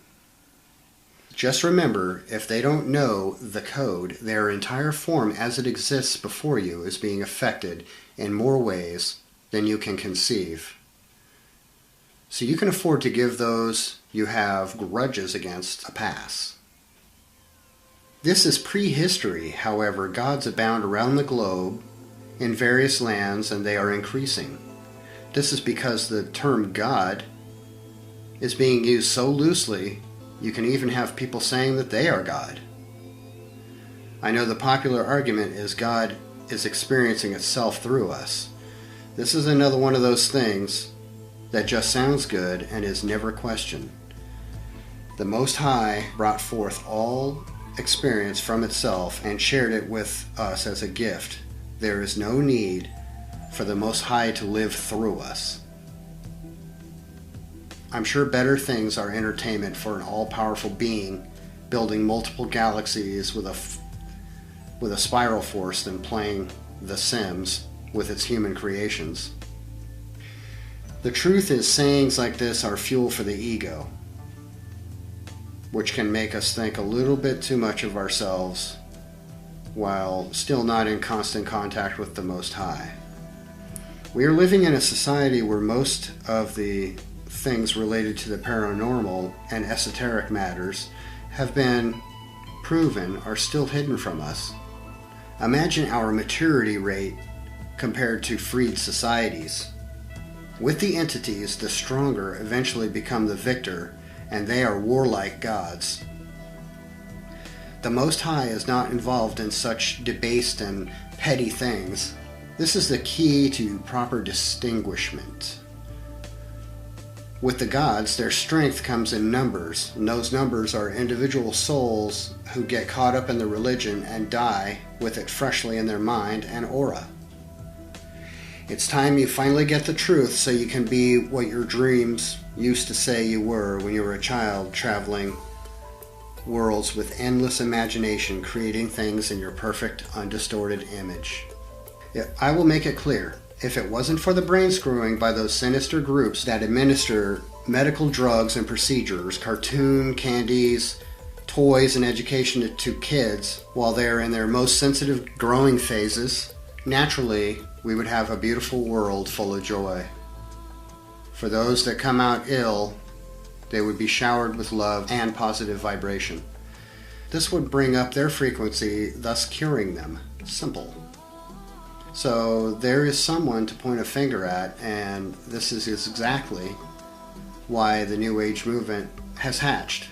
Just remember, if they don't know the code, their entire form as it exists before you is being affected in more ways than you can conceive. So you can afford to give those you have grudges against a pass. This is prehistory, however, gods abound around the globe in various lands, and they are increasing. This is because the term God is being used so loosely, you can even have people saying that they are God. I know the popular argument is God is experiencing itself through us. This is another one of those things that just sounds good and is never questioned. The Most High brought forth all experience from itself and shared it with us as a gift. There is no need for the Most High to live through us. I'm sure better things are entertainment for an all-powerful being building multiple galaxies with a spiral force than playing The Sims with its human creations. The truth is, sayings like this are fuel for the ego, which can make us think a little bit too much of ourselves while still not in constant contact with the Most High. We are living in a society where most of the things related to the paranormal and esoteric matters have been proven are still hidden from us. Imagine our maturity rate compared to freed societies. With the entities, the stronger eventually become the victor, and they are warlike gods. The Most High is not involved in such debased and petty things. This is the key to proper distinguishment. With the gods, their strength comes in numbers, and those numbers are individual souls who get caught up in the religion and die with it freshly in their mind and aura. It's time you finally get the truth so you can be what your dreams used to say you were when you were a child, traveling worlds with endless imagination, creating things in your perfect, undistorted image. I will make it clear, if it wasn't for the brain screwing by those sinister groups that administer medical drugs and procedures, cartoon candies, toys, and education to kids while they're in their most sensitive growing phases, naturally, we would have a beautiful world full of joy. For those that come out ill, they would be showered with love and positive vibration. This would bring up their frequency, thus curing them. Simple. So there is someone to point a finger at, and this is exactly why the New Age movement has hatched.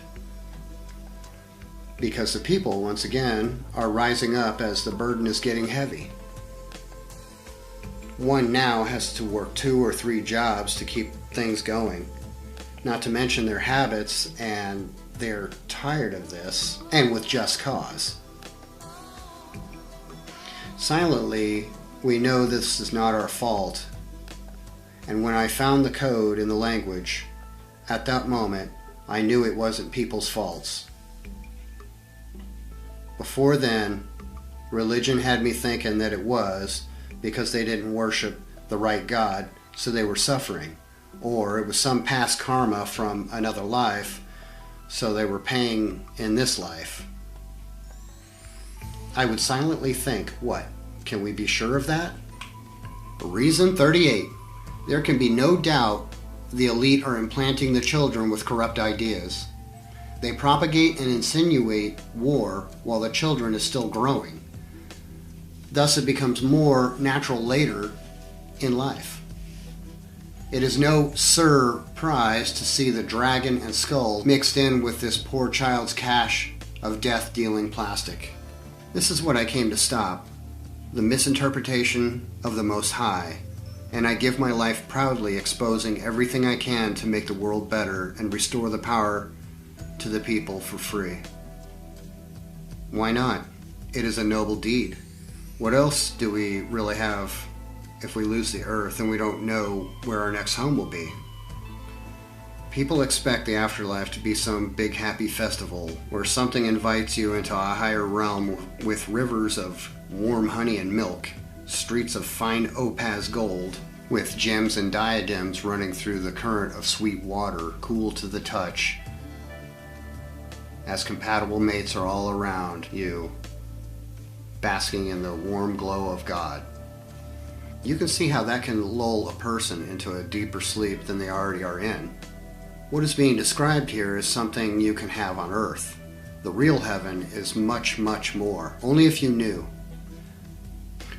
Because the people, once again, are rising up as the burden is getting heavy. One now has to work 2 or 3 jobs to keep things going, not to mention their habits, and they're tired of this, and with just cause. Silently, we know this is not our fault, and when I found the code in the language, at that moment, I knew it wasn't people's faults. Before then, religion had me thinking that it was because they didn't worship the right God, so they were suffering. Or it was some past karma from another life, so they were paying in this life. I would silently think, what? Can we be sure of that? Reason 38. There can be no doubt the elite are implanting the children with corrupt ideas. They propagate and insinuate war while the children is still growing. Thus it becomes more natural later in life. It is no surprise to see the dragon and skull mixed in with this poor child's cache of death-dealing plastic. This is what I came to stop, the misinterpretation of the Most High, and I give my life proudly exposing everything I can to make the world better and restore the power to the people for free. Why not? It is a noble deed. What else do we really have if we lose the earth and we don't know where our next home will be? People expect the afterlife to be some big happy festival where something invites you into a higher realm with rivers of warm honey and milk, streets of fine opaz gold, with gems and diadems running through the current of sweet water, cool to the touch, as compatible mates are all around you, basking in the warm glow of God. You can see how that can lull a person into a deeper sleep than they already are in. What is being described here is something you can have on earth. The real heaven is much, much more, only if you knew.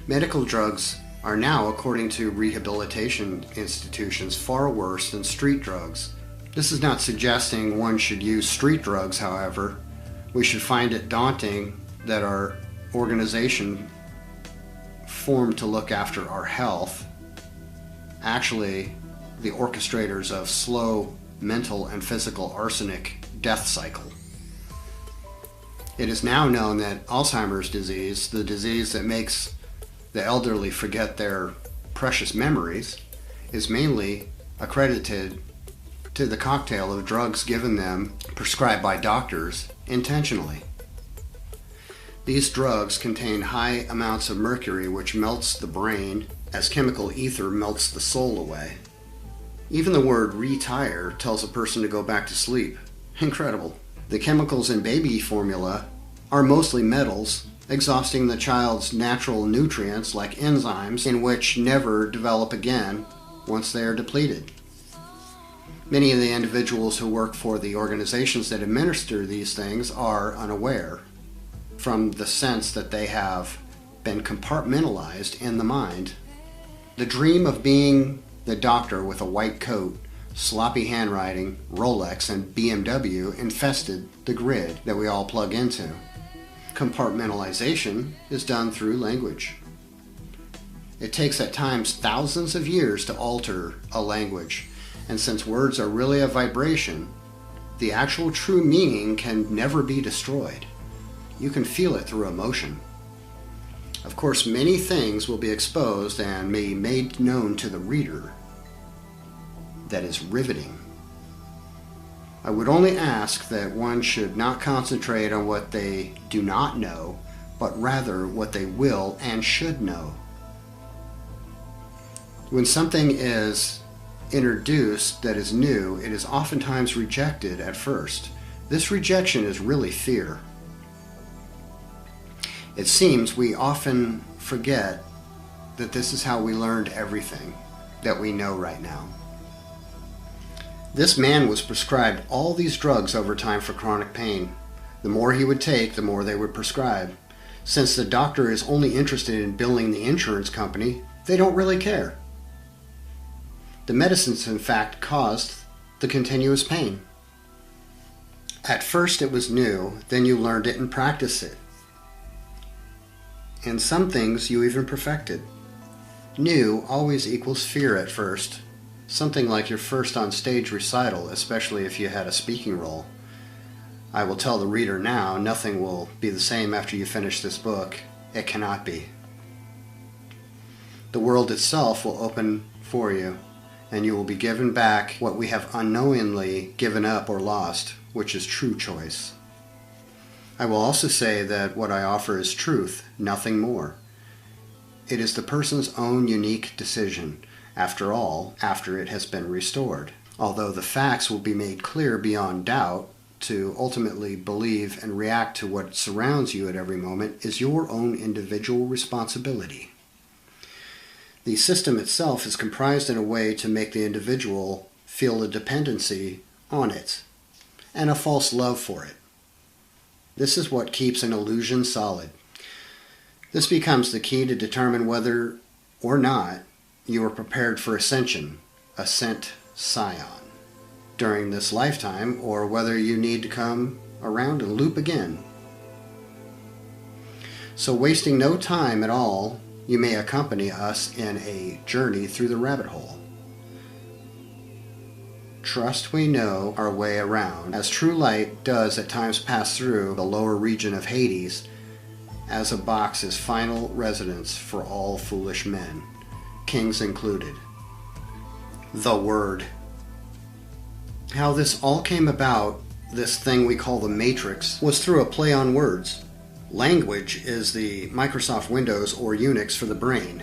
Medical drugs are now, according to rehabilitation institutions, far worse than street drugs. This is not suggesting one should use street drugs, however. We should find it daunting that our organization formed to look after our health, actually the orchestrators of slow mental and physical arsenic death cycle. It is now known that Alzheimer's disease, the disease that makes the elderly forget their precious memories, is mainly accredited to the cocktail of drugs given them, prescribed by doctors, intentionally. These drugs contain high amounts of mercury, which melts the brain as chemical ether melts the soul away. Even the word retire tells a person to go back to sleep. Incredible. The chemicals in baby formula are mostly metals, exhausting the child's natural nutrients like enzymes, in which never develop again once they are depleted. Many of the individuals who work for the organizations that administer these things are unaware, from the sense that they have been compartmentalized in the mind. The dream of being the doctor with a white coat, sloppy handwriting, Rolex, and BMW infested the grid that we all plug into. Compartmentalization is done through language. It takes at times thousands of years to alter a language, and since words are really a vibration, the actual true meaning can never be destroyed. You can feel it through emotion. Of course, many things will be exposed and may be made known to the reader that is riveting. I would only ask that one should not concentrate on what they do not know, but rather what they will and should know. When something is introduced that is new, it is oftentimes rejected at first. This rejection is really fear. It seems we often forget that this is how we learned everything that we know right now. This man was prescribed all these drugs over time for chronic pain. The more he would take, the more they would prescribe. Since the doctor is only interested in billing the insurance company, they don't really care. The medicines, in fact, caused the continuous pain. At first it was new, then you learned it and practiced it. And some things you even perfected. New always equals fear at first. Something like your first on-stage recital, especially if you had a speaking role. I will tell the reader now, nothing will be the same after you finish this book. It cannot be. The world itself will open for you, and you will be given back what we have unknowingly given up or lost, which is true choice. I will also say that what I offer is truth, nothing more. It is the person's own unique decision, after all, after it has been restored. Although the facts will be made clear beyond doubt, to ultimately believe and react to what surrounds you at every moment is your own individual responsibility. The system itself is comprised in a way to make the individual feel a dependency on it and a false love for it. This is what keeps an illusion solid. This becomes the key to determine whether or not you are prepared for ascension, ascent scion, during this lifetime, or whether you need to come around and loop again. So wasting no time at all, you may accompany us in a journey through the rabbit hole. Trust we know our way around, as true light does at times pass through the lower region of Hades, as a box is final residence for all foolish men, kings included. The Word. How this all came about, this thing we call the Matrix, was through a play on words. Language is the Microsoft Windows or Unix for the brain.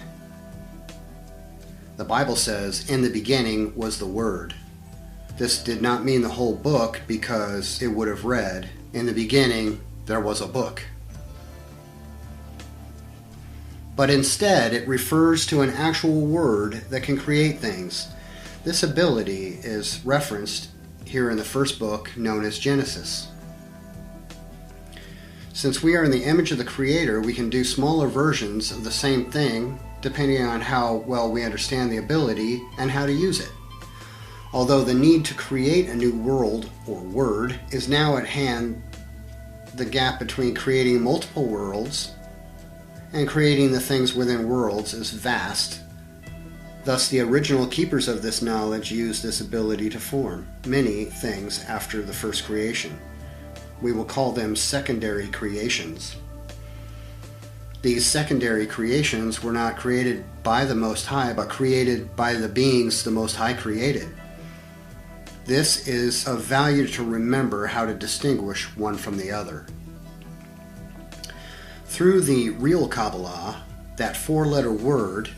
The Bible says, "In the beginning was the Word." This did not mean the whole book, because it would have read, "In the beginning there was a book." But instead it refers to an actual word that can create things. This ability is referenced here in the first book, known as Genesis. Since we are in the image of the Creator, we can do smaller versions of the same thing depending on how well we understand the ability and how to use it. Although the need to create a new world or word is now at hand, the gap between creating multiple worlds and creating the things within worlds is vast. Thus, the original keepers of this knowledge used this ability to form many things after the first creation. We will call them secondary creations. These secondary creations were not created by the Most High, but created by the beings the Most High created. This is of value to remember how to distinguish one from the other. Through the real Kabbalah, that four-letter word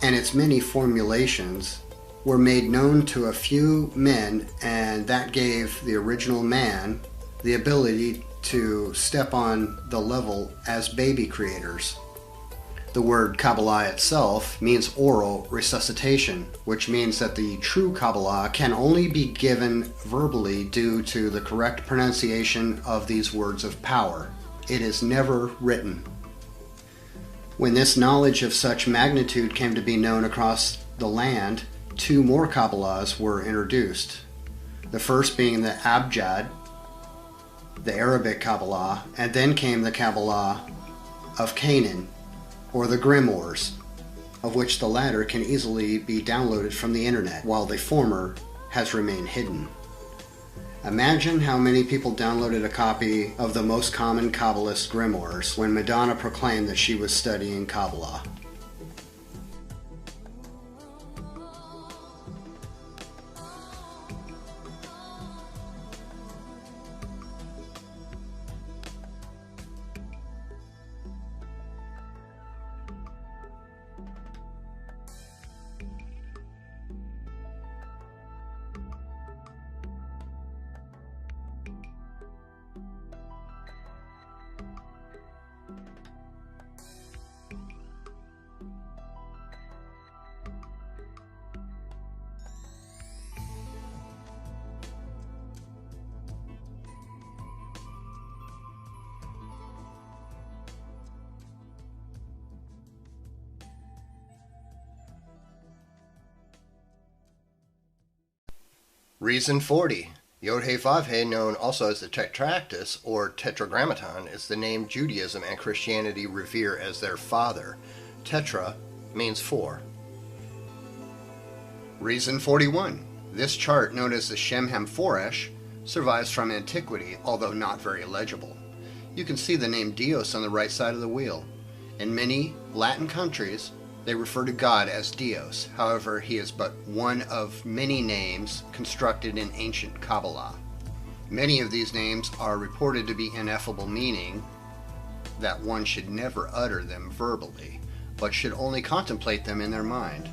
and its many formulations were made known to a few men, and that gave the original man the ability to step on the level as baby creators. The word Kabbalah itself means oral resuscitation, which means that the true Kabbalah can only be given verbally due to the correct pronunciation of these words of power. It is never written. When this knowledge of such magnitude came to be known across the land, two more Kabbalahs were introduced. The first being the Abjad, the Arabic Kabbalah, and then came the Kabbalah of Canaan, or the Grimoires, of which the latter can easily be downloaded from the internet, while the former has remained hidden. Imagine how many people downloaded a copy of the most common Kabbalist grimoires when Madonna proclaimed that she was studying Kabbalah. Reason 40. Yod-He-Vav-He, known also as the Tetractys or Tetragrammaton, is the name Judaism and Christianity revere as their father. Tetra means four. Reason 41. This chart, known as the Shem-Ham-Foresh, survives from antiquity, although not very legible. You can see the name Dios on the right side of the wheel. In many Latin countries, they refer to God as Dios. However, he is but one of many names constructed in ancient Kabbalah. Many of these names are reported to be ineffable, meaning that one should never utter them verbally, but should only contemplate them in their mind.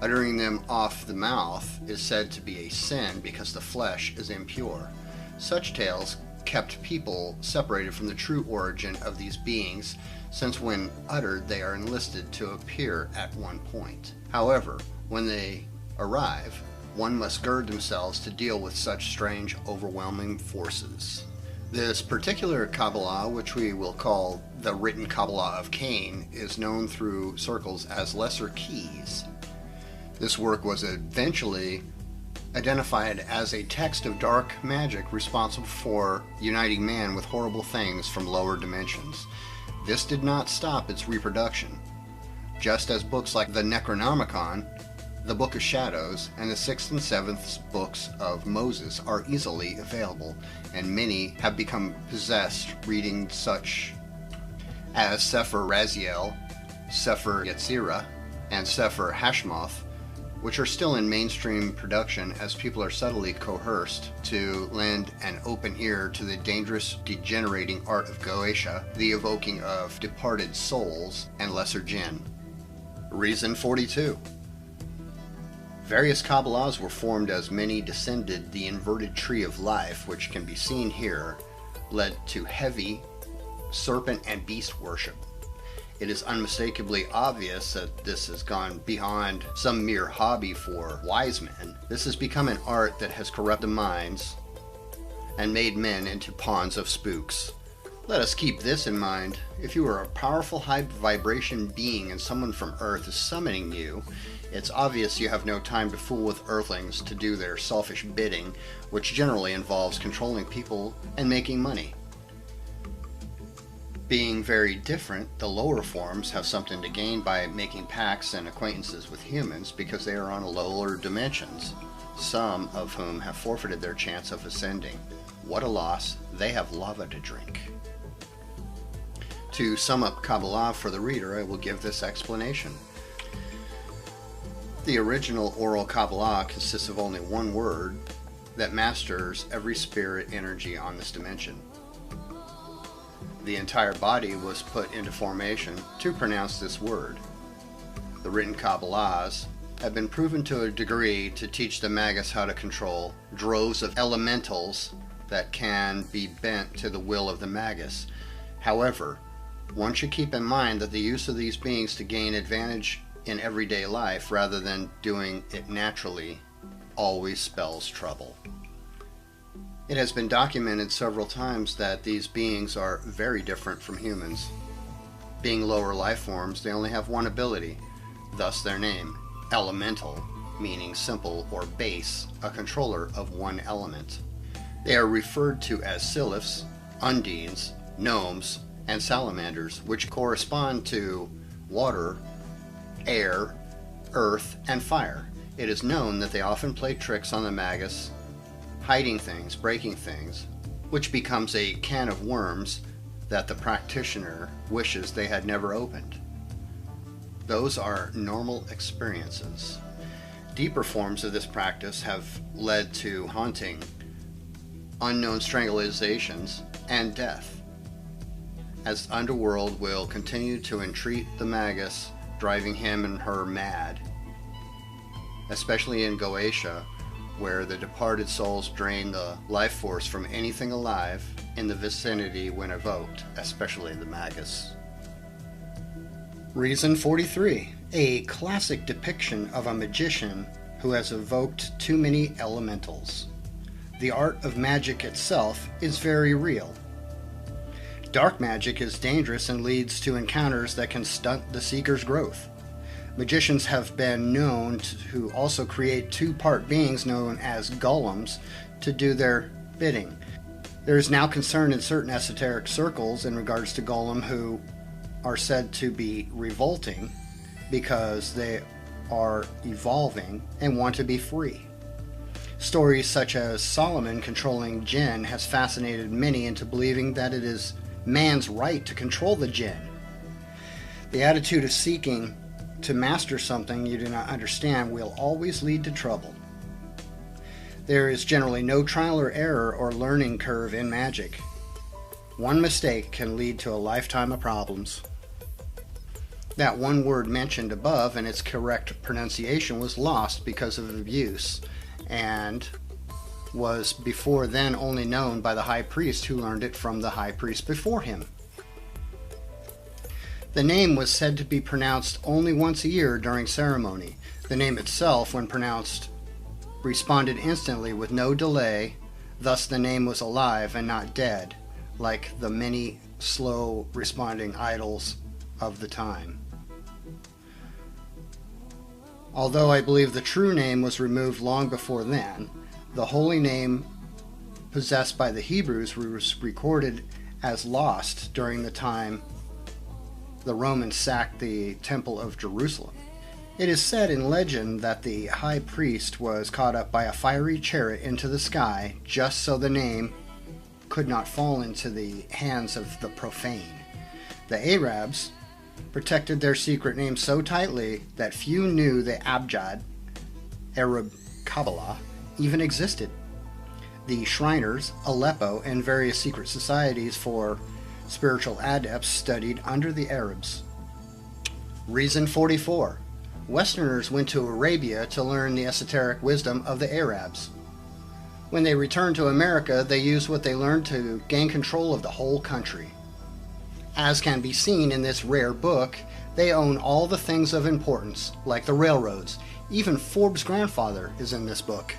Uttering them off the mouth is said to be a sin because the flesh is impure. Such tales kept people separated from the true origin of these beings, since when uttered they are enlisted to appear at one point. However, when they arrive, one must gird themselves to deal with such strange, overwhelming forces. This particular Kabbalah, which we will call the written Kabbalah of Cain, is known through circles as Lesser Keys. This work was eventually identified as a text of dark magic responsible for uniting man with horrible things from lower dimensions. This did not stop its reproduction. Just as books like the Necronomicon, the Book of Shadows, and the 6th and 7th books of Moses are easily available, and many have become possessed reading such as Sefer Raziel, Sefer Yetzirah, and Sefer Hashmoth, which are still in mainstream production as people are subtly coerced to lend an open ear to the dangerous, degenerating art of Goetia, the evoking of departed souls and lesser jinn. Reason 42. Various Kabbalahs were formed as many descended the inverted tree of life, which can be seen here, led to heavy serpent and beast worship. It is unmistakably obvious that this has gone beyond some mere hobby for wise men. This has become an art that has corrupted minds and made men into pawns of spooks. Let us keep this in mind. If you are a powerful high vibration being and someone from Earth is summoning you, it's obvious you have no time to fool with earthlings to do their selfish bidding, which generally involves controlling people and making money. Being very different, the lower forms have something to gain by making pacts and acquaintances with humans because they are on lower dimensions, some of whom have forfeited their chance of ascending. What a loss, they have lava to drink. To sum up Kabbalah for the reader, I will give this explanation. The original oral Kabbalah consists of only one word that masters every spirit energy on this dimension. The entire body was put into formation to pronounce this word. The written Kabbalahs have been proven to a degree to teach the Magus how to control droves of elementals that can be bent to the will of the Magus. However, one should keep in mind that the use of these beings to gain advantage in everyday life rather than doing it naturally always spells trouble. It has been documented several times that these beings are very different from humans. Being lower life forms, they only have one ability, thus their name, elemental, meaning simple or base, a controller of one element. They are referred to as sylphs, undines, gnomes, and salamanders, which correspond to water, air, earth, and fire. It is known that they often play tricks on the Magus, hiding things, breaking things, which becomes a can of worms that the practitioner wishes they had never opened. Those are normal experiences. Deeper forms of this practice have led to haunting, unknown strangulations, and death, as the underworld will continue to entreat the Magus, driving him and her mad, especially in Goetia, where the departed souls drain the life force from anything alive in the vicinity when evoked, especially the Magus. Reason 43. A classic depiction of a magician who has evoked too many elementals. The art of magic itself is very real. Dark magic is dangerous and leads to encounters that can stunt the seeker's growth. Magicians have been known to also create two-part beings known as golems to do their bidding. There is now concern in certain esoteric circles in regards to golem who are said to be revolting because they are evolving and want to be free. Stories such as Solomon controlling jinn has fascinated many into believing that it is man's right to control the jinn. The attitude of seeking to master something you do not understand will always lead to trouble. There is generally no trial or error or learning curve in magic. One mistake can lead to a lifetime of problems. That one word mentioned above and its correct pronunciation was lost because of abuse, and was before then only known by the high priest, who learned it from the high priest before him. The name was said to be pronounced only once a year during ceremony. The name itself, when pronounced, responded instantly with no delay, thus the name was alive and not dead, like the many slow responding idols of the time. Although I believe the true name was removed long before then, the holy name possessed by the Hebrews was recorded as lost during the time the Romans sacked the Temple of Jerusalem. It is said in legend that the high priest was caught up by a fiery chariot into the sky just so the name could not fall into the hands of the profane. The Arabs protected their secret name so tightly that few knew the Abjad, Arab Kabbalah, even existed. The Shriners, Aleppo, and various secret societies for spiritual adepts studied under the Arabs. Reason 44. Westerners went to Arabia to learn the esoteric wisdom of the Arabs. When they returned to America, they used what they learned to gain control of the whole country. As can be seen in this rare book, they own all the things of importance, like the railroads. Even Forbes' grandfather is in this book.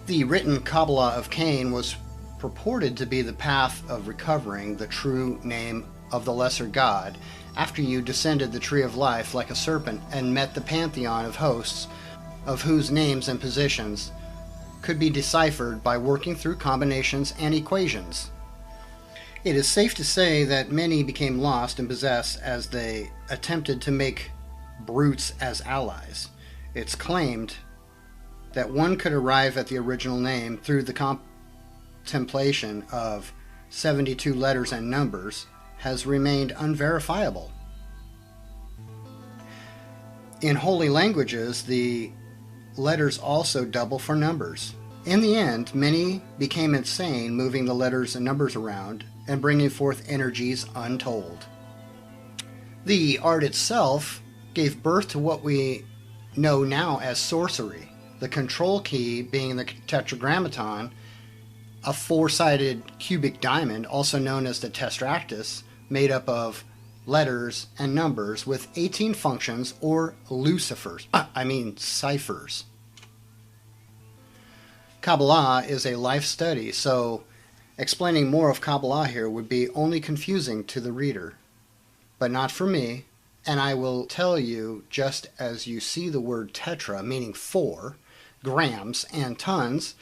The written Kabbalah of Cain was purported to be the path of recovering the true name of the lesser god after you descended the tree of life like a serpent and met the pantheon of hosts, of whose names and positions could be deciphered by working through combinations and equations. It is safe to say that many became lost and possessed as they attempted to make brutes as allies. It's claimed that one could arrive at the original name through the contemplation of 72 letters and numbers has remained unverifiable. In holy languages, the letters also double for numbers. In the end, many became insane, moving the letters and numbers around and bringing forth energies untold. The art itself gave birth to what we know now as sorcery, the control key being the tetragrammaton, a four-sided cubic diamond, also known as the tetractys, made up of letters and numbers with 18 functions or ciphers. Kabbalah is a life study, so explaining more of Kabbalah here would be only confusing to the reader, but not for me, and I will tell you, just as you see the word tetra, meaning 4, grams, and tons,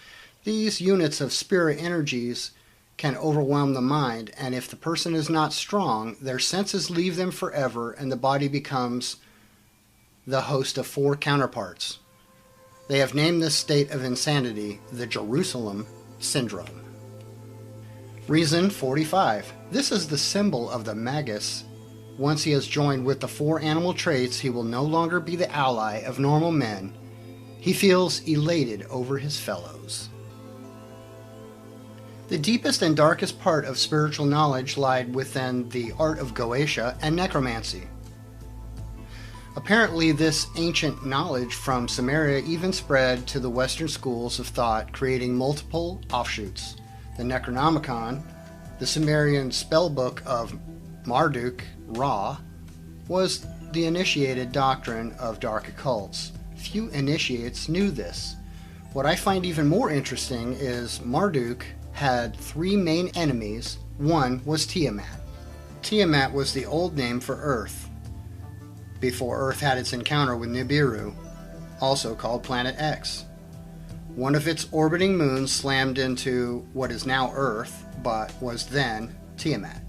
these units of spirit energies can overwhelm the mind, and if the person is not strong, their senses leave them forever, and the body becomes the host of 4 counterparts. They have named this state of insanity the Jerusalem Syndrome. Reason 45. This is the symbol of the Magus. Once he has joined with the 4 animal traits, he will no longer be the ally of normal men. He feels elated over his fellows. The deepest and darkest part of spiritual knowledge lied within the art of Goetia and necromancy. Apparently, this ancient knowledge from Sumeria even spread to the Western schools of thought, creating multiple offshoots. The Necronomicon, the Sumerian spellbook of Marduk, Ra, was the initiated doctrine of dark occults. Few initiates knew this. What I find even more interesting is Marduk had 3 main enemies. One was Tiamat. Tiamat was the old name for Earth. before Earth had its encounter with Nibiru, also called Planet X. One of its orbiting moons slammed into what is now Earth, but was then Tiamat.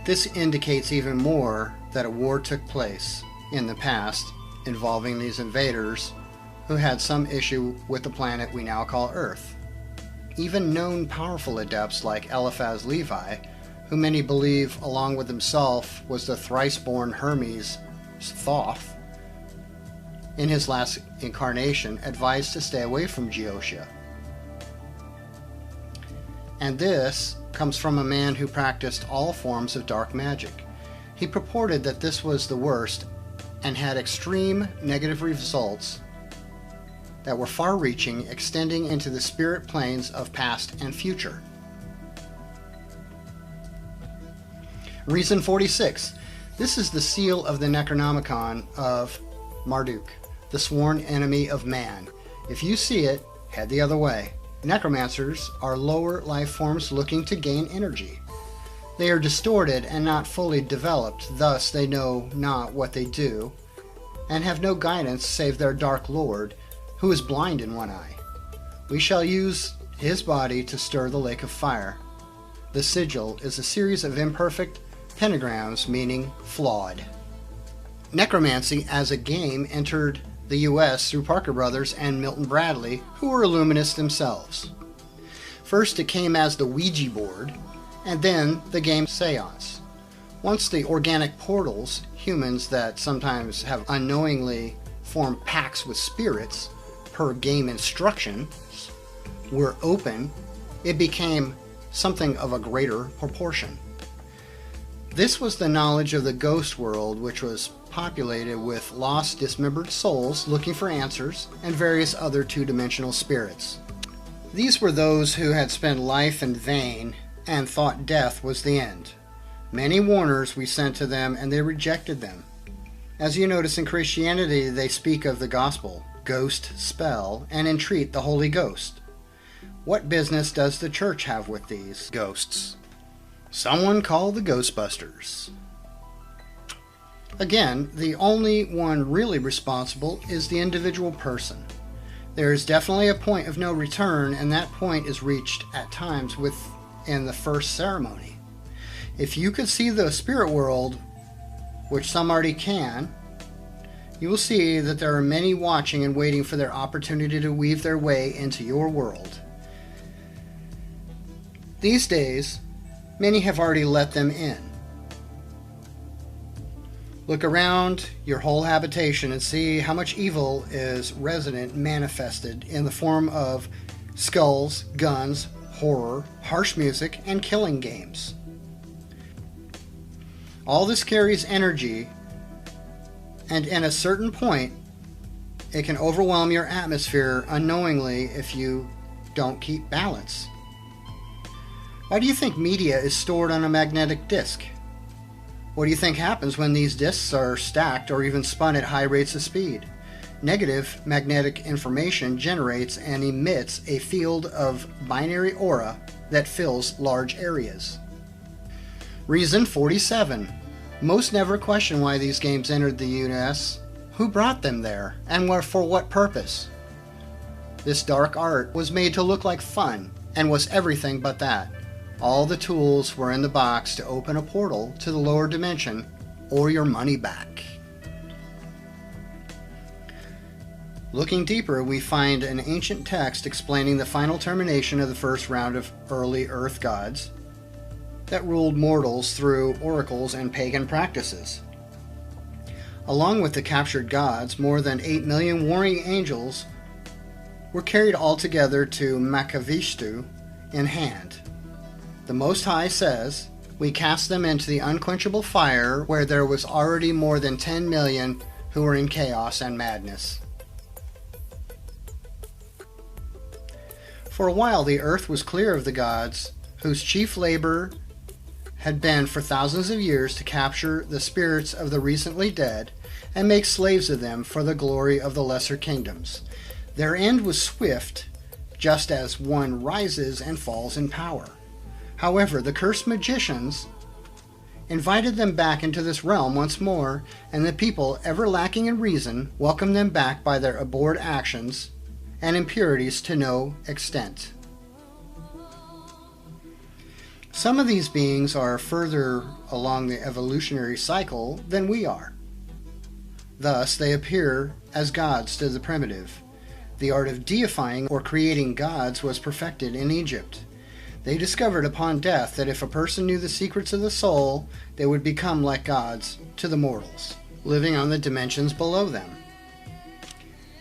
This indicates even more that a war took place in the past involving these invaders who had some issue with the planet we now call Earth. Even known powerful adepts like Eliphaz Levi, who many believe, along with himself, was the thrice-born Hermes Thoth, in his last incarnation, advised to stay away from Geotia. And this comes from a man who practiced all forms of dark magic. He purported that this was the worst and had extreme negative results that were far-reaching, extending into the spirit planes of past and future. Reason 46. This is the seal of the Necronomicon of Marduk, the sworn enemy of man. If you see it, head the other way. Necromancers are lower life forms looking to gain energy. They are distorted and not fully developed, thus they know not what they do, and have no guidance save their dark lord, who is blind in one eye. We shall use his body to stir the lake of fire. The sigil is a series of imperfect pentagrams meaning flawed. Necromancy as a game entered the U.S. through Parker Brothers and Milton Bradley, who were Illuminists themselves. First it came as the Ouija board, and then the game Seance. Once the organic portals, humans that sometimes have unknowingly formed pacts with spirits per game instructions, were open, it became something of a greater proportion. This was the knowledge of the ghost world, which was populated with lost, dismembered souls looking for answers, and various other two-dimensional spirits. These were those who had spent life in vain and thought death was the end. Many warners we sent to them, and they rejected them. As you notice in Christianity, they speak of the gospel, ghost, spell, and entreat the Holy Ghost. What business does the church have with these ghosts? Someone call the Ghostbusters. Again, the only one really responsible is the individual person. There is definitely a point of no return, and that point is reached at times within the first ceremony. If you could see the spirit world, which some already can, you will see that there are many watching and waiting for their opportunity to weave their way into your world. These days, many have already let them in. Look around your whole habitation and see how much evil is resident manifested in the form of skulls, guns, horror, harsh music, and killing games. All this carries energy, and in a certain point, it can overwhelm your atmosphere unknowingly if you don't keep balance. Why do you think media is stored on a magnetic disk? What do you think happens when these disks are stacked or even spun at high rates of speed? Negative magnetic information generates and emits a field of binary aura that fills large areas. Reason 47. Most never question why these games entered the US, who brought them there, and for what purpose. This dark art was made to look like fun, and was everything but that. All the tools were in the box to open a portal to the lower dimension, or your money back. Looking deeper, we find an ancient text explaining the final termination of the first round of early Earth gods that ruled mortals through oracles and pagan practices. Along with the captured gods, more than 8 million warring angels were carried all together to Makavishtu in hand. The Most High says, "We cast them into the unquenchable fire, where there was already more than 10 million who were in chaos and madness." For a while, the earth was clear of the gods, whose chief labor had been for thousands of years to capture the spirits of the recently dead and make slaves of them for the glory of the lesser kingdoms. Their end was swift, just as one rises and falls in power. However, the cursed magicians invited them back into this realm once more, and the people, ever lacking in reason, welcomed them back by their abhorred actions and impurities to no extent. Some of these beings are further along the evolutionary cycle than we are. Thus, they appear as gods to the primitive. The art of deifying or creating gods was perfected in Egypt. They discovered upon death that if a person knew the secrets of the soul, they would become like gods to the mortals, living on the dimensions below them.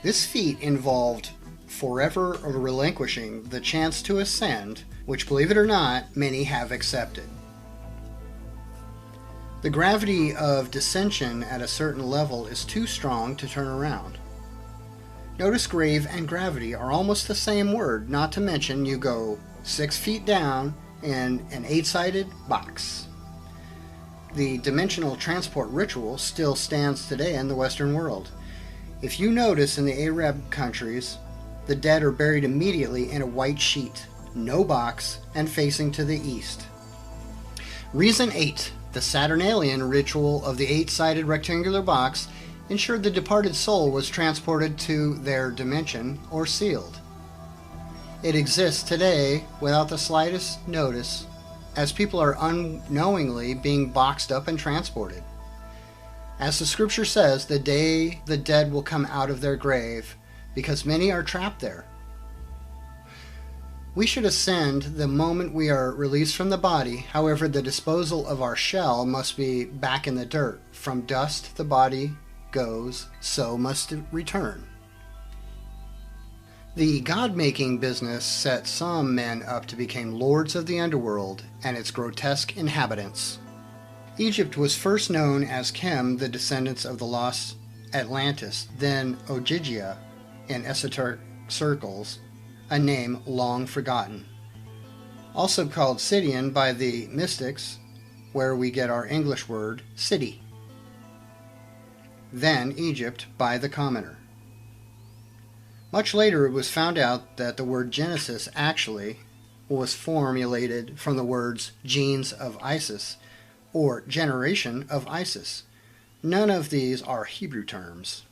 This feat involved forever relinquishing the chance to ascend, which, believe it or not, many have accepted. The gravity of descension at a certain level is too strong to turn around. Notice grave and gravity are almost the same word, not to mention you go 6 feet down in an 8-sided box. The dimensional transport ritual still stands today in the Western world. If you notice in the Arab countries, the dead are buried immediately in a white sheet, no box, and facing to the east. Reason 8. The Saturnalian ritual of the 8-sided rectangular box ensured the departed soul was transported to their dimension or sealed. It exists today without the slightest notice, as people are unknowingly being boxed up and transported. As the scripture says, the day the dead will come out of their grave, because many are trapped there. We should ascend the moment we are released from the body. However, the disposal of our shell must be back in the dirt. From dust the body goes, so must it return. The God-making business set some men up to become lords of the underworld and its grotesque inhabitants. Egypt was first known as Chem, the descendants of the lost Atlantis, then Ogygia in esoteric circles, a name long forgotten. Also called Sidian by the mystics, where we get our English word city. Then Egypt by the commoner. Much later it was found out that the word Genesis actually was formulated from the words genes of Isis or generation of Isis. None of these are Hebrew terms.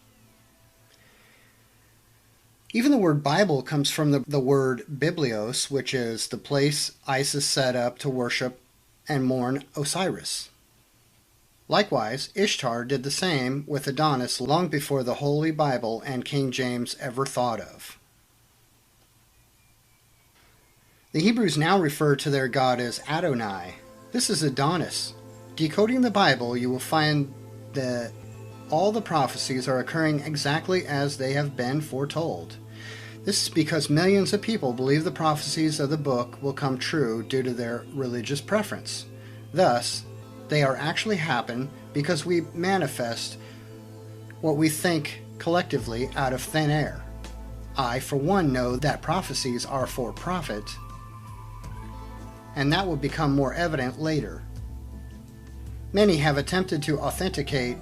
Even the word Bible comes from the word biblios, which is the place Isis set up to worship and mourn Osiris. Likewise, Ishtar did the same with Adonis long before the Holy Bible and King James ever thought of. The Hebrews now refer to their god as Adonai. This is Adonis. Decoding the Bible, you will find that all the prophecies are occurring exactly as they have been foretold. This is because millions of people believe the prophecies of the book will come true due to their religious preference. Thus, they are actually happen because we manifest what we think collectively out of thin air. I, for one, know that prophecies are for profit, and that will become more evident later. Many have attempted to authenticate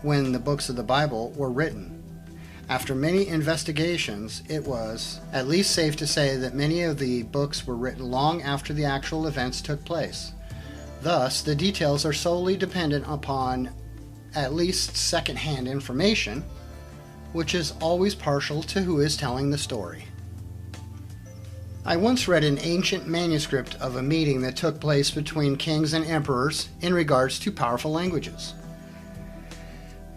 when the books of the Bible were written. After many investigations, it was at least safe to say that many of the books were written long after the actual events took place. Thus, the details are solely dependent upon at least second-hand information, which is always partial to who is telling the story. I once read an ancient manuscript of a meeting that took place between kings and emperors in regards to powerful languages.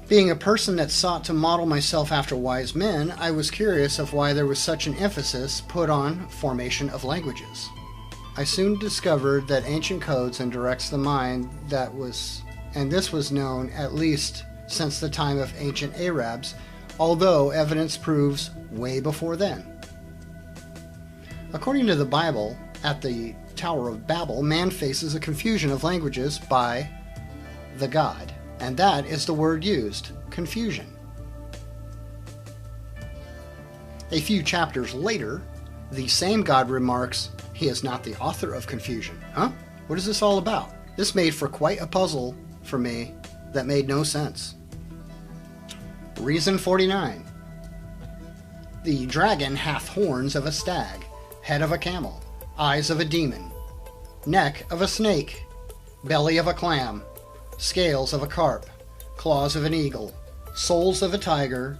Being a person that sought to model myself after wise men, I was curious of why there was such an emphasis put on formation of languages. I soon discovered that ancient codes and directs the mind and this was known at least since the time of ancient Arabs, although evidence proves way before then. According to the Bible, at the Tower of Babel, man faces a confusion of languages by the God, and that is the word used, confusion. A few chapters later, the same God remarks, "He is not the author of confusion." Huh? What is this all about? This made for quite a puzzle for me that made no sense. Reason 49. The dragon hath horns of a stag, head of a camel, eyes of a demon, neck of a snake, belly of a clam, scales of a carp, claws of an eagle, soles of a tiger,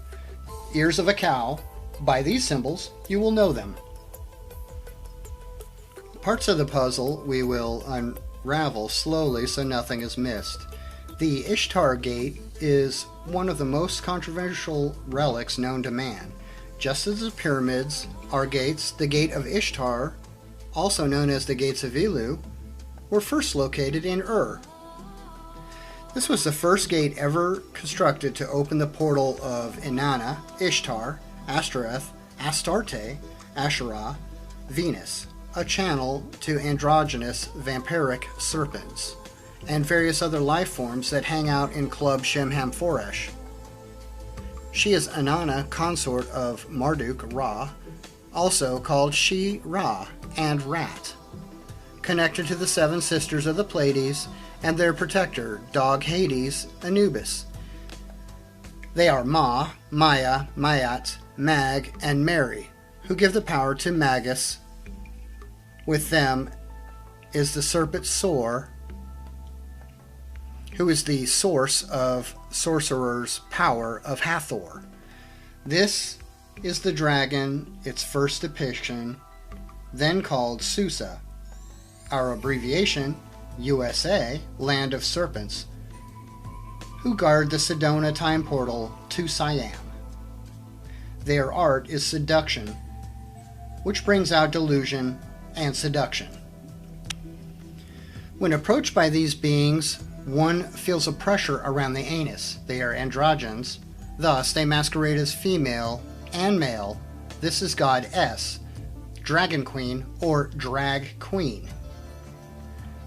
ears of a cow. By these symbols, you will know them. Parts of the puzzle we will unravel slowly so nothing is missed. The Ishtar Gate is one of the most controversial relics known to man. Just as the pyramids are gates, the Gate of Ishtar, also known as the Gates of Elu, were first located in Ur. This was the first gate ever constructed to open the portal of Inanna, Ishtar, Ashtoreth, Astarte, Asherah, Venus, a channel to androgynous vampiric serpents, and various other life forms that hang out in Club Shemham Foresh. She is Inanna, consort of Marduk, Ra, also called She-Ra and Rat, connected to the seven sisters of the Pleiades and their protector, dog Hades, Anubis. They are Ma, Maya, Mayat, Mag, and Mary, who give the power to Magus. With them is the serpent Sor, who is the source of sorcerer's power of Hathor. This is the dragon, its first depiction, then called Susa, our abbreviation, USA, Land of Serpents, who guard the Sedona time portal to Siam. Their art is seduction, which brings out delusion and seduction. When approached by these beings, one feels a pressure around the anus. They are androgynes, thus they masquerade as female and male. This is God S, Dragon Queen or Drag Queen.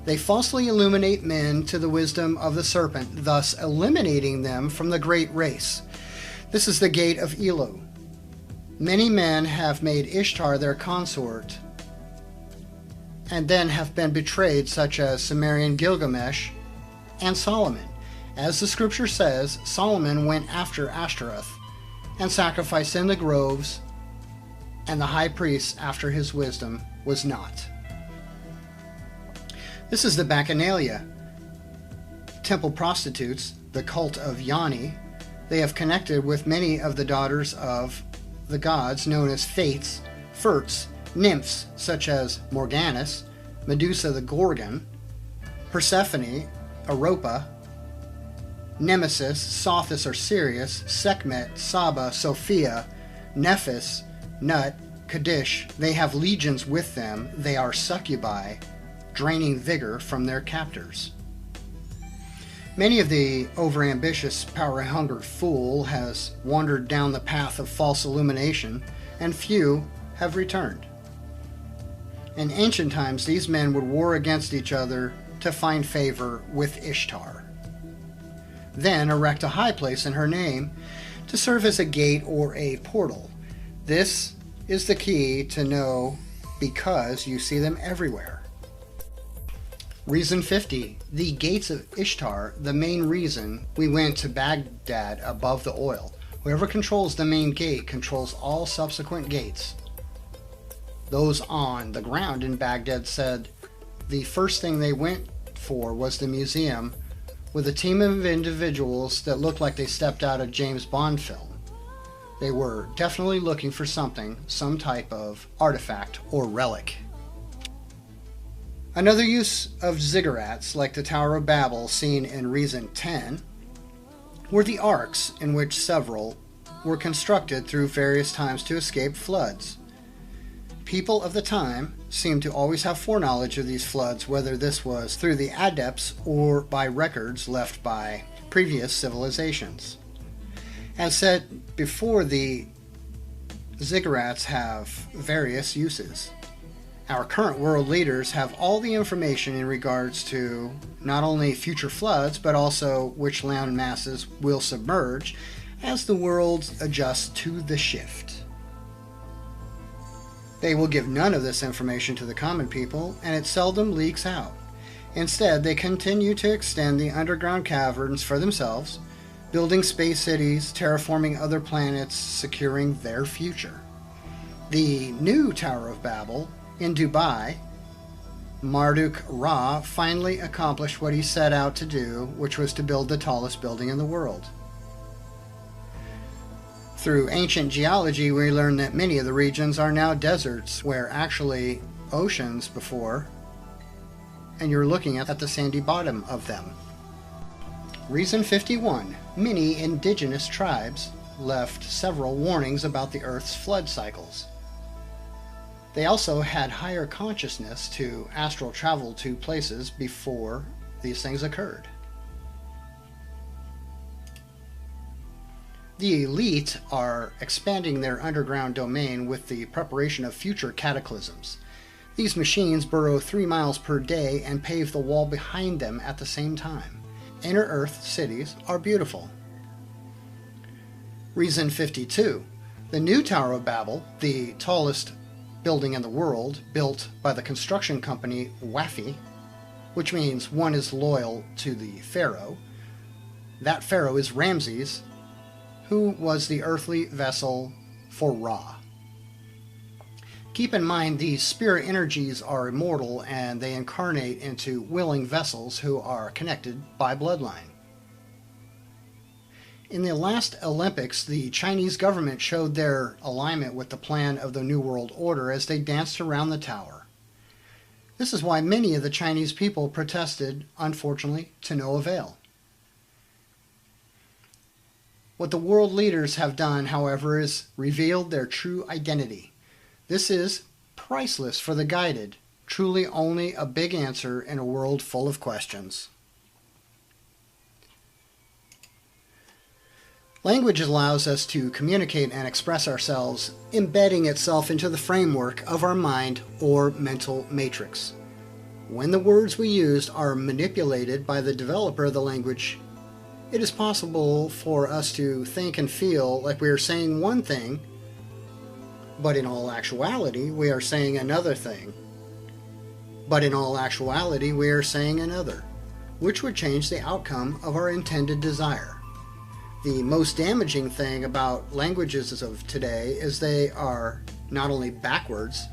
They falsely illuminate men to the wisdom of the serpent, thus eliminating them from the great race. This is the Gate of Elu. Many men have made Ishtar their consort and then have been betrayed, such as Sumerian Gilgamesh and Solomon. As the scripture says, Solomon went after Ashtoreth and sacrificed in the groves, and the high priest, after his wisdom, was not. This is the Bacchanalia, temple prostitutes, the cult of Yoni. They have connected with many of the daughters of the gods known as Fates, Furts, nymphs such as Morganus, Medusa the Gorgon, Persephone, Europa, Nemesis, Sothis or Sirius, Sekhmet, Saba, Sophia, Nephis, Nut, Kaddish. They have legions with them. They are succubi, draining vigor from their captors. Many of the overambitious, power-hungered fool has wandered down the path of false illumination, and few have returned. In ancient times, these men would war against each other to find favor with Ishtar, then erect a high place in her name to serve as a gate or a portal. This is the key to know, because you see them everywhere. Reason 50. The gates of Ishtar, the main reason we went to Baghdad above the oil. Whoever controls the main gate controls all subsequent gates. Those on the ground in Baghdad said the first thing they went for was the museum, with a team of individuals that looked like they stepped out of a James Bond film. They were definitely looking for something, some type of artifact or relic. Another use of ziggurats, like the Tower of Babel seen in Reason 10, were the arks, in which several were constructed through various times to escape floods. People of the time seem to always have foreknowledge of these floods, whether this was through the adepts or by records left by previous civilizations. As said before, the ziggurats have various uses. Our current world leaders have all the information in regards to not only future floods, but also which land masses will submerge as the world adjusts to the shift. They will give none of this information to the common people, and it seldom leaks out. Instead, they continue to extend the underground caverns for themselves, building space cities, terraforming other planets, securing their future. The new Tower of Babel in Dubai, Marduk Ra finally accomplished what he set out to do, which was to build the tallest building in the world. Through ancient geology, we learned that many of the regions are now deserts, where actually oceans before, and you're looking at the sandy bottom of them. Reason 51. Many indigenous tribes left several warnings about the Earth's flood cycles. They also had higher consciousness to astral travel to places before these things occurred. The elite are expanding their underground domain with the preparation of future cataclysms. These machines burrow 3 miles per day and pave the wall behind them at the same time. Inner Earth cities are beautiful. Reason 52. The new Tower of Babel, the tallest building in the world, built by the construction company Wafi, which means one is loyal to the pharaoh. That pharaoh is Ramses, who was the earthly vessel for Ra. Keep in mind these spirit energies are immortal and they incarnate into willing vessels who are connected by bloodline. In the last Olympics, the Chinese government showed their alignment with the plan of the New World Order as they danced around the tower. This is why many of the Chinese people protested, unfortunately, to no avail. What the world leaders have done, however, is revealed their true identity. This is priceless for the guided, truly only a big answer in a world full of questions. Language allows us to communicate and express ourselves, embedding itself into the framework of our mind or mental matrix. When the words we use are manipulated by the developer of the language, it is possible for us to think and feel like we are saying one thing, but in all actuality we are saying another thing. But in all actuality we are saying another, which would change the outcome of our intended desire. The most damaging thing about languages of today is they are not only backwards,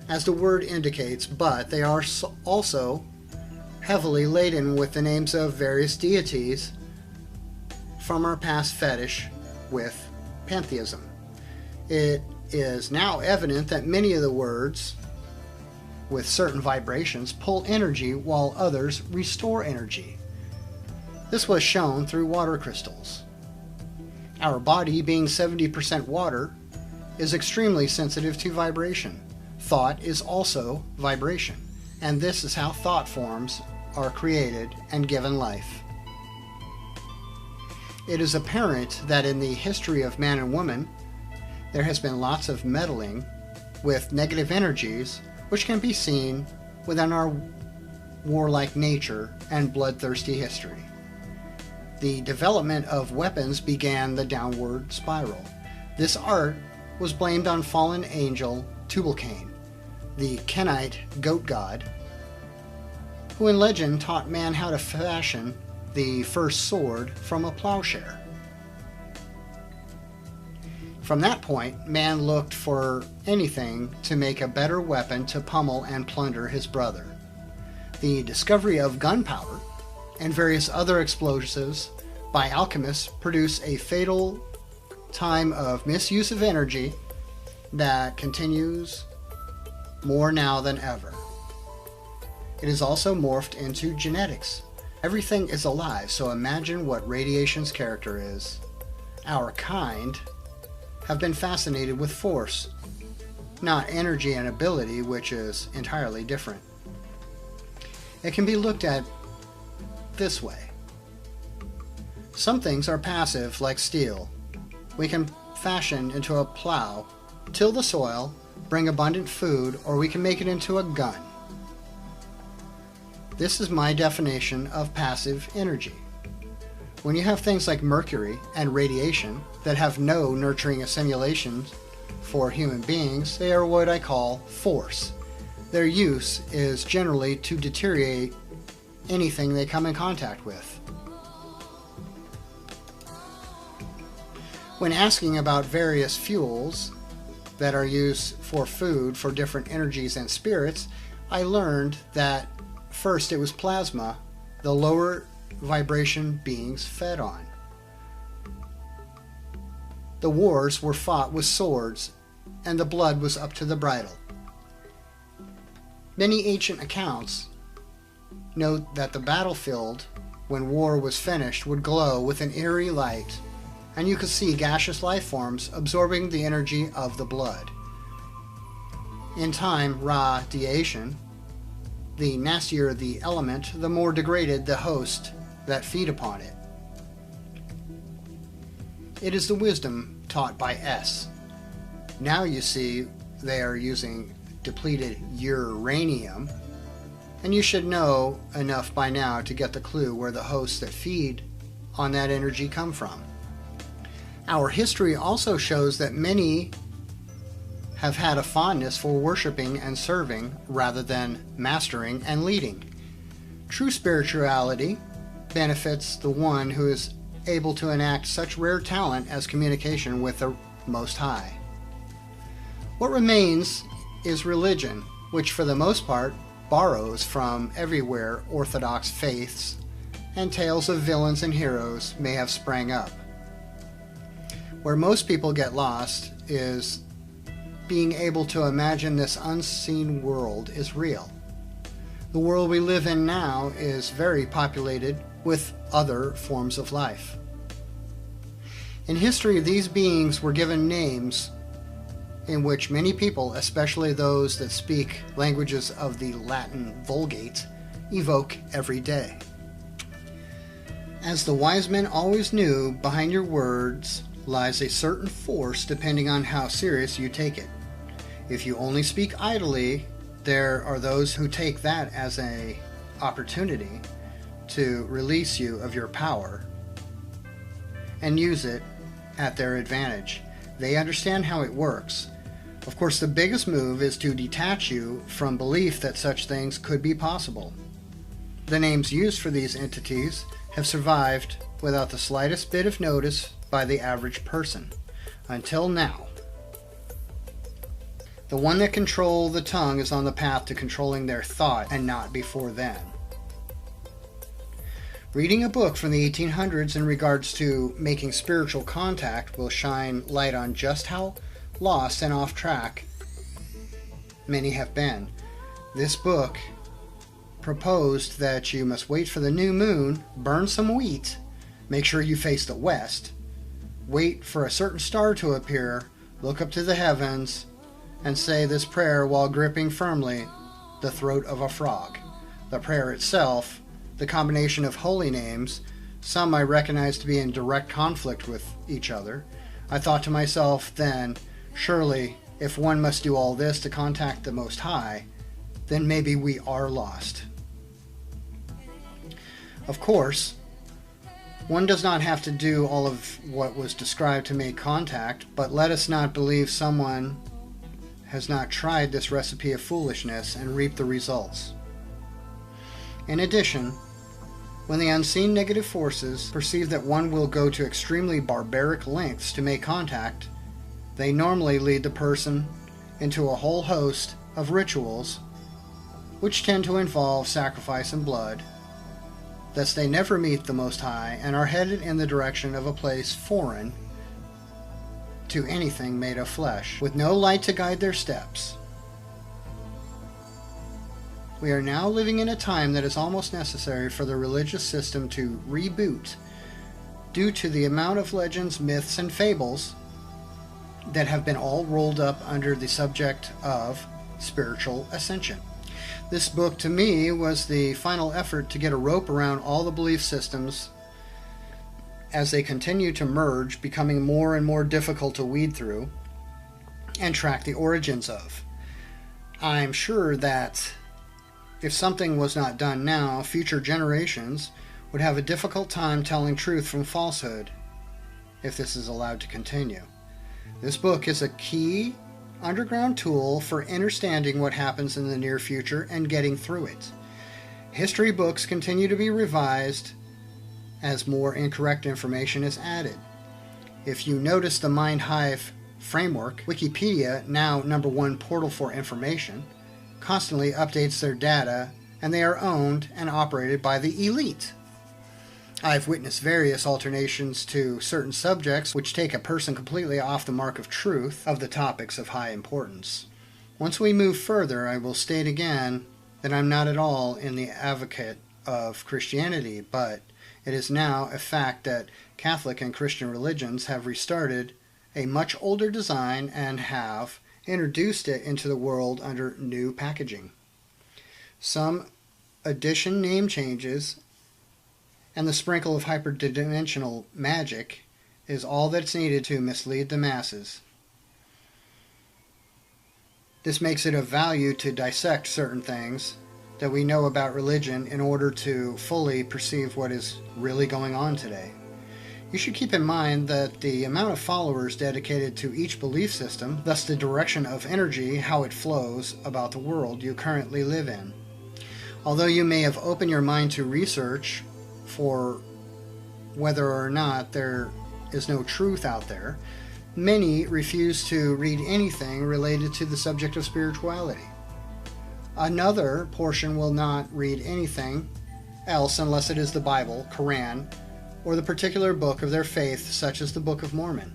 as the word indicates, but they are also heavily laden with the names of various deities from our past fetish with pantheism. It is now evident that many of the words with certain vibrations pull energy while others restore energy. This was shown through water crystals. Our body, being 70% water, is extremely sensitive to vibration. Thought is also vibration, and this is how thought forms are created and given life. It is apparent that in the history of man and woman, there has been lots of meddling with negative energies, which can be seen within our warlike nature and bloodthirsty history. The development of weapons began the downward spiral. This art was blamed on fallen angel Tubal-Cain, the Kenite goat god, who in legend taught man how to fashion the first sword from a plowshare. From that point, man looked for anything to make a better weapon to pummel and plunder his brother. The discovery of gunpowder and various other explosives by alchemists produce a fatal time of misuse of energy that continues more now than ever. It is also morphed into genetics. Everything is alive, so imagine what radiation's character is. Our kind have been fascinated with force, not energy and ability, which is entirely different. It can be looked at this way. Some things are passive, like steel. We can fashion into a plow, till the soil, bring abundant food, or we can make it into a gun. This is my definition of passive energy. When you have things like mercury and radiation that have no nurturing assimilations for human beings, they are what I call force. Their use is generally to deteriorate anything they come in contact with. When asking about various fuels, that are used for food for different energies and spirits, I learned that first it was plasma the lower vibration beings fed on. The wars were fought with swords, and the blood was up to the bridle. Many ancient accounts note that the battlefield, when war was finished, would glow with an eerie light, and you could see gaseous life forms absorbing the energy of the blood. In time, radiation, the nastier the element, the more degraded the host that feed upon it. It is the wisdom taught by S. Now you see they are using depleted uranium, and you should know enough by now to get the clue where the hosts that feed on that energy come from. Our history also shows that many have had a fondness for worshiping and serving rather than mastering and leading. True spirituality benefits the one who is able to enact such rare talent as communication with the Most High. What remains is religion, which for the most part borrows from everywhere orthodox faiths, and tales of villains and heroes may have sprang up. Where most people get lost is being able to imagine this unseen world is real. The world we live in now is very populated with other forms of life. In history, these beings were given names in which many people, especially those that speak languages of the Latin Vulgate, evoke every day. As the wise men always knew, behind your words lies a certain force depending on how serious you take it. If you only speak idly, there are those who take that as an opportunity to release you of your power and use it at their advantage. They understand how it works. Of course, the biggest move is to detach you from belief that such things could be possible. The names used for these entities have survived without the slightest bit of notice by the average person, until now. The one that controls the tongue is on the path to controlling their thought, and not before then. Reading a book from the 1800s in regards to making spiritual contact will shine light on just how lost and off track many have been. This book proposed that you must wait for the new moon, burn some wheat, make sure you face the west, wait for a certain star to appear, look up to the heavens, and say this prayer while gripping firmly the throat of a frog. The prayer itself, the combination of holy names, some I recognize to be in direct conflict with each other. I thought to myself then, surely if one must do all this to contact the Most High, then maybe we are lost. Of course, one does not have to do all of what was described to make contact, but let us not believe someone has not tried this recipe of foolishness and reaped the results. In addition, when the unseen negative forces perceive that one will go to extremely barbaric lengths to make contact, they normally lead the person into a whole host of rituals which tend to involve sacrifice and blood. Thus they never meet the Most High and are headed in the direction of a place foreign to anything made of flesh, with no light to guide their steps. We are now living in a time that is almost necessary for the religious system to reboot due to the amount of legends, myths, and fables that have been all rolled up under the subject of spiritual ascension. This book, to me, was the final effort to get a rope around all the belief systems as they continue to merge, becoming more and more difficult to weed through and track the origins of. I'm sure that if something was not done now, future generations would have a difficult time telling truth from falsehood if this is allowed to continue. This book is a key underground tool for understanding what happens in the near future and getting through it. History books continue to be revised as more incorrect information is added. If you notice the Mind Hive framework. Wikipedia, now #1 portal for information, constantly updates their data, and they are owned and operated by the elite. I've witnessed various alternations to certain subjects which take a person completely off the mark of truth of the topics of high importance. Once we move further, I will state again that I'm not at all in the advocate of Christianity, but it is now a fact that Catholic and Christian religions have restarted a much older design and have introduced it into the world under new packaging. Some addition name changes and the sprinkle of hyperdimensional magic is all that's needed to mislead the masses. This makes it of value to dissect certain things that we know about religion in order to fully perceive what is really going on today. You should keep in mind that the amount of followers dedicated to each belief system, thus the direction of energy, how it flows about the world you currently live in. Although you may have opened your mind to research for whether or not there is no truth out there, many refuse to read anything related to the subject of spirituality. Another portion will not read anything else unless it is the Bible, Quran, or the particular book of their faith, such as the Book of Mormon.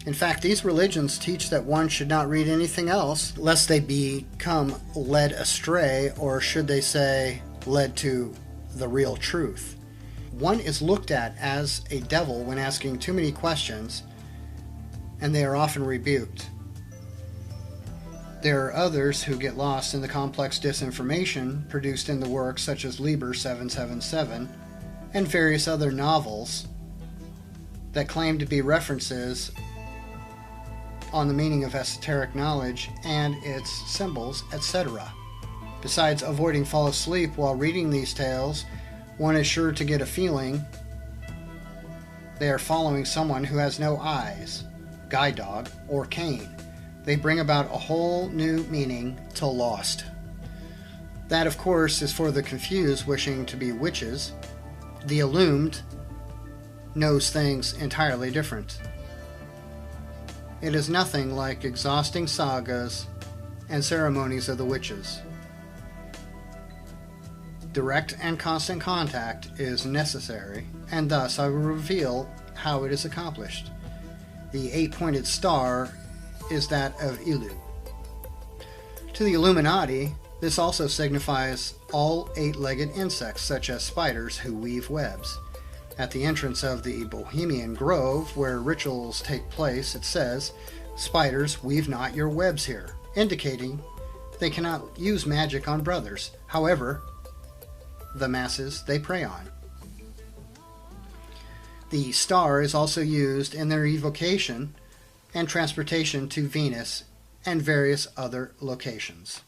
In fact, these religions teach that one should not read anything else lest they become led astray, or should they say, led to the real truth. One is looked at as a devil when asking too many questions, and they are often rebuked. There are others who get lost in the complex disinformation produced in the works such as Liber 777 and various other novels that claim to be references on the meaning of esoteric knowledge and its symbols, etc. Besides avoiding fall asleep while reading these tales, one is sure to get a feeling they are following someone who has no eyes, guide dog, or cane. They bring about a whole new meaning to lost. That, of course, is for the confused wishing to be witches. The illumined knows things entirely different. It is nothing like exhausting sagas and ceremonies of the witches. Direct and constant contact is necessary, and thus I will reveal how it is accomplished. The 8-pointed star is that of Ilu. To the Illuminati, this also signifies all 8-legged insects, such as spiders who weave webs. At the entrance of the Bohemian Grove, where rituals take place, it says, "Spiders, weave not your webs here," indicating they cannot use magic on brothers. However, the masses they prey on. The star is also used in their evocation and transportation to Venus and various other locations.